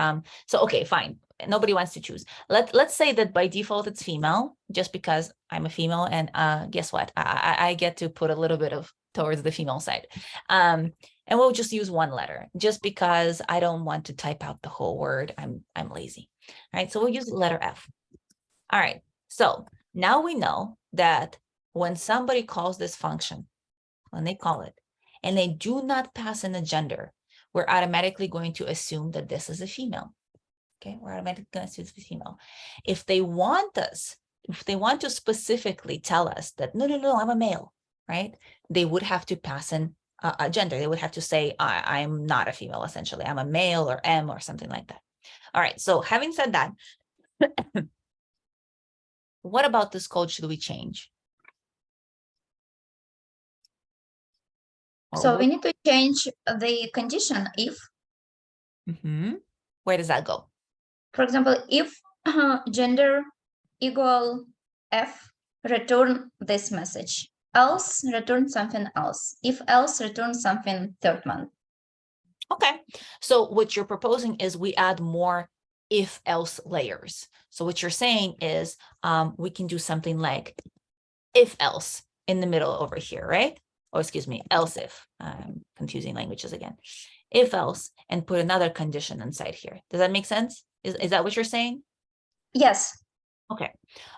so okay, fine. Nobody wants to choose. Let's say that by default it's female, just because I'm a female, and guess what? I get to put a little bit of towards the female side. And we'll just use one letter, just because I don't want to type out the whole word. I'm lazy. All right, so we'll use the letter F. All right, so now we know that when somebody calls this function, when they call it, and they do not pass in a gender, we're automatically going to assume that this is a female. Okay, we're automatically going to assume it's a female. If they want to specifically tell us that, no, I'm a male, right? They would have to pass in a gender. They would have to say, I'm not a female, essentially. I'm a male or M or something like that. All right, so having said that, what about this code should we change? So we need to change the condition if. Where does that go? For example, if gender equal F, return this message. Else, return something else. If else, return something third month. Okay, so what you're proposing is we add more if-else layers. So what you're saying is we can do something like if-else in the middle over here, right? Or excuse me, else if. I'm confusing languages again. If else, and put another condition inside here. Does that make sense? Is that what you're saying? Yes. Okay.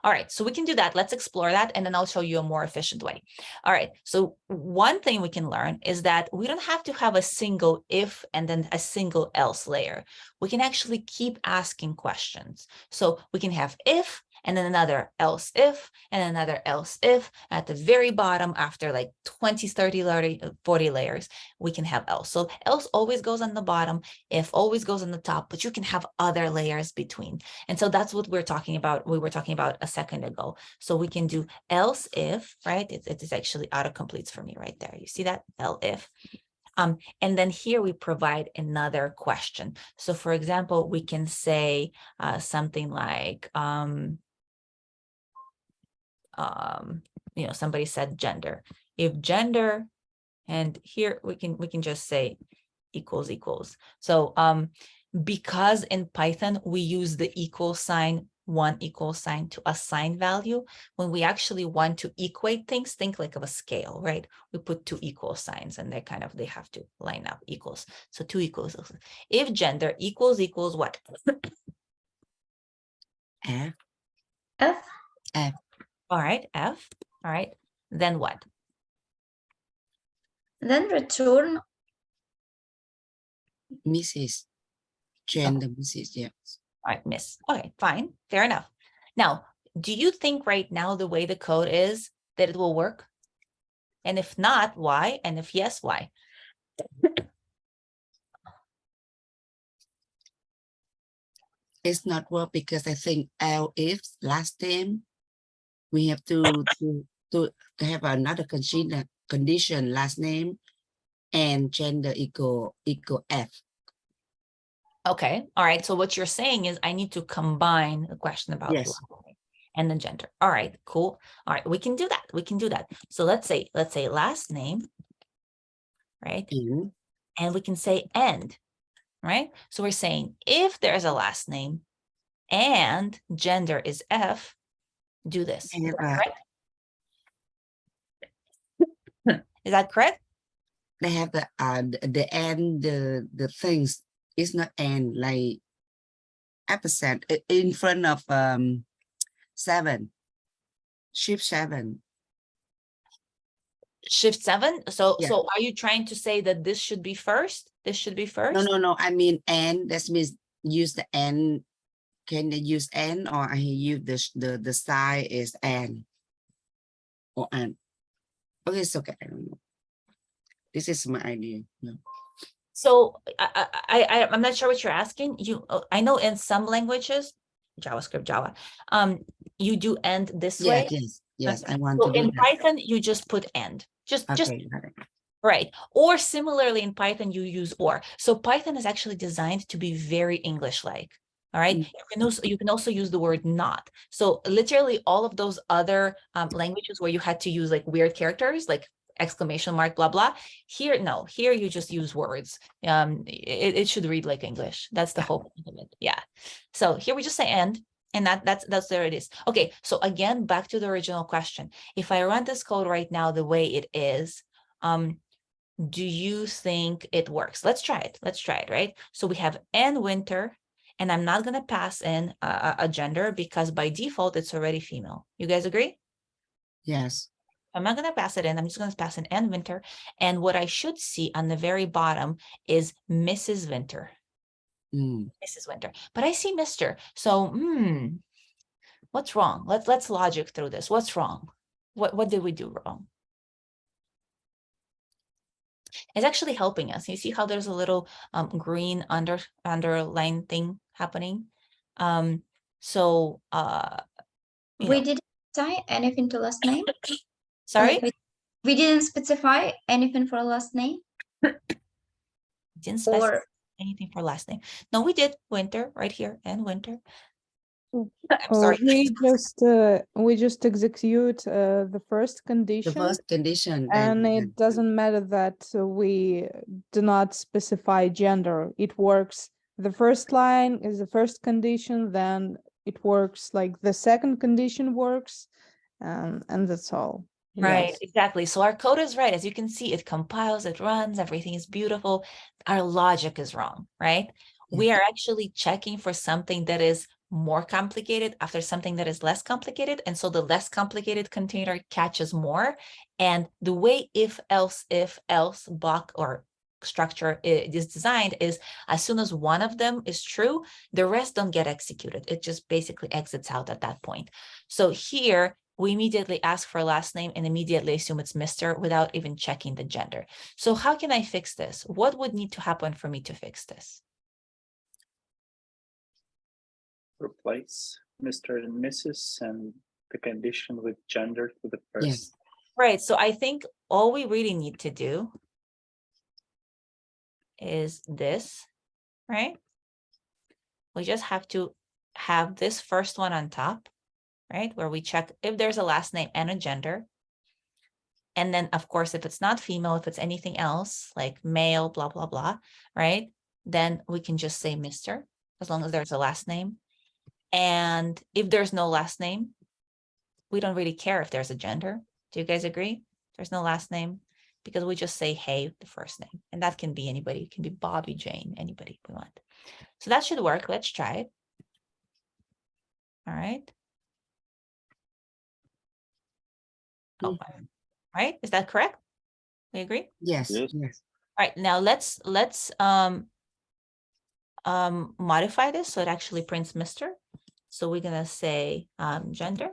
All right. So we can do that. Let's explore that, and then I'll show you a more efficient way. All right. So one thing we can learn is that we don't have to have a single if and then a single else layer. We can actually keep asking questions. So we can have if, and then another else if, and another else if. At the very bottom, after like 20, 30, 40 layers, we can have else. So else always goes on the bottom, if always goes on the top, but you can have other layers between. And so that's what we're talking about. We were talking about a second ago. So we can do else if, right? It is actually autocompletes for me right there. You see that? Else if. And then here we provide another question. So for example, we can say something like, somebody said gender. If gender, and here we can just say equals. So because in Python, we use the equal sign, one equal sign to assign value. When we actually want to equate things, think like of a scale, right? We put two equal signs and they have to line up equals. So two equals. If gender equals what? F. F. F. All right, F. All right. Then what? Then return Mrs. Gender Mrs. Yes. All right, miss. Okay, fine. Fair enough. Now, do you think right now the way the code is that it will work? And if not, why? And if yes, why? It's not work because I think if last name we have to have another condition last name and gender equal F. Okay. All right. So what you're saying is I need to combine the question about Yes. last name and the gender. All right, cool. All right, we can do that. We can do that. So let's say last name, right? And we can say and, right? So we're saying if there's a last name and gender is F, do this. Is that correct? Is that correct? They have the and the things. It's not and like ampersand in front of 7. Shift 7. Shift 7. So Yeah. so are you trying to say that this should be first? This should be first? No. I mean and. That means use the and. Can they use and or I use the sign is and or and? Okay, it's okay. I don't know. This is my idea. No. So I'm not sure what you're asking. I know in some languages, JavaScript, Java, you do end this way. Yes. Okay. I want So to do in that. Python, you just put end. Just right. Or similarly in Python, you use or. So Python is actually designed to be very English-like. All right. You can also use the word not. So literally all of those other languages where you had to use like weird characters, like exclamation mark, blah, blah. Here, no, here you just use words. It should read like English. That's the whole point of it. Yeah. So here we just say end. And that's there it is. Okay, so again, back to the original question. If I run this code right now the way it is, do you think it works? Let's try it. Let's try it, right? So we have and winter, and I'm not going to pass in a gender because by default, it's already female. You guys agree? Yes. I'm not going to pass it in. I'm just going to pass in and winter. And what I should see on the very bottom is Mrs. Winter. Mrs. Winter, but I see Mr. So, what's wrong? Let's logic through this. What's wrong? What did we do wrong? It's actually helping us. You see how there's a little green underline thing happening. So we didn't say anything to last name. Sorry, we didn't specify anything for last name. Didn't specify anything for last name. No, we did winter right here and winter. I'm sorry. We just execute the first condition. The first condition. And it doesn't matter that we do not specify gender. It works. The first line is the first condition, then it works like the second condition works, and that's all. Right, Yes. exactly. So our code is right. As you can see, it compiles, it runs, everything is beautiful. Our logic is wrong, right? We are actually checking for something that is more complicated after something that is less complicated. And so the less complicated container catches more. And the way if else block or structure is designed is as soon as one of them is true, the rest don't get executed. It just basically exits out at that point. So here we immediately ask for a last name and immediately assume it's Mr. without even checking the gender. So how can I fix this? What would need to happen for me to fix this? Replace Mr. and Mrs. and the condition with gender to the first. Yes. Right. So I think all we really need to do is this, right? We just have to have this first one on top, right? Where we check if there's a last name and a gender. And then, of course, if it's not female, if it's anything else, like male, blah, blah, blah, right? Then we can just say Mr. as long as there's a last name. And if there's no last name, we don't really care if there's a gender. Do you guys agree? There's no last name because we just say, hey, the first name. And that can be anybody. It can be Bobby, Jane, anybody we want. So that should work. Let's try it. All right. Oh, right. Is that correct? We agree? Yes. Yes. Yes. All right. Now let's modify this so it actually prints Mr. So we're gonna say gender.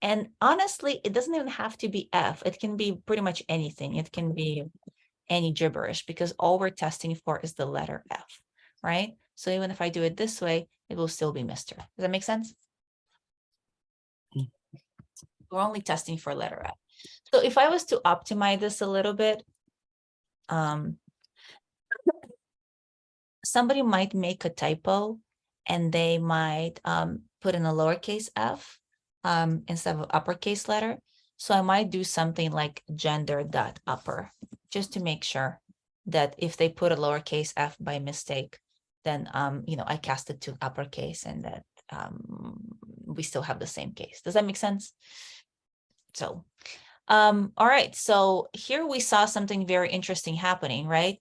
And honestly, it doesn't even have to be F. It can be pretty much anything. It can be any gibberish because all we're testing for is the letter F, right? So even if I do it this way, it will still be Mr. Does that make sense? We're only testing for letter F. So if I was to optimize this a little bit, somebody might make a typo and they might put in a lowercase f instead of an uppercase letter. So I might do something like gender.upper just to make sure that if they put a lowercase f by mistake, then I cast it to uppercase and that we still have the same case. Does that make sense? So all right, so here we saw something very interesting happening, right?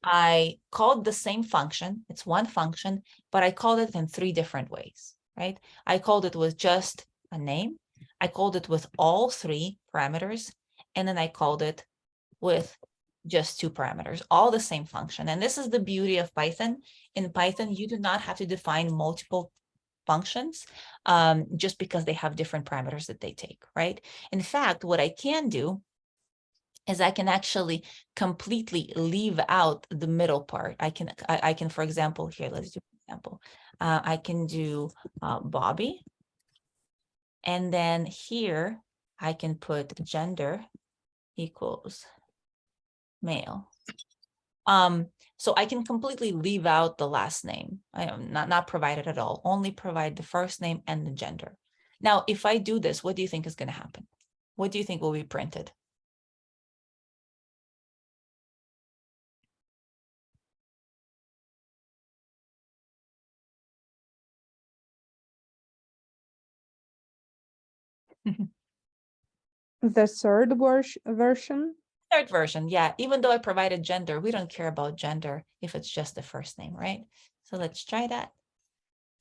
I called the same function, it's one function, but I called it in 3 different ways, right? I called it with just a name, I called it with all 3 parameters, and then I called it with just 2 parameters, all the same function. And this is the beauty of Python. In Python, you do not have to define multiple functions just because they have different parameters that they take, right? In fact, what I can do is I can actually completely leave out the middle part. I can, for example, here, let's do an example. I can do Bobby. And then here I can put gender equals male. So I can completely leave out the last name. I am not provide it at all, only provide the first name and the gender. Now, if I do this, what do you think is going to happen? What do you think will be printed? The third version. Third version, yeah. Even though I provided gender, we don't care about gender if it's just the first name, right? So let's try that.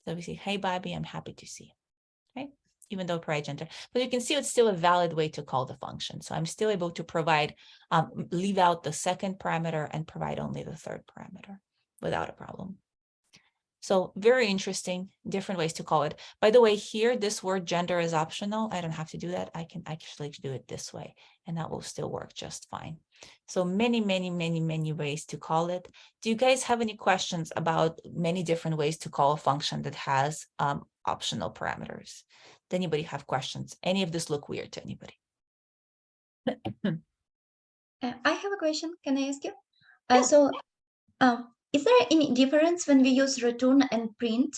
So we see, hey, Bobby, I'm happy to see you, right? Even though I provide gender, but you can see it's still a valid way to call the function. So I'm still able to provide, leave out the second parameter and provide only the third parameter without a problem. So very interesting, different ways to call it. By the way, here, this word gender is optional. I don't have to do that. I can actually do it this way, and that will still work just fine. So many, many, many, many ways to call it. Do you guys have any questions about many different ways to call a function that has optional parameters? Does anybody have questions? Any of this look weird to anybody? I have a question. Can I ask you? Is there any difference when we use return and print?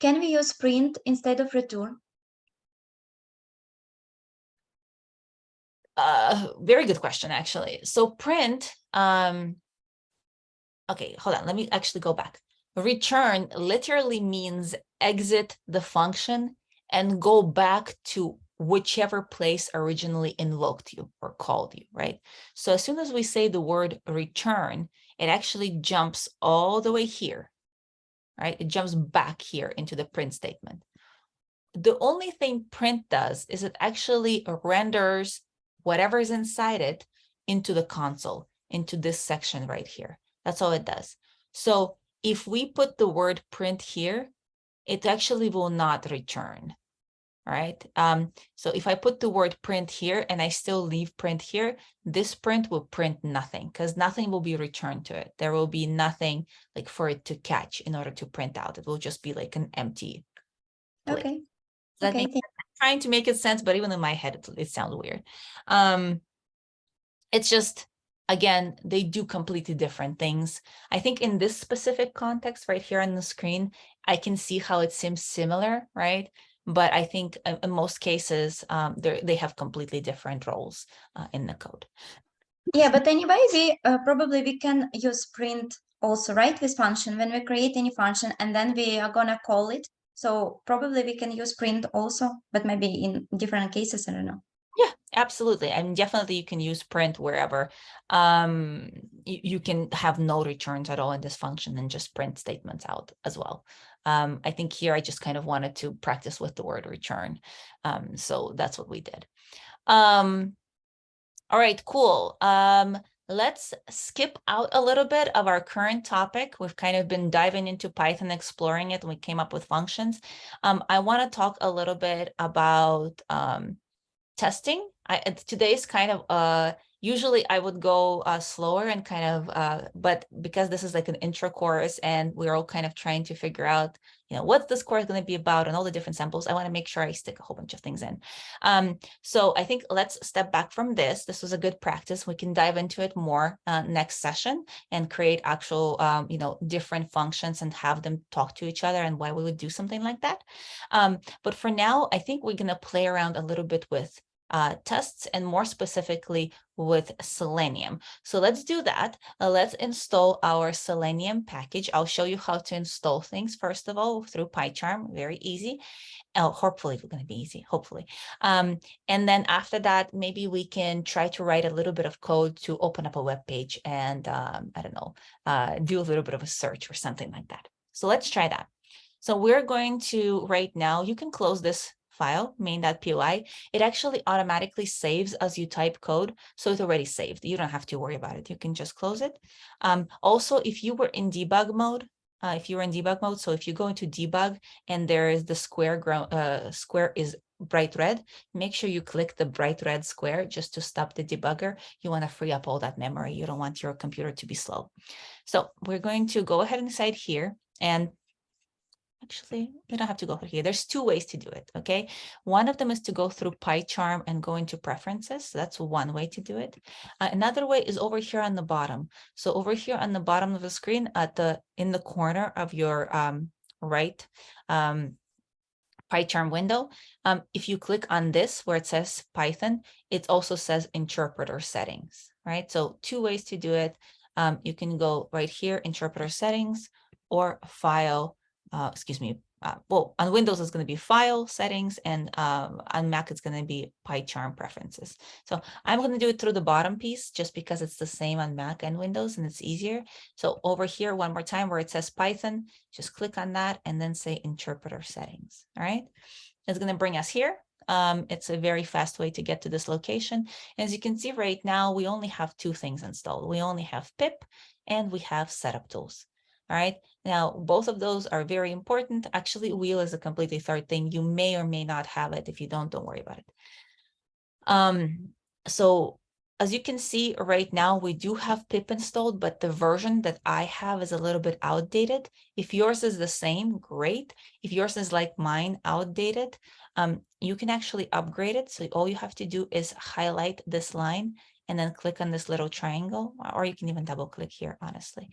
Can we use print instead of return? Very good question, actually. So print, okay, hold on. Let me actually go back. Return literally means exit the function and go back to whichever place originally invoked you or called you, right? So as soon as we say the word return, it actually jumps all the way here, right? It jumps back here into the print statement. The only thing print does is it actually renders whatever is inside it into the console. into this section right here. That's all it does. So if we put the word print here, it actually will not return. Right? So if I put the word print here and I still leave print here, this print will print nothing because nothing will be returned to it. There will be nothing like for it to catch in order to print out. It will just be like an empty plate. Okay. That Okay. makes sense? I'm trying to make it sense, but even in my head, it sounds weird. It's just, again, they do completely different things. I think in this specific context right here on the screen, I can see how it seems similar, right? But I think in most cases, they have completely different roles in the code. Yeah, but anyway, we probably we can use print also, right? This function when we create any function and then we are gonna call it. So probably we can use print also, but maybe in different cases, I don't know. Yeah, absolutely. And definitely you can use print wherever. You can have no returns at all in this function and just print statements out as well. I think here I just kind of wanted to practice with the word return. So that's what we did. All right, cool. Let's skip out a little bit of our current topic. We've kind of been diving into Python, exploring it, and we came up with functions. I want to talk a little bit about testing. Today's kind of usually I would go slower and kind of but because this is like an intro course and we're all kind of trying to figure out, you know, what's this course going to be about and all the different samples, I want to make sure I stick a whole bunch of things in. So I think let's step back from this. This was a good practice. We can dive into it more next session and create actual you know, different functions and have them talk to each other and why we would do something like that. But for now, I think we're going to play around a little bit with tests and more specifically with Selenium. So let's do that. Let's install our Selenium package. I'll show you how to install things first of all through PyCharm. Very easy. Hopefully it's going to be easy, hopefully. And then after that, maybe we can try to write a little bit of code to open up a web page and I don't know, do a little bit of a search or something like that. So let's try that. So we're going to right now, you can close this file, main.py. It actually automatically saves as you type code. So it's already saved. You don't have to worry about it. You can just close it. Also, if you were in debug mode, so if you go into debug and there is the square is bright red, make sure you click the bright red square just to stop the debugger. You want to free up all that memory. You don't want your computer to be slow. So we're going to go ahead inside here and actually, you don't have to go through here. There's two ways to do it, okay? One of them is to go through PyCharm and go into preferences. So that's one way to do it. Another way is over here on the bottom. So over here on the bottom of the screen, in the corner of your right PyCharm window, if you click on this where it says Python, it also says interpreter settings, right? So two ways to do it. You can go right here, interpreter settings, or file. Well, on Windows it's going to be file settings, and on Mac it's going to be PyCharm preferences. So I'm going to do it through the bottom piece just because it's the same on Mac and Windows and it's easier. So over here one more time where it says Python, just click on that and then say interpreter settings. All right, it's going to bring us here. It's a very fast way to get to this location. As you can see right now, we only have two things installed. We only have pip and we have setup tools. All right, now both of those are very important. Actually, wheel is a completely third thing. You may or may not have it. If you don't worry about it. So as you can see right now, we do have pip installed, but the version that I have is a little bit outdated. If yours is the same, great. If yours is like mine, outdated, you can actually upgrade it. So all you have to do is highlight this line and then click on this little triangle, or you can even double click here, honestly.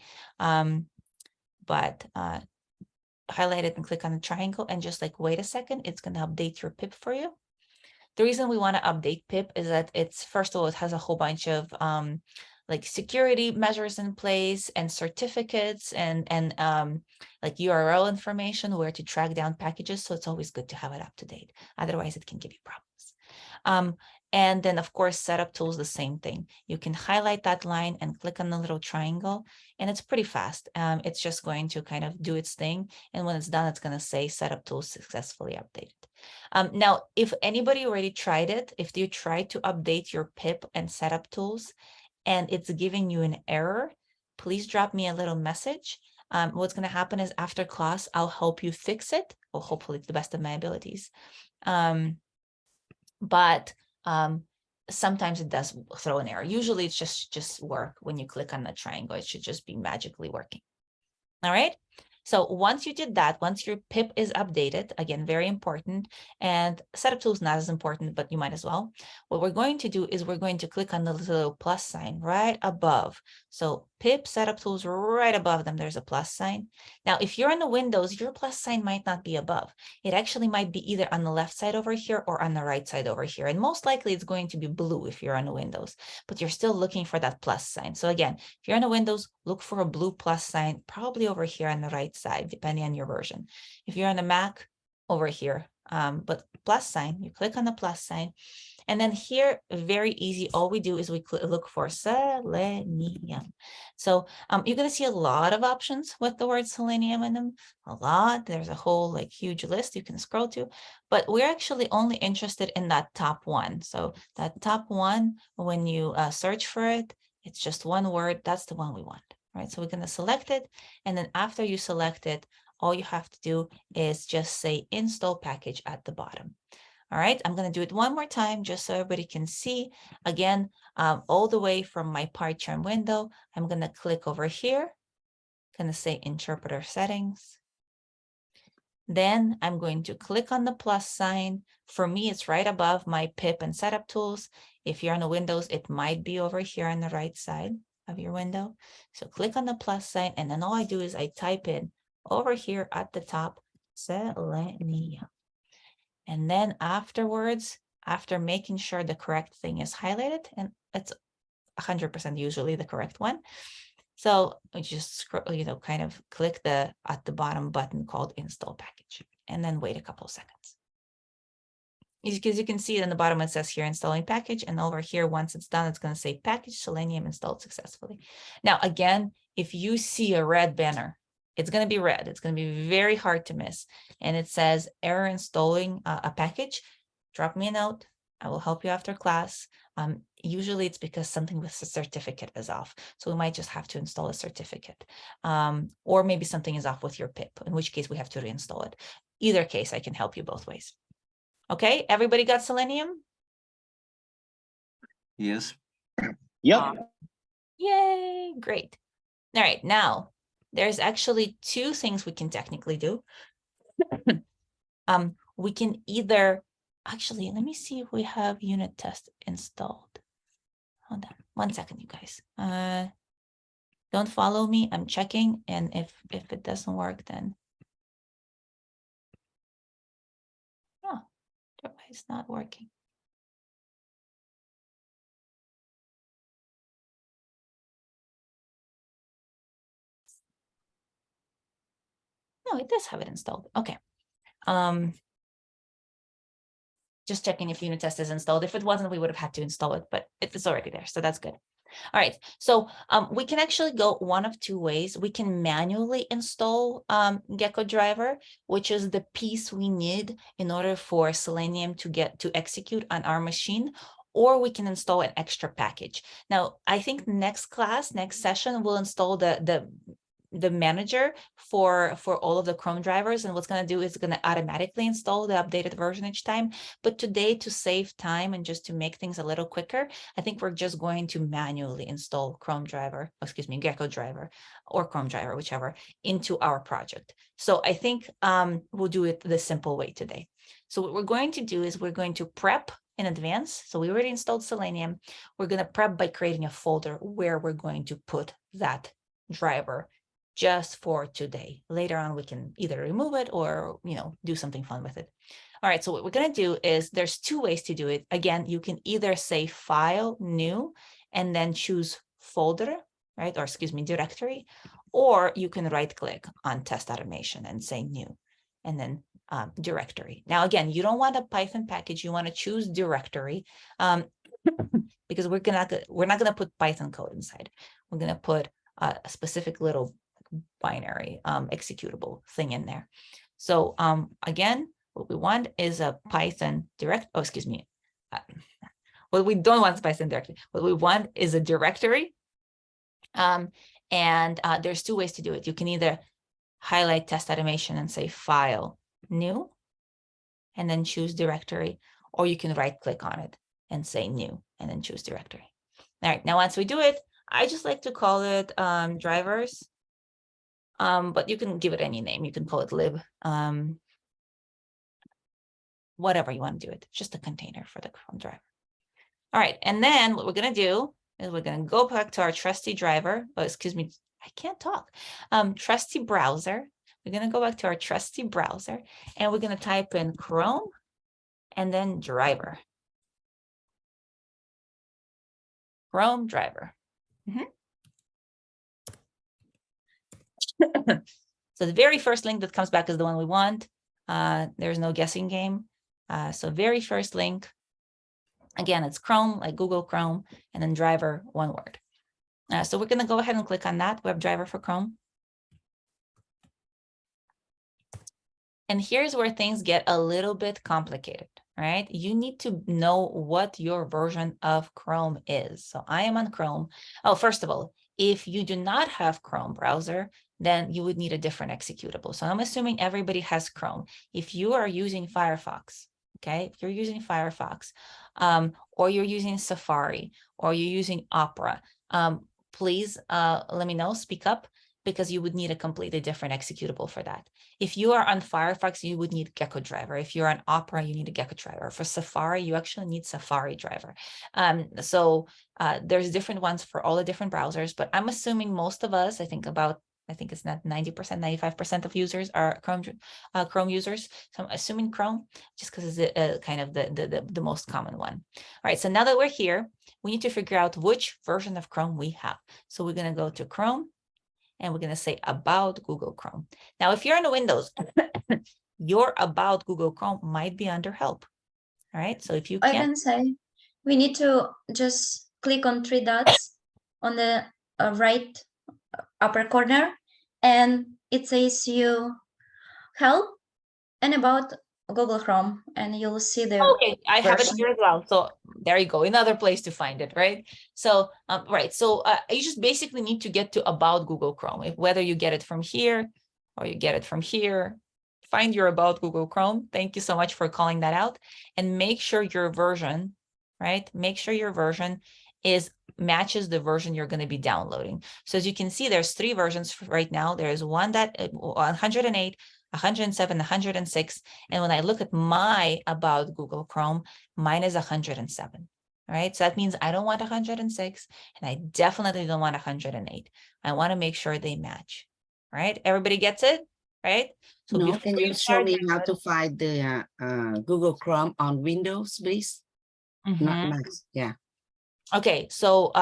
But highlight it and click on the triangle and just like wait a second, it's going to update your pip for you. The reason we want to update pip is that it's, first of all, it has a whole bunch of like security measures in place and certificates and like URL information where to track down packages. So it's always good to have it up to date. Otherwise it can give you problems. And then, of course, setup tools, the same thing. You can highlight that line and click on the little triangle, and it's pretty fast. It's just going to kind of do its thing. And when it's done, it's going to say setup tools successfully updated. Now, if anybody already tried it, if you tried to update your pip and setup tools, and it's giving you an error, please drop me a little message. What's going to happen is after class, I'll help you fix it, or hopefully to the best of my abilities. But sometimes it does throw an error. Usually it's just work. When you click on the triangle, it should just be magically working. All right. So once you did that, once your pip is updated, again, very important, and setup tool is not as important, but you might as well. What we're going to do is we're going to click on the little plus sign right above. So pip setup tools right above them, there's a plus sign. Now, if you're on the Windows, your plus sign might not be above. It actually might be either on the left side over here or on the right side over here. And most likely it's going to be blue if you're on the Windows, but you're still looking for that plus sign. So again, if you're on the Windows, look for a blue plus sign, probably over here on the right side, depending on your version. If you're on the Mac, over here, but plus sign, you click on the plus sign. And then here, very easy, all we do is we look for Selenium. So you're going to see a lot of options with the word Selenium in them, a lot. There's a whole like huge list you can scroll to, but we're actually only interested in that top one. So that top one, when you search for it, it's just one word. That's the one we want, right? So we're going to select it. And then after you select it, all you have to do is just say install package at the bottom. All right, I'm going to do it one more time just so everybody can see. Again, all the way from my PyCharm window, I'm going to click over here, going to say interpreter settings. Then I'm going to click on the plus sign. For me, it's right above my pip and setup tools. If you're on the Windows, it might be over here on the right side of your window. So click on the plus sign, and then all I do is I type in over here at the top, Selenium. And then afterwards, after making sure the correct thing is highlighted, and it's 100% usually the correct one. So I just scroll, kind of click at the bottom button called install package, and then wait a couple of seconds. Because you can see it in the bottom, it says here installing package, and over here, once it's done, it's going to say package Selenium installed successfully. Now, again, if you see a red banner, it's going to be red. It's going to be very hard to miss. And it says error installing a package. Drop me a note. I will help you after class. Usually it's because something with the certificate is off. So we might just have to install a certificate. Or maybe something is off with your pip, in which case we have to reinstall it. Either case, I can help you both ways. Okay, everybody got Selenium? Yes. Yep. Yay, great. All right, now there's actually two things we can technically do. We can either, actually, let me see if we have unit test installed. Hold on 1 second, you guys. Don't follow me, I'm checking, and if it doesn't work, then. Oh, it's not working. No, it does have it installed. Okay. Just checking if unit test is installed. If it wasn't, we would have had to install it, but it's already there. So that's good. All right. So we can actually go one of two ways. We can manually install Gecko driver, which is the piece we need in order for Selenium to execute on our machine, or we can install an extra package. Now, I think next session, we'll install the manager for all of the Chrome drivers, and what's going to do is going to automatically install the updated version each time. But today, to save time and just to make things a little quicker, I think we're just going to manually install Gecko driver or Chrome driver, whichever, into our project. So I think we'll do it the simple way today. So what we're going to do is we're going to prep in advance. So we already installed Selenium. We're going to prep by creating a folder where we're going to put that driver just for today. Later on, we can either remove it or, do something fun with it. All right, so what we're going to do is there's two ways to do it. Again, you can either say file, new, and then choose folder, right? Or directory, or you can right click on test automation and say new, and then directory. Now, again, you don't want a Python package. You want to choose directory because we're not going to put Python code inside. We're going to put a specific little binary executable thing in there. So what we want is a Python what What we don't want is by send directory. What we want is a directory. There's two ways to do it. You can either highlight test automation and say file, new, and then choose directory, or you can right click on it and say new, and then choose directory. All right, now once we do it, I just like to call it drivers, but you can give it any name. You can call it lib, whatever you want to do it, just a container for the Chrome driver. All right, and then what we're gonna do is we're gonna go back to our trusty driver. Oh, excuse me, I can't talk. Trusty browser. We're gonna go back to our trusty browser, and we're gonna type in Chrome and then driver. Chrome driver. So the very first link that comes back is the one we want. There's no guessing game. So very first link, again, it's Chrome, like Google Chrome, and then driver, one word. So we're gonna go ahead and click on that, WebDriver for Chrome. And here's where things get a little bit complicated, right? You need to know what your version of Chrome is. So I am on Chrome. Oh, first of all, if you do not have Chrome browser, then you would need a different executable. So I'm assuming everybody has Chrome. If you are using Firefox, okay, if you're using Firefox, or you're using Safari, or you're using Opera, please let me know, speak up, because you would need a completely different executable for that. If you are on Firefox, you would need Gecko driver. If you're on Opera, you need a Gecko driver. For Safari, you actually need Safari driver. There's different ones for all the different browsers, but I'm assuming most of us, I think it's not 90%, 95% of users are Chrome users. So I'm assuming Chrome, just because it's kind of the most common one. All right, so now that we're here, we need to figure out which version of Chrome we have. So we're gonna go to Chrome, and we're going to say about Google Chrome. Now, if you're on Windows, your about Google Chrome might be under help. All right. So if you I can say we need to just click on three dots on the right upper corner, and it says you help and about Google Chrome, and you'll see the okay, I have it version. here as well. So there you go, another place to find it, right? So right, so you just basically need to get to about Google Chrome. Whether you get it from here or you get it from here, find your about Google Chrome. Thank you so much for calling that out, and make sure your version, right? Make sure your version matches the version you're going to be downloading. So as you can see, there's three versions right now. There's one that 108, 107, 106. And when I look at my about Google Chrome, mine is 107. All right. So that means I don't want 106, and I definitely don't want 108. I want to make sure they match. All right. Everybody gets it, right? So no, can you show me how to find the Google Chrome on Windows, please? Not Mac. Yeah. Okay. So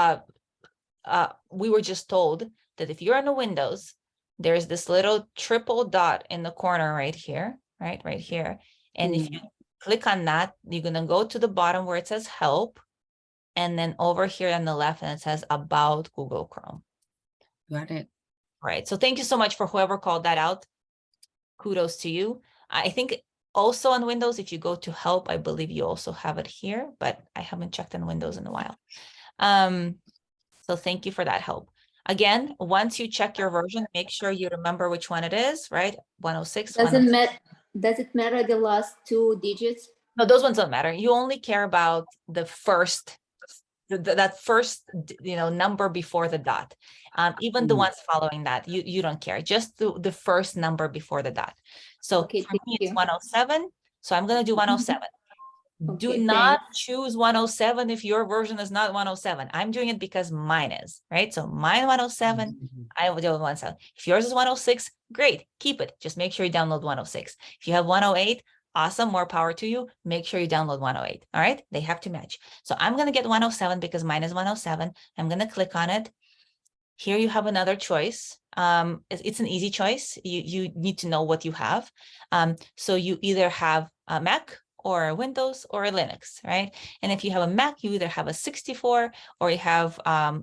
we were just told that if you're on the Windows, there's this little triple dot in the corner right here, right here. And if you click on that, you're going to go to the bottom where it says help, and then over here on the left, and it says about Google Chrome. Got it. Right. So thank you so much for whoever called that out. Kudos to you. I think also on Windows, if you go to help, I believe you also have it here, but I haven't checked on Windows in a while. So thank you for that help. Again, once you check your version, make sure you remember which one it is, right? 106. Does it matter the last two digits? No, those ones don't matter. You only care about the first, that first, number before the dot. Even the ones following that, you don't care. Just the first number before the dot. So okay, for me, it's 107. So I'm going to do 107. Do not choose 107 if your version is not 107. I'm doing it because mine is, right? So mine 107, I will do 107. If yours is 106, great, keep it. Just make sure you download 106. If you have 108, awesome, more power to you. Make sure you download 108. All right, they have to match. So I'm going to get 107 because mine is 107. I'm going to click on it. Here you have another choice. It's an easy choice. You need to know what you have. So you either have a Mac or a Windows or a Linux, right? And if you have a Mac, you either have a 64 or you have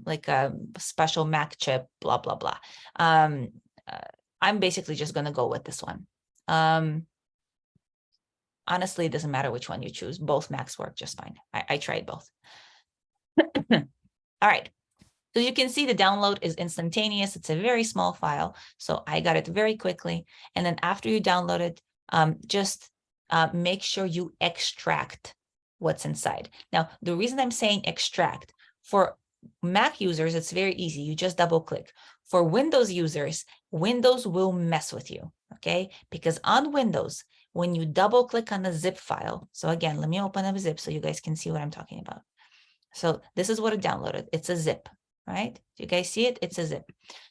like a special Mac chip, blah, blah, blah. I'm basically just going to go with this one. Honestly, it doesn't matter which one you choose. Both Macs work just fine. I tried both. All right. So you can see the download is instantaneous. It's a very small file. So I got it very quickly. And then after you download it, just make sure you extract what's inside. Now, the reason I'm saying extract, for Mac users, it's very easy. You just double click. For Windows users, Windows will mess with you, okay? Because on Windows, when you double click on the zip file, so again, let me open up a zip so you guys can see what I'm talking about. So this is what it downloaded. It's a zip, right? Do you guys see it? It's a zip.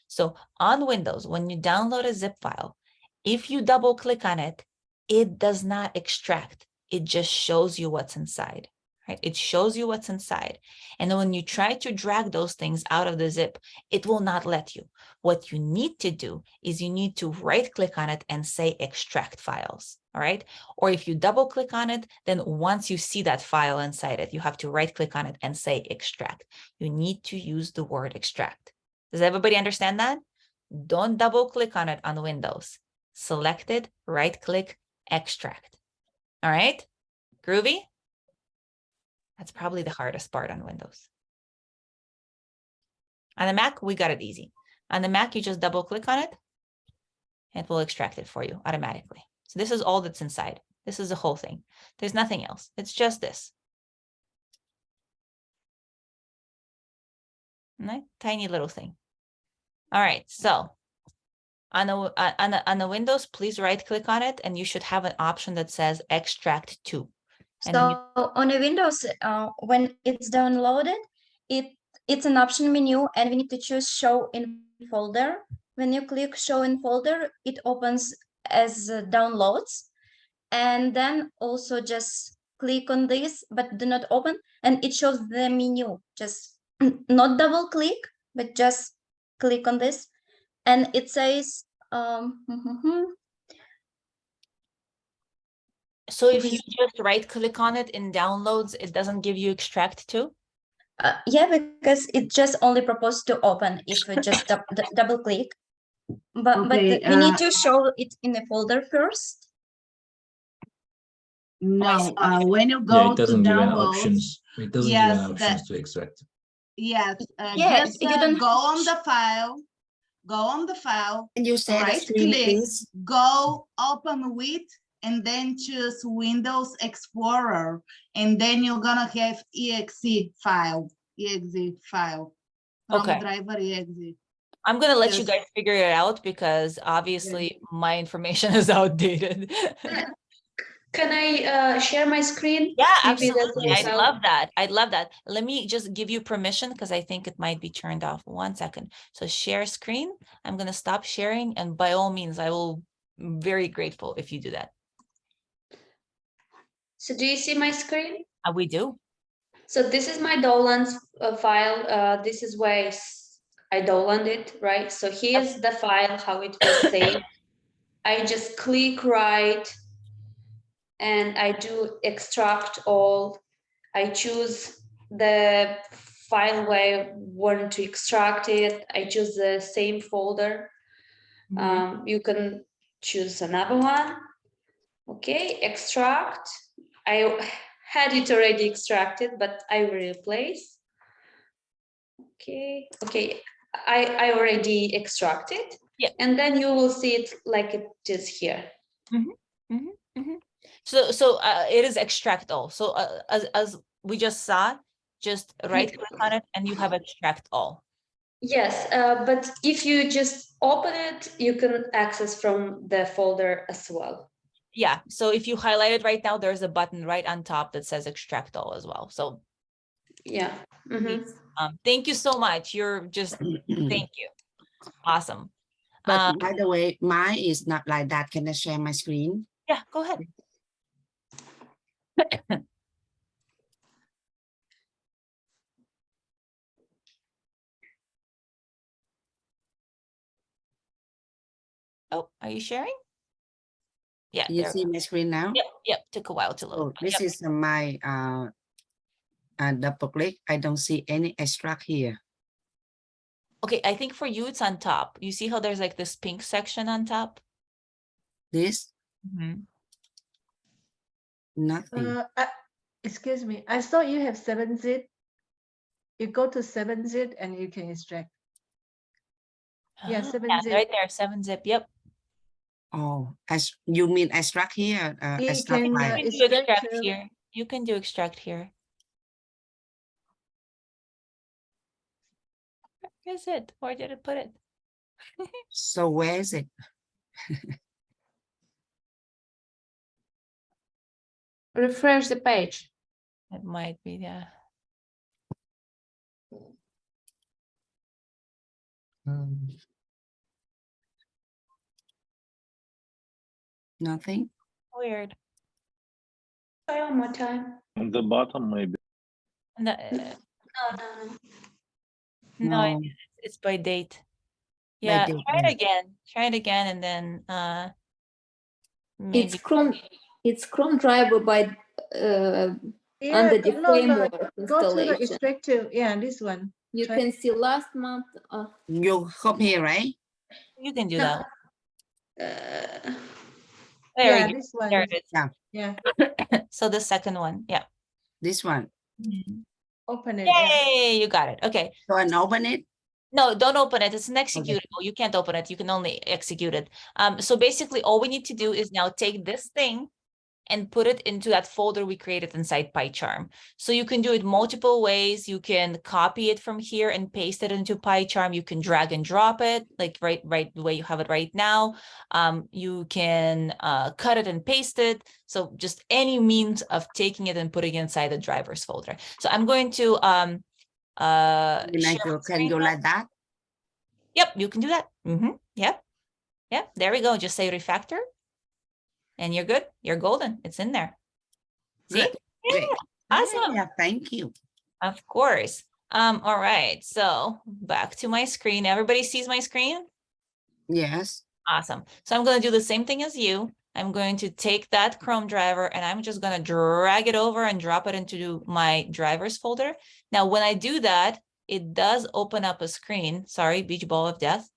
So on Windows, when you download a zip file, if you double click on it, it does not extract. It just shows you what's inside, right? It shows you what's inside. And then when you try to drag those things out of the zip, it will not let you. What you need to do is you need to right click on it and say extract files, all right? Or if you double click on it, then once you see that file inside it, you have to right click on it and say extract. You need to use the word extract. Does everybody understand that? Don't double click on it on Windows. Select it, right click, extract. All right, groovy? That's probably the hardest part on Windows. On the Mac, we got it easy. On the Mac, you just double click on it. It will extract it for you automatically. So this is all that's inside. This is the whole thing. There's nothing else. It's just this. Right? Tiny little thing. All right, so on the Windows, please right click on it and you should have an option that says extract to. And so on a Windows, when it's downloaded, it's an option menu and we need to choose show in folder. When you click show in folder, it opens as downloads. And then also just click on this, but do not open. And it shows the menu, just not double click, but just click on this. And it says, so if you just right click on it in downloads, it doesn't give you extract to? Yeah, because it just only proposed to open if you just double click. But we need to show it in the folder first. No, when you go it doesn't to give any downloads, options. It doesn't give any options to extract. Yes, Yeah, just you don't go on the file, Can you share the right screen, click, please? go open with, and then choose Windows Explorer, and then you're gonna have exe file from Okay. driver exe. I'm gonna let you Yes. guys figure it out because obviously my information is outdated. Can I share my screen? Yeah, Maybe that absolutely. will I'd help. love that. I'd love that. Let me just give you permission because I think it might be turned off. 1 second. So share screen. I'm going to stop sharing. And by all means, I will be very grateful if you do that. So do you see my screen? We do. So this is my Dolan's file. This is where I Dolan it, right? So here's the file, how it was saved. I just click right and I do extract all. I choose the file where I want to extract it. I choose the same folder. You can choose another one. Okay, extract. I had it already extracted, but I will replace. Okay, I already extracted. Yeah. And then you will see it like it is here. So it is extract all. So as we just saw, just right click on it and you have extract all. Yes, but if you just open it, you can access from the folder as well. Yeah, so if you highlight it right now, there's a button right on top that says extract all as well. So yeah. Thank you so much. You're just thank you. Awesome. But by the way, mine is not like that. Can I share my screen? Yeah, go ahead. Oh, are you sharing? Yeah. You see my screen now? Yep. Took a while to load. Oh, this is my double click. I don't see any extract here. Okay, I think for you it's on top. You see how there's like this pink section on top? This? Nothing. Excuse me, I saw you have 7-zip. You go to 7-zip and you can extract. Yeah, Ah, 7-zip. right there, 7-zip. Yep. Oh, as you mean extract here? You Extract can file. You can do extract extract to- here. You can do extract here. Where is it? Where did it put it? So where is it? Refresh the page. It might be, yeah. Nothing. Weird. Try one more time. On the bottom, maybe. No, no, No. it's by date. By Yeah, date, try yeah. it again. Try it again, and then maybe. It's Chrome driver by Yeah, under the no, framework go to the installation. extract to, yeah, this one. You Try- can see last month. You come here, right? You can do No. that. Uh, There Yeah, we go. this one. There it is. Yeah. Yeah, So the second one, yeah. This one. open it. Yeah. Yay, you got it. Okay. So I open it. No, don't open it. It's an executable. You can't open it. You can only execute it. So basically all we need to do is now take this thing and put it into that folder we created inside PyCharm. So you can do it multiple ways. You can copy it from here and paste it into PyCharm. You can drag and drop it, like right the way you have it right now. You can cut it and paste it. So just any means of taking it and putting it inside the drivers folder. So I'm going to Can share I my go, can screen go now. like that? Yep, you can do that. Yep. Yep, there we go. Just say refactor. And you're good. You're golden. It's in there. See? Good. Yeah, Great. awesome. Yeah, thank you. Of course. All right. So back to my screen. Everybody sees my screen? Yes. Awesome. So I'm going to do the same thing as you. I'm going to take that Chrome driver and I'm just going to drag it over and drop it into my drivers folder. Now, when I do that, it does open up a screen. Sorry, beach ball of death.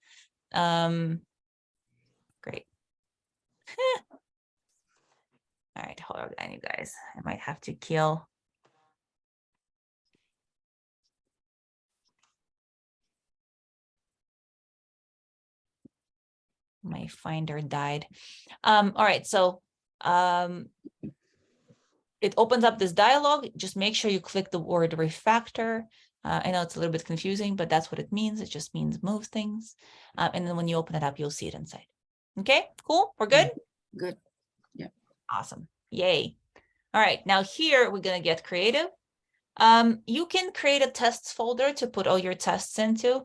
Great. All right, hold on, you guys. I might have to kill. My Finder died. All right, so it opens up this dialog. Just make sure you click the word refactor. I know it's a little bit confusing, but that's what it means. It just means move things. And then when you open it up, you'll see it inside. Okay, cool. We're good? Good. Yeah. Awesome. Yay. All right, now here we're going to get creative. You can create a tests folder to put all your tests into,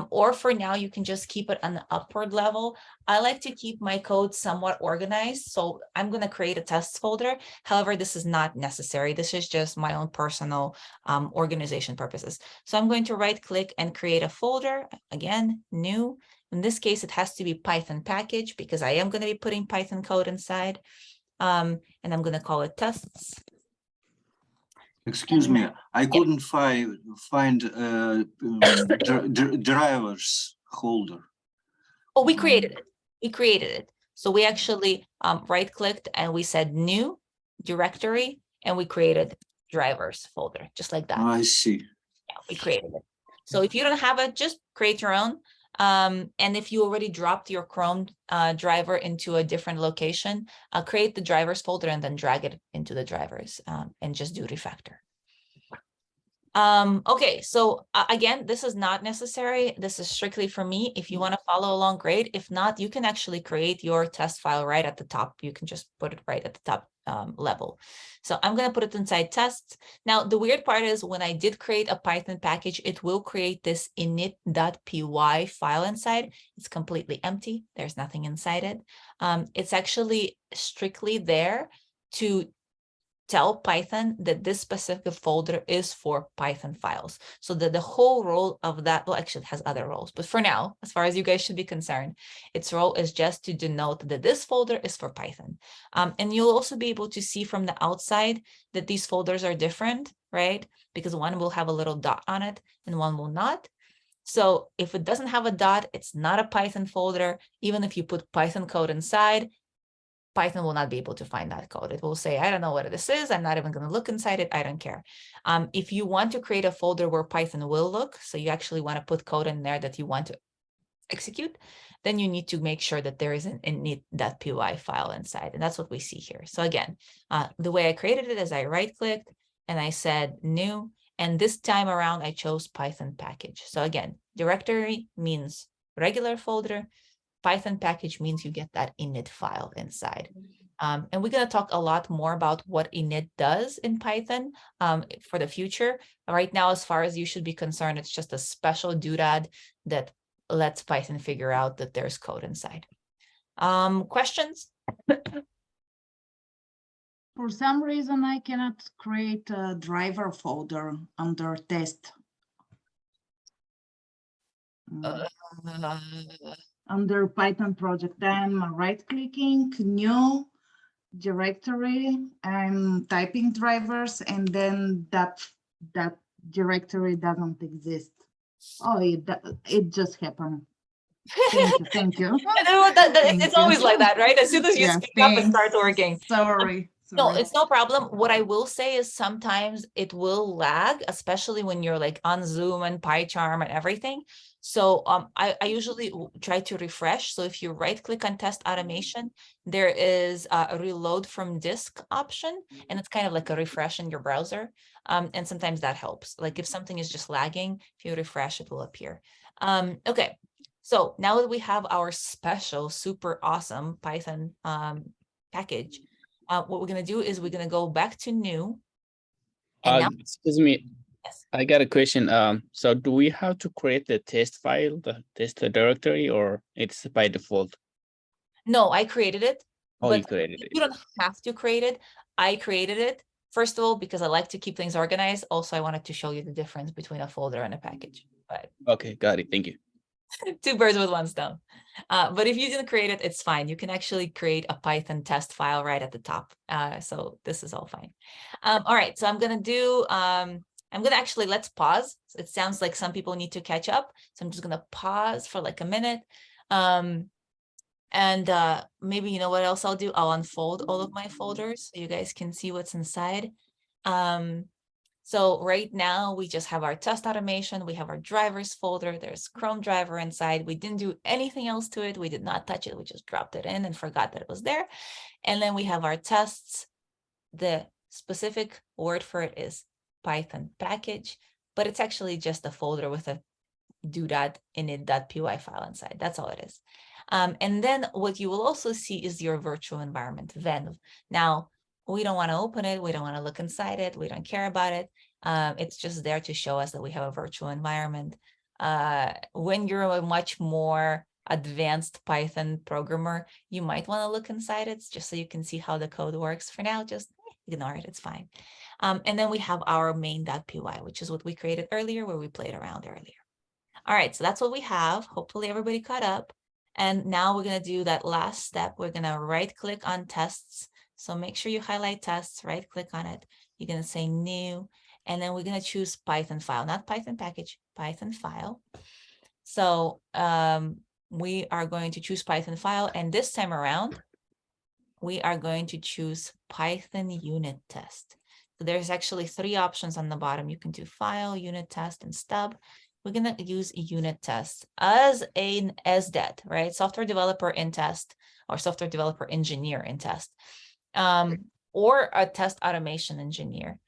or for now, you can just keep it on the upward level. I like to keep my code somewhat organized, so I'm going to create a tests folder. However, this is not necessary. This is just my own personal organization purposes. So I'm going to right click and create a folder. Again, new. In this case, it has to be Python package because I am going to be putting Python code inside. And I'm going to call it tests. Excuse me, I couldn't find drivers folder. Oh, we created it. We created it. So we actually right clicked and we said new directory and we created drivers folder, just like that. I see. Yeah, we created it. So if you don't have it, just create your own. And if you already dropped your Chrome driver into a different location, create the drivers folder and then drag it into the drivers and just do refactor. Okay, so again, this is not necessary. This is strictly for me. If you want to follow along, great. If not, you can actually create your test file right at the top. You can just put it right at the top level. So I'm going to put it inside tests. Now, the weird part is when I did create a Python package, it will create this init.py file inside. It's completely empty. There's nothing inside it. It's actually strictly there to tell Python that this specific folder is for Python files. So that the whole role of that, well, actually it has other roles, but for now, as far as you guys should be concerned, its role is just to denote that this folder is for Python. And you'll also be able to see from the outside that these folders are different, right? Because one will have a little dot on it and one will not. So if it doesn't have a dot, it's not a Python folder. Even if you put Python code inside, Python will not be able to find that code. It will say, I don't know what this is. I'm not even going to look inside it. I don't care. If you want to create a folder where Python will look, so you actually want to put code in there that you want to execute, then you need to make sure that there is an init.py file inside. And that's what we see here. So again, the way I created it is I right-clicked and I said new. And this time around, I chose Python package. So again, directory means regular folder. Python package means you get that init file inside. And we're going to talk a lot more about what init does in Python for the future. Right now, as far as you should be concerned, it's just a special doodad that lets Python figure out that there's code inside. Questions? For some reason, I cannot create a driver folder under test. Under Python project, I'm right-clicking, new directory, I'm typing drivers, and then that directory doesn't exist. Oh, it just happened. Thank you, thank you. It's always like that, right? As soon as you speak up, it starts working. Sorry. No, it's no problem. What I will say is sometimes it will lag, especially when you're like on Zoom and PyCharm and everything. So I usually try to refresh. So if you right click on test automation, there is a reload from disk option, and it's kind of like a refresh in your browser. And sometimes that helps. Like if something is just lagging, if you refresh, it will appear. Okay, so now that we have our special, super awesome Python package, what we're going to do is we're going to go back to new. And now, excuse me. yes. I got a question. So do we have to create the test file, the test directory, or it's by default? No, I created it. Oh, but you created it. You don't have to create it. I created it, first of all, because I like to keep things organized. Also, I wanted to show you the difference between a folder and a package. But Okay, got it. Thank you. two birds with one stone. But if you didn't create it, it's fine. You can actually create a Python test file right at the top. So this is all fine. All right, so I'm gonna do, I'm gonna actually, let's pause. It sounds like some people need to catch up. So I'm just gonna pause for like a minute. And maybe, you know what else I'll do? I'll unfold all of my folders so you guys can see what's inside. So right now we just have our test automation. We have our drivers folder. There's Chrome driver inside. We didn't do anything else to it. We did not touch it. We just dropped it in and forgot that it was there. And then we have our tests. The specific word for it is Python package, but it's actually just a folder with a doodad init.py file inside. That's all it is. And then what you will also see is your virtual environment, Venv. Now, we don't want to open it. We don't want to look inside it. We don't care about it. It's just there to show us that we have a virtual environment. When you're a much more advanced Python programmer, you might want to look inside it just so you can see how the code works. For now, just ignore it. It's fine. And then we have our main.py, which is what we created earlier, where we played around earlier. All right, so that's what we have. Hopefully everybody caught up. And now we're going to do that last step. We're going to right click on tests. So make sure you highlight tests, right click on it. You're going to say new, and then we're going to choose Python file, not Python package, Python file. So we are going to choose Python file. And this time around, we are going to choose Python unit test. So there's actually 3 options on the bottom. You can do file, unit test, and stub. We're going to use unit test as an SDET, right? Software developer in test, or software developer engineer in test, or a test automation engineer.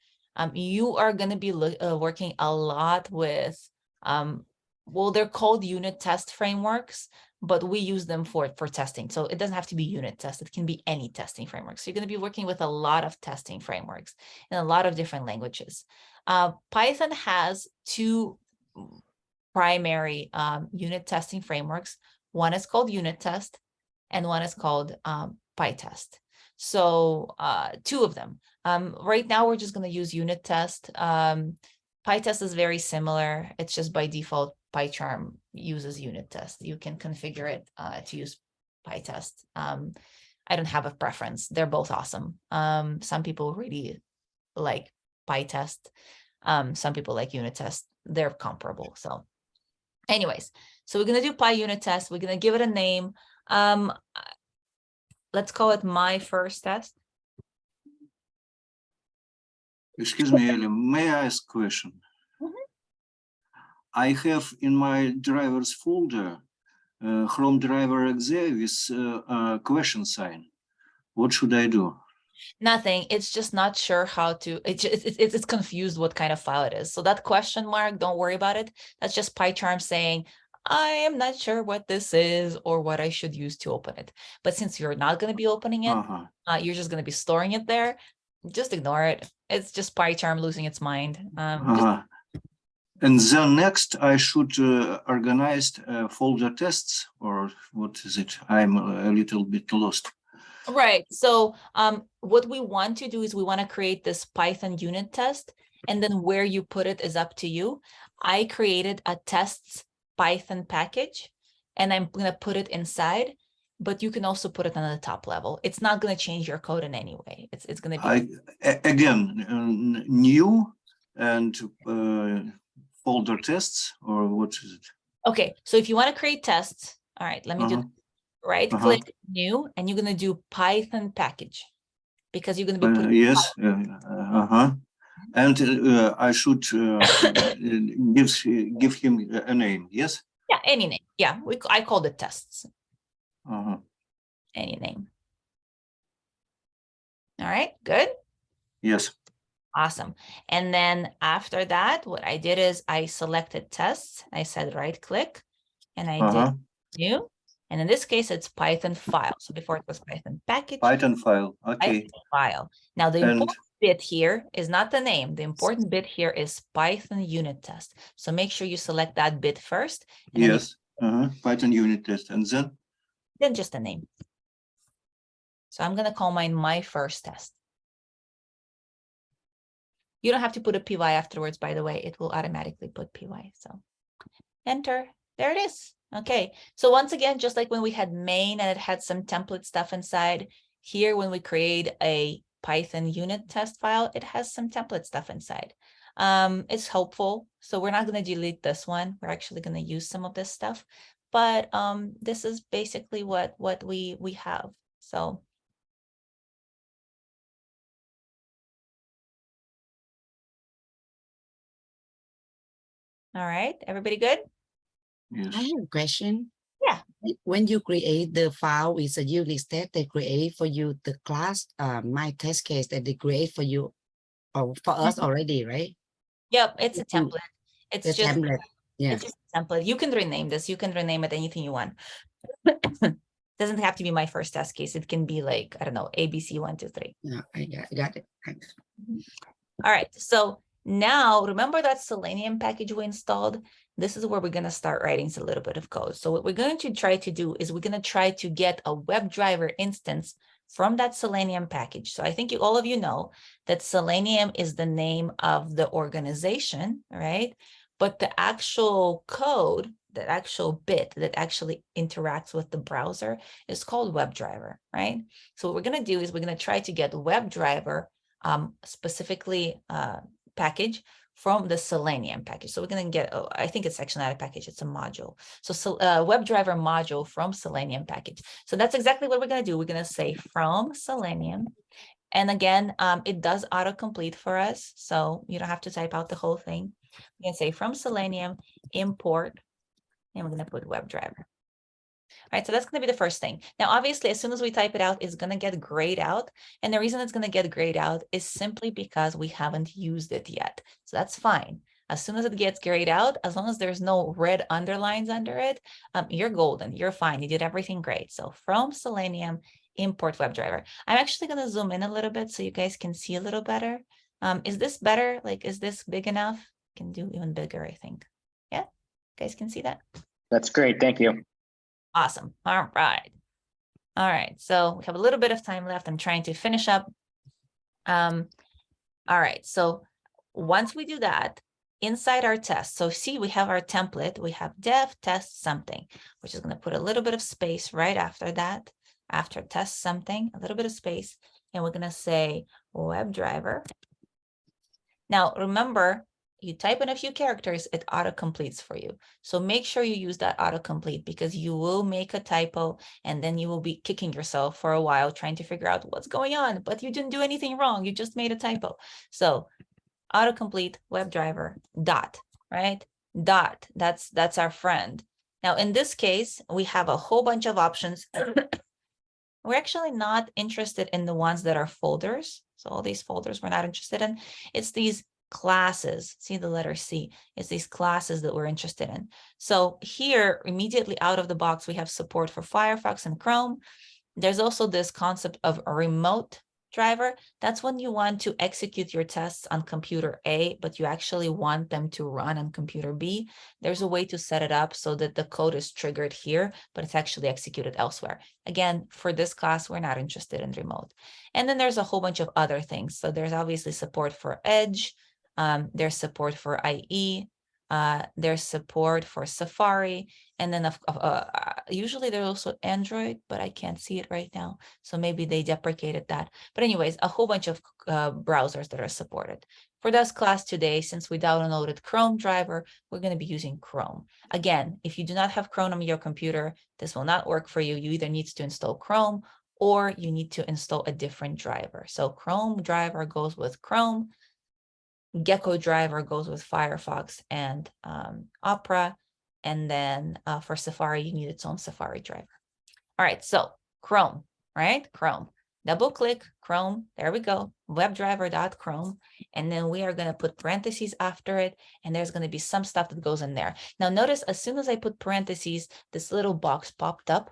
You are going to be working a lot with, well, they're called unit test frameworks, but we use them for testing. So it doesn't have to be unit test. It can be any testing framework. So you're going to be working with a lot of testing frameworks in a lot of different languages. Python has 2 primary unit testing frameworks. One is called unit test and one is called PyTest. So 2 of them. Right now, we're just going to use unit test. PyTest is very similar. It's just by default, PyCharm uses unit test. You can configure it to use PyTest. I don't have a preference. They're both awesome. Some people really like PyTest. Some people like unit test. They're comparable. So anyways, so we're going to do PyUnit test. We're going to give it a name. let's call it my first test. Excuse me, Ellie, may I ask a question? I have in my drivers folder Chrome driver exe with a question sign. What should I do? Nothing. It's just not sure how to. It's confused what kind of file it is. So that question mark, don't worry about it. That's just PyCharm saying, I am not sure what this is or what I should use to open it. But since you're not going to be opening it, you're just going to be storing it there. Just ignore it. It's just PyCharm losing its mind. And then next, I should organize folder tests, or what is it? I'm a little bit lost. Right. So what we want to do is we want to create this Python unit test, and then where you put it is up to you. I created a tests Python package, and I'm going to put it inside, but you can also put it on the top level. It's not going to change your code in any way. It's going to be again new and folder tests, or what is it? Okay. So if you want to create tests, all right, let me do right click new, and you're going to do Python package, because you're going to be putting yes and I should give him a name. Yes, yeah, any name. Yeah, I called it tests. Any name. All right, good. Yes. Awesome. And then after that, what I did is I selected tests. I said right click, and I did new. And in this case, it's Python file. So before it was Python package. Python file. Okay. Python file. Now the important bit here is not the name. The important bit here is Python unit test. So make sure you select that bit first. Yes. Python unit test, and then just the name. So I'm going to call mine my first test. You don't have to put a py afterwards, by the way. It will automatically put py. So enter. There it is. Okay. So once again, just like when we had main and it had some template stuff inside, here when we create a Python unit test file, it has some template stuff inside. It's helpful. So we're not going to delete this one. We're actually going to use some of this stuff. But this is basically what we have. So all right, everybody good? Yes. I have a question. Yeah. When you create the file with a Unix test, they create for you the class, my test case that they create for you, or for us already, right? Yep, it's a template. It's the just template. Yeah. It's just a template. You can rename this. You can rename it anything you want. Doesn't have to be my first test case. It can be like, I don't know, ABC 1, 2, 3. Yeah, I got it. Thanks. All right. So now remember that Selenium package we installed? This is where we're going to start writing a little bit of code. So what we're going to try to do is we're going to try to get a WebDriver instance from that Selenium package. So I think all of you know that Selenium is the name of the organization, right? But the actual code, the actual bit that actually interacts with the browser is called WebDriver, right? So what we're going to do is we're going to try to get WebDriver specifically package from the Selenium package. So we're going to get, I think it's actually not a package, it's a module. So WebDriver module from Selenium package. So that's exactly what we're going to do. We're going to say from Selenium. And again, it does autocomplete for us. So you don't have to type out the whole thing. We can say from Selenium import, and we're going to put WebDriver. All right, so that's going to be the first thing. Now, obviously, as soon as we type it out, it's going to get grayed out. And the reason it's going to get grayed out is simply because we haven't used it yet. So that's fine. As soon as it gets grayed out, as long as there's no red underlines under it, you're golden. You're fine. You did everything great. So from Selenium, import WebDriver. I'm actually going to zoom in a little bit so you guys can see a little better. Is this better? Like, is this big enough? Can do even bigger, I think. Yeah, you guys can see that? That's great. Thank you. Awesome. All right. All right. So we have a little bit of time left. I'm trying to finish up. All right. So once we do that, inside our test, so see, we have our template. We have dev test something, which is going to put a little bit of space right after that. After test something, a little bit of space, and we're going to say WebDriver. Now, remember, you type in a few characters, it auto-completes for you. So make sure you use that autocomplete, because you will make a typo and then you will be kicking yourself for a while trying to figure out what's going on, but you didn't do anything wrong. You just made a typo. So autocomplete WebDriver dot, right? Dot, that's our friend. Now, in this case, we have a whole bunch of options. We're actually not interested in the ones that are folders. So all these folders we're not interested in. It's these classes. See the letter C. It's these classes that we're interested in. So here, immediately out of the box, we have support for Firefox and Chrome. There's also this concept of a remote driver. That's when you want to execute your tests on computer A, but you actually want them to run on computer B. There's a way to set it up so that the code is triggered here, but it's actually executed elsewhere. Again, for this class, we're not interested in remote. And then there's a whole bunch of other things. So there's obviously support for Edge. There's support for IE. There's support for Safari, and then usually there's also Android, but I can't see it right now. So maybe they deprecated that. But anyways, a whole bunch of browsers that are supported. For this class today, since we downloaded Chrome driver, we're going to be using Chrome. Again, if you do not have Chrome on your computer, this will not work for you. You either need to install Chrome or you need to install a different driver. So Chrome driver goes with Chrome. Gecko driver goes with Firefox and Opera. And then for Safari, you need its own Safari driver. All right, so Chrome, right? Chrome. Double click Chrome. There we go. Webdriver.chrome. And then we are going to put parentheses after it. And there's going to be some stuff that goes in there. Now notice as soon as I put parentheses, this little box popped up.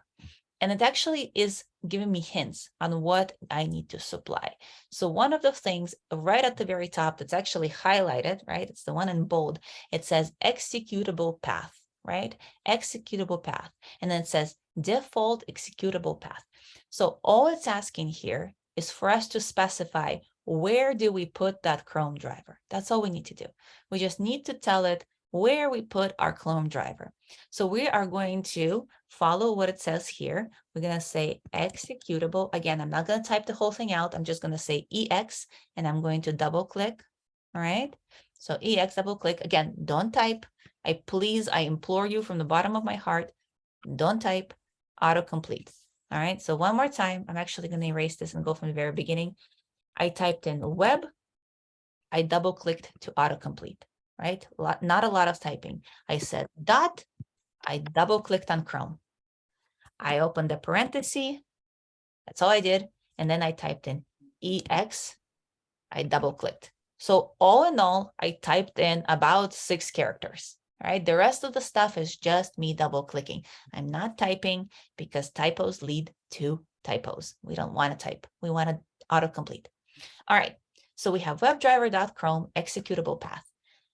And it actually is giving me hints on what I need to supply. So one of the things right at the very top that's actually highlighted, right? It's the one in bold. It says executable path, right? Executable path. And then it says default executable path. So all it's asking here is for us to specify where do we put that Chrome driver. That's all we need to do. We just need to tell it where we put our Chrome driver. So we are going to follow what it says here. We're going to say executable. Again, I'm not going to type the whole thing out. I'm just going to say EX and I'm going to double click. All right. So EX double click. Again, don't type. I implore you from the bottom of my heart, don't type, autocomplete. All right. So one more time, I'm actually going to erase this and go from the very beginning. I typed in web. I double clicked to autocomplete. Right? Not a lot of typing. I said dot, I double clicked on Chrome. I opened the parenthesis. That's all I did. And then I typed in EX. I double clicked. So all in all, I typed in about 6 characters. Right? The rest of the stuff is just me double clicking. I'm not typing because typos lead to typos. We don't want to type. We want to autocomplete. All right. So we have webdriver.chrome executable path.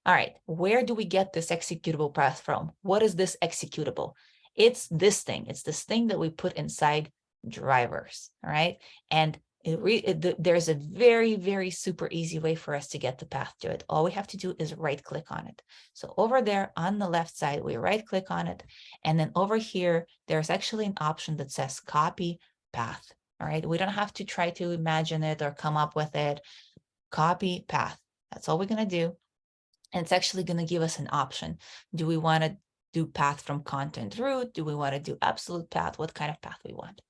All right, where do we get this executable path from? What is this executable? It's this thing. It's this thing that we put inside drivers, all right? And there's a very, very super easy way for us to get the path to it. All we have to do is right click on it. So over there on the left side, we right click on it. And then over here, there's actually an option that says copy path, all right? We don't have to try to imagine it or come up with it. Copy path. That's all we're going to do. And it's actually going to give us an option. Do we want to do path from content root? Do we want to do absolute path? What kind of path we want?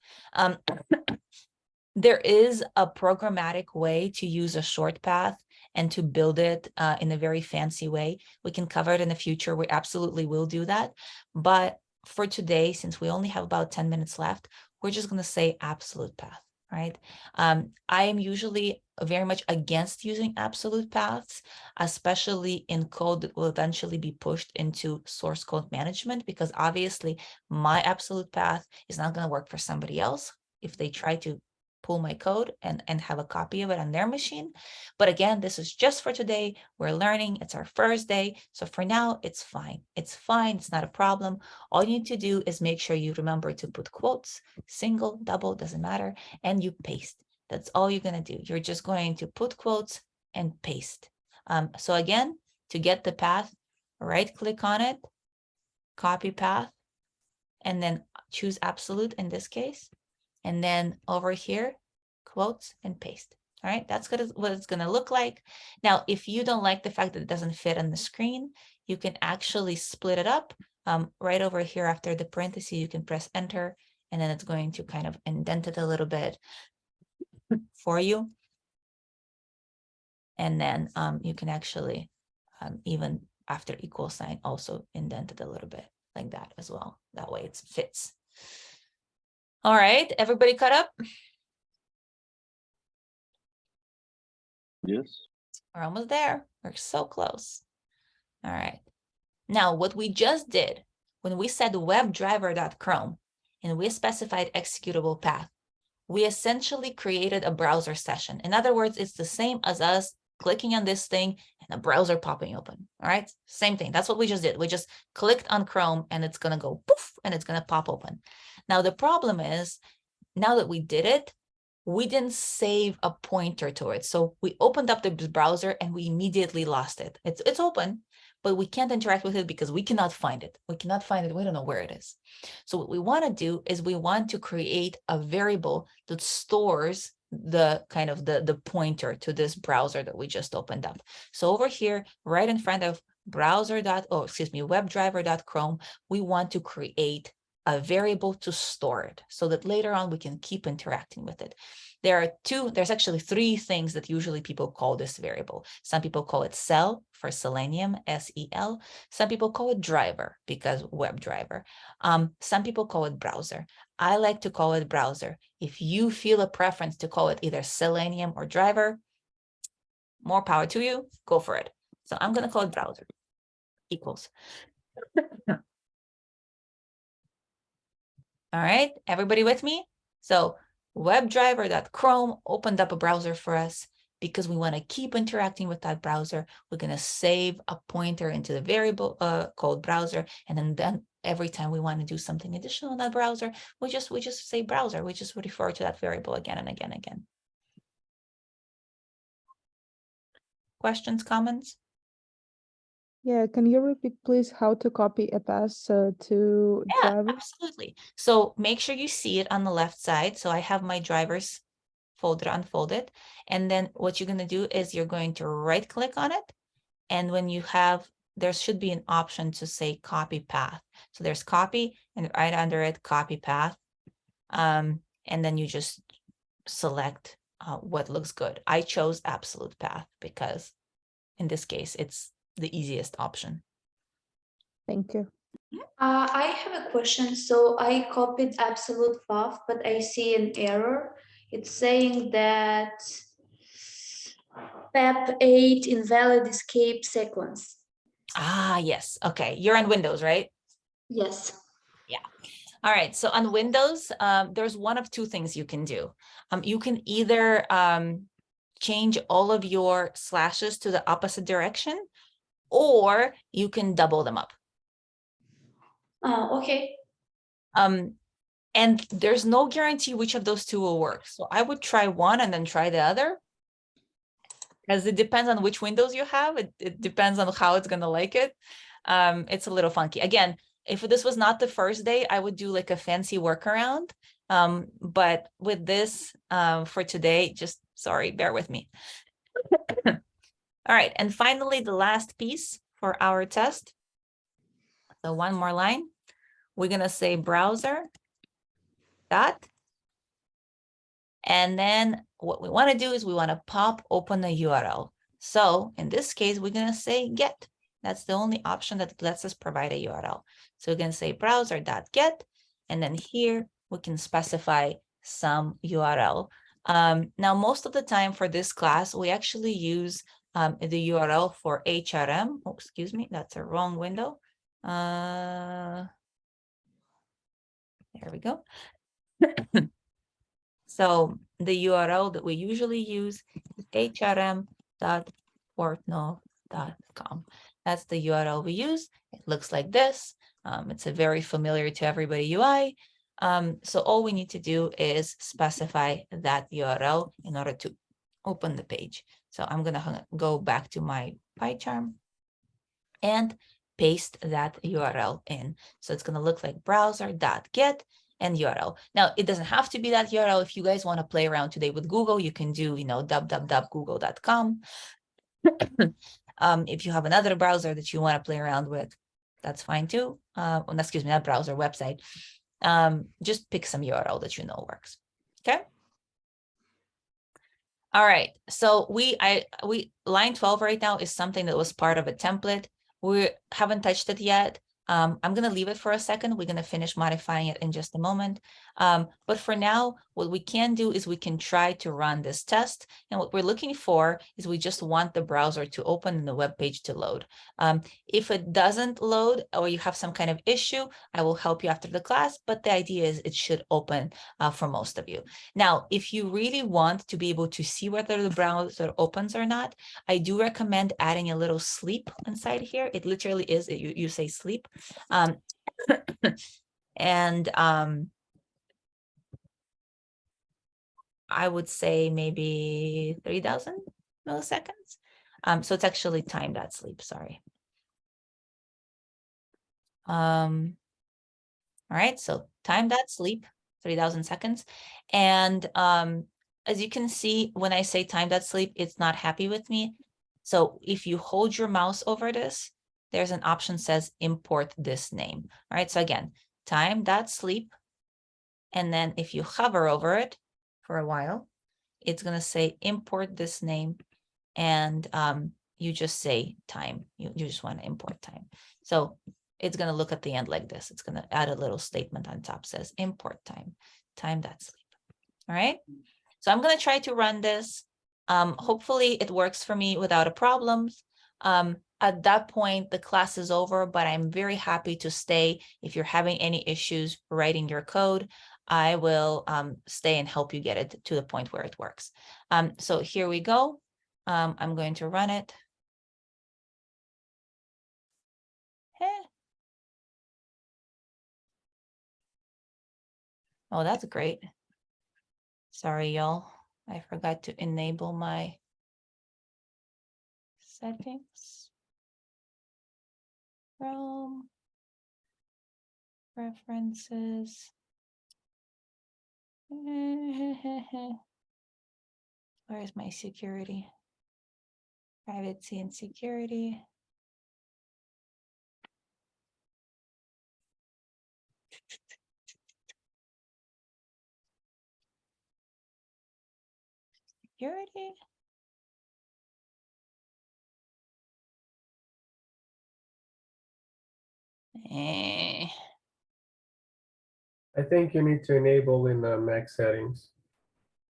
There is a programmatic way to use a short path and to build it in a very fancy way. We can cover it in the future. We absolutely will do that. But for today, since we only have about 10 minutes left, we're just going to say absolute path, right? I am usually very much against using absolute paths, especially in code that will eventually be pushed into source code management, because obviously my absolute path is not going to work for somebody else if they try to pull my code and have a copy of it on their machine. But again, this is just for today. We're learning. It's our first day. So for now, it's fine. It's fine. It's not a problem. All you need to do is make sure you remember to put quotes, single, double, doesn't matter, and you paste. That's all you're going to do. You're just going to put quotes and paste. So again, to get the path, right click on it, copy path, and then choose absolute in this case. And then over here, quotes and paste. All right, that's what it's going to look like. Now, if you don't like the fact that it doesn't fit on the screen, you can actually split it up. Right over here after the parentheses, you can press enter, and then it's going to kind of indent it a little bit for you. And then you can actually, even after equal sign, also indent it a little bit like that as well. That way it fits. All right, everybody caught up? Yes. We're almost there. We're so close. All right. Now, what we just did when we said webdriver.chrome and we specified executable path, we essentially created a browser session. In other words, it's the same as us clicking on this thing and a browser popping open. All right, same thing. That's what we just did. We just clicked on Chrome and it's going to go poof and it's going to pop open. Now, the problem is now that we did it, we didn't save a pointer to it. So we opened up the browser and we immediately lost it. It's open, but we can't interact with it because we cannot find it. We cannot find it. We don't know where it is. So what we want to do is we want to create a variable that stores the kind of the pointer to this browser that we just opened up. So over here, right in front of webdriver.chrome, we want to create a variable to store it so that later on we can keep interacting with it. There's actually three things that usually people call this variable. Some people call it cell for Selenium, S-E-L. Some people call it driver because WebDriver. Some people call it browser. I like to call it browser. If you feel a preference to call it either Selenium or driver, more power to you, go for it. So I'm going to call it browser equals. All right, everybody with me? So webdriver.chrome opened up a browser for us because we want to keep interacting with that browser. We're going to save a pointer into the variable called browser, and then every time we want to do something additional in that browser, we just say browser. We just refer to that variable again and again and again. Questions, comments? Yeah, can you repeat please how to copy a path to Yeah, driver? absolutely. So make sure you see it on the left side. So I have my drivers folder unfolded. And then what you're going to do is you're going to right click on it. And when you have, there should be an option to say copy path. So there's copy and right under it, copy path. And then you just select what looks good. I chose absolute path because in this case, it's the easiest option. Thank you. I have a question. So I copied absolute path, but I see an error. It's saying that PEP8 invalid escape sequence. Ah, yes. Okay. You're on Windows, right? Yes. Yeah. All right. So on Windows, there's one of two things you can do. You can either change all of your slashes to the opposite direction, or you can double them up. Okay. And there's no guarantee which of those two will work. So I would try one and then try the other, because it depends on which Windows you have. It depends on how it's going to like it. It's a little funky. Again, if this was not the first day, I would do like a fancy workaround. But with this for today, just sorry, bear with me. All right. And finally, the last piece for our test. So one more line. We're going to say browser dot. And then what we want to do is we want to pop open a URL. So in this case, we're going to say get. That's the only option that lets us provide a URL. So we're going to say browser.get. And then here we can specify some URL. Now, most of the time for this class, we actually use the URL for HRM. Oh, excuse me, that's a wrong window. There we go. So the URL that we usually use is hrm.portnov.com. That's the URL we use. It looks like this. It's a very familiar to everybody UI. So all we need to do is specify that URL in order to open the page. So I'm going to go back to my PyCharm and paste that URL in. So it's going to look like browser.get. and URL. Now, it doesn't have to be that URL. If you guys want to play around today with Google, you can do, www.google.com. If you have another browser that you want to play around with, that's fine too. Excuse me, not browser, website. Just pick some URL that you know works. Okay. All right. So line 12 right now is something that was part of a template. We haven't touched it yet. I'm going to leave it for a second. We're going to finish modifying it in just a moment. But for now, what we can do is we can try to run this test. And what we're looking for is we just want the browser to open and the web page to load. If it doesn't load or you have some kind of issue, I will help you after the class. But the idea is it should open for most of you. Now, if you really want to be able to see whether the browser opens or not, I do recommend adding a little sleep inside here. It literally is, you say sleep. And I would say maybe 3,000 milliseconds. So it's actually time.sleep, sorry. All right, so time.sleep, 3,000 seconds. And as you can see, when I say time.sleep, it's not happy with me. So if you hold your mouse over this, there's an option says import this name. All right, so again, time.sleep. And then if you hover over it for a while, it's going to say import this name. And you just say time. You just want to import time. So it's going to look at the end like this. It's going to add a little statement on top, says import time, time.sleep. All right. So I'm going to try to run this. Hopefully it works for me without a problem. At that point, the class is over, but I'm very happy to stay. If you're having any issues writing your code, I will stay and help you get it to the point where it works. So here we go. I'm going to run it. Oh, that's great. Sorry, y'all. I forgot to enable my settings. Chrome. Preferences. Where's my security? Privacy and security. Security. I think you need to enable in the Mac settings,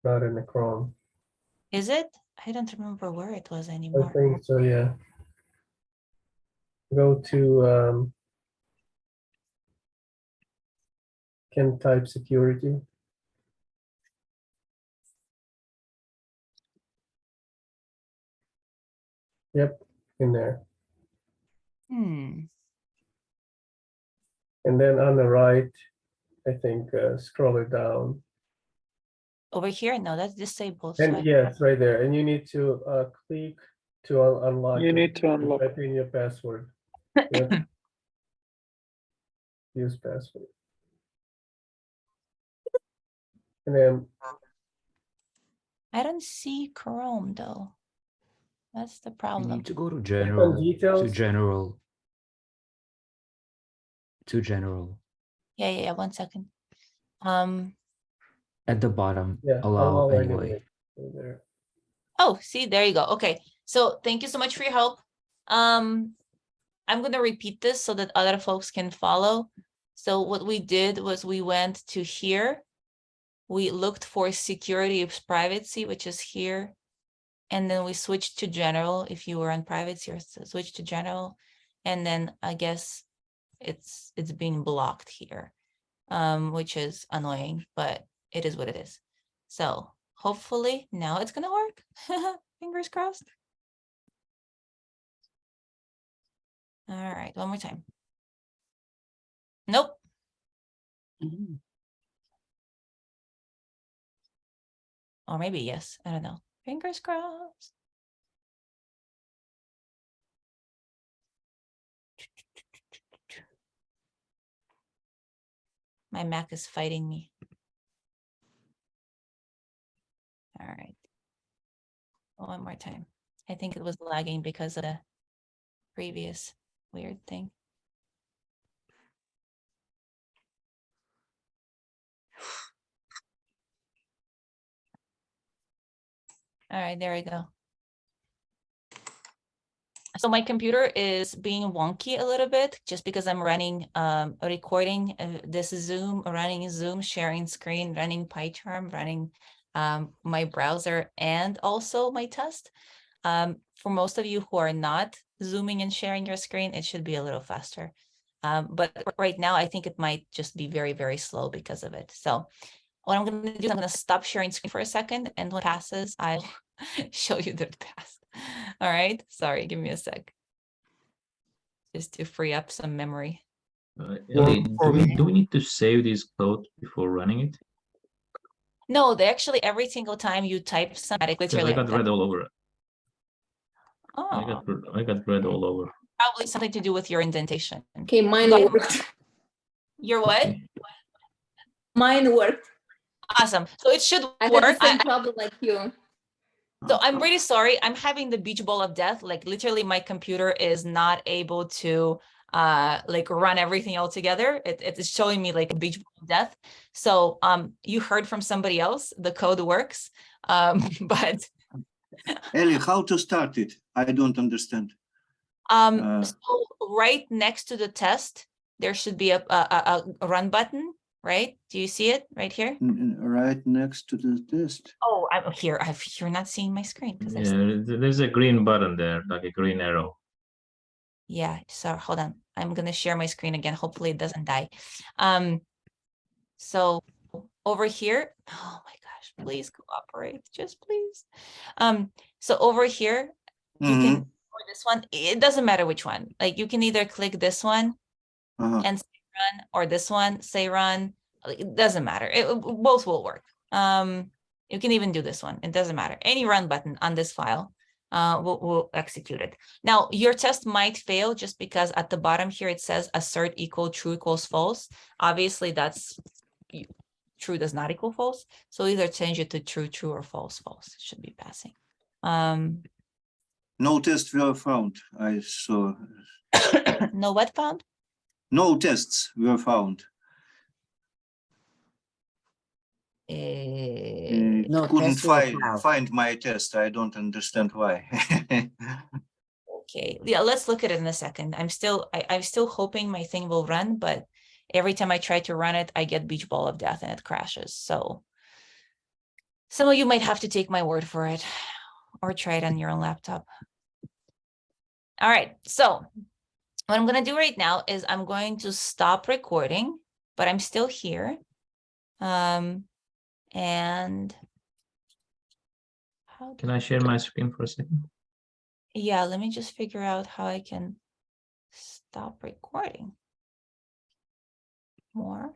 not in the Chrome. Is it? I don't remember where it was I anymore. think so, yeah. Go to can type security. Yep, in there. And then on the right, I think scroll it down. Over here? No, that's disabled. And yes, right there. And you need to click to unlock. You need to unlock. Type in your password. Yep. Use password. And then I don't see Chrome though. That's the You problem. need to go to details. general. To general. Yeah. 1 second. At the bottom, yeah, allow anyway. There. Oh, see, there you go. Okay. So thank you so much for your help. I'm going to repeat this so that other folks can follow. So what we did was we went to here. We looked for security of privacy, which is here. And then we switched to general. If you were on privacy, or switch to general. And then I guess it's being blocked here, which is annoying, but it is what it is. So hopefully now it's gonna work. Fingers crossed. All right, one more time. Nope. Or maybe yes, I don't know. Fingers crossed. My Mac is fighting me. All right. One more time. I think it was lagging because of the previous weird thing. All right, there we go. So my computer is being wonky a little bit just because I'm running a recording. This is Zoom, running Zoom, sharing screen, running PyCharm, running my browser, and also my test. For most of you who are not zooming and sharing your screen, it should be a little faster. But right now, I think it might just be very, very slow because of it. So what I'm going to do is I'm going to stop sharing screen for a second, and when it passes, I'll show you that it passed. All right. Sorry, give me a sec. Just to free up some memory. Ellie, do we need to save this code before running it? No, they actually, every single time you type something, Because literally, I got red all over it. Oh, I got red all over. probably something to do with your indentation. Okay, mine But- worked. Your what? Mine worked. Awesome. So it should I work. had the same problem like you. So I'm really sorry. I'm having the beach ball of death. Like literally my computer is not able to like run everything all together. It's showing me like a beach ball of death. So you heard from somebody else, the code works. But Ellie, how to start it? I don't understand. so right next to the test, there should be a run button, right? Do you see it right here? Right next to the test. Oh, I'm here. You're not seeing my screen because Yeah, there's a green button there, like a green arrow. yeah, so hold on. I'm gonna share my screen again. Hopefully it doesn't die. So over here, oh my gosh, please cooperate, just please. So over here, you can, or this one, it doesn't matter which one. Like you can either click this one and say run, or this one, say run. It doesn't matter. Both will work. You can even do this one. It doesn't matter. Any run button on this file will execute it. Now, your test might fail just because at the bottom here, it says assert equal true equals false. Obviously, that's true does not equal false. So either change it to true, true, or false, false. It should be passing. No tests were found. I saw. No what found? No tests were found. It No couldn't tests were found. find my test. I don't understand why. Okay, yeah, let's look at it in a second. I'm still hoping my thing will run, but every time I try to run it, I get beach ball of death and it crashes. So some of you might have to take my word for it or try it on your own laptop. All right, so what I'm going to do right now is I'm going to stop recording, but I'm still here. And Can I share my screen for a second? yeah, let me just figure out how I can stop recording more.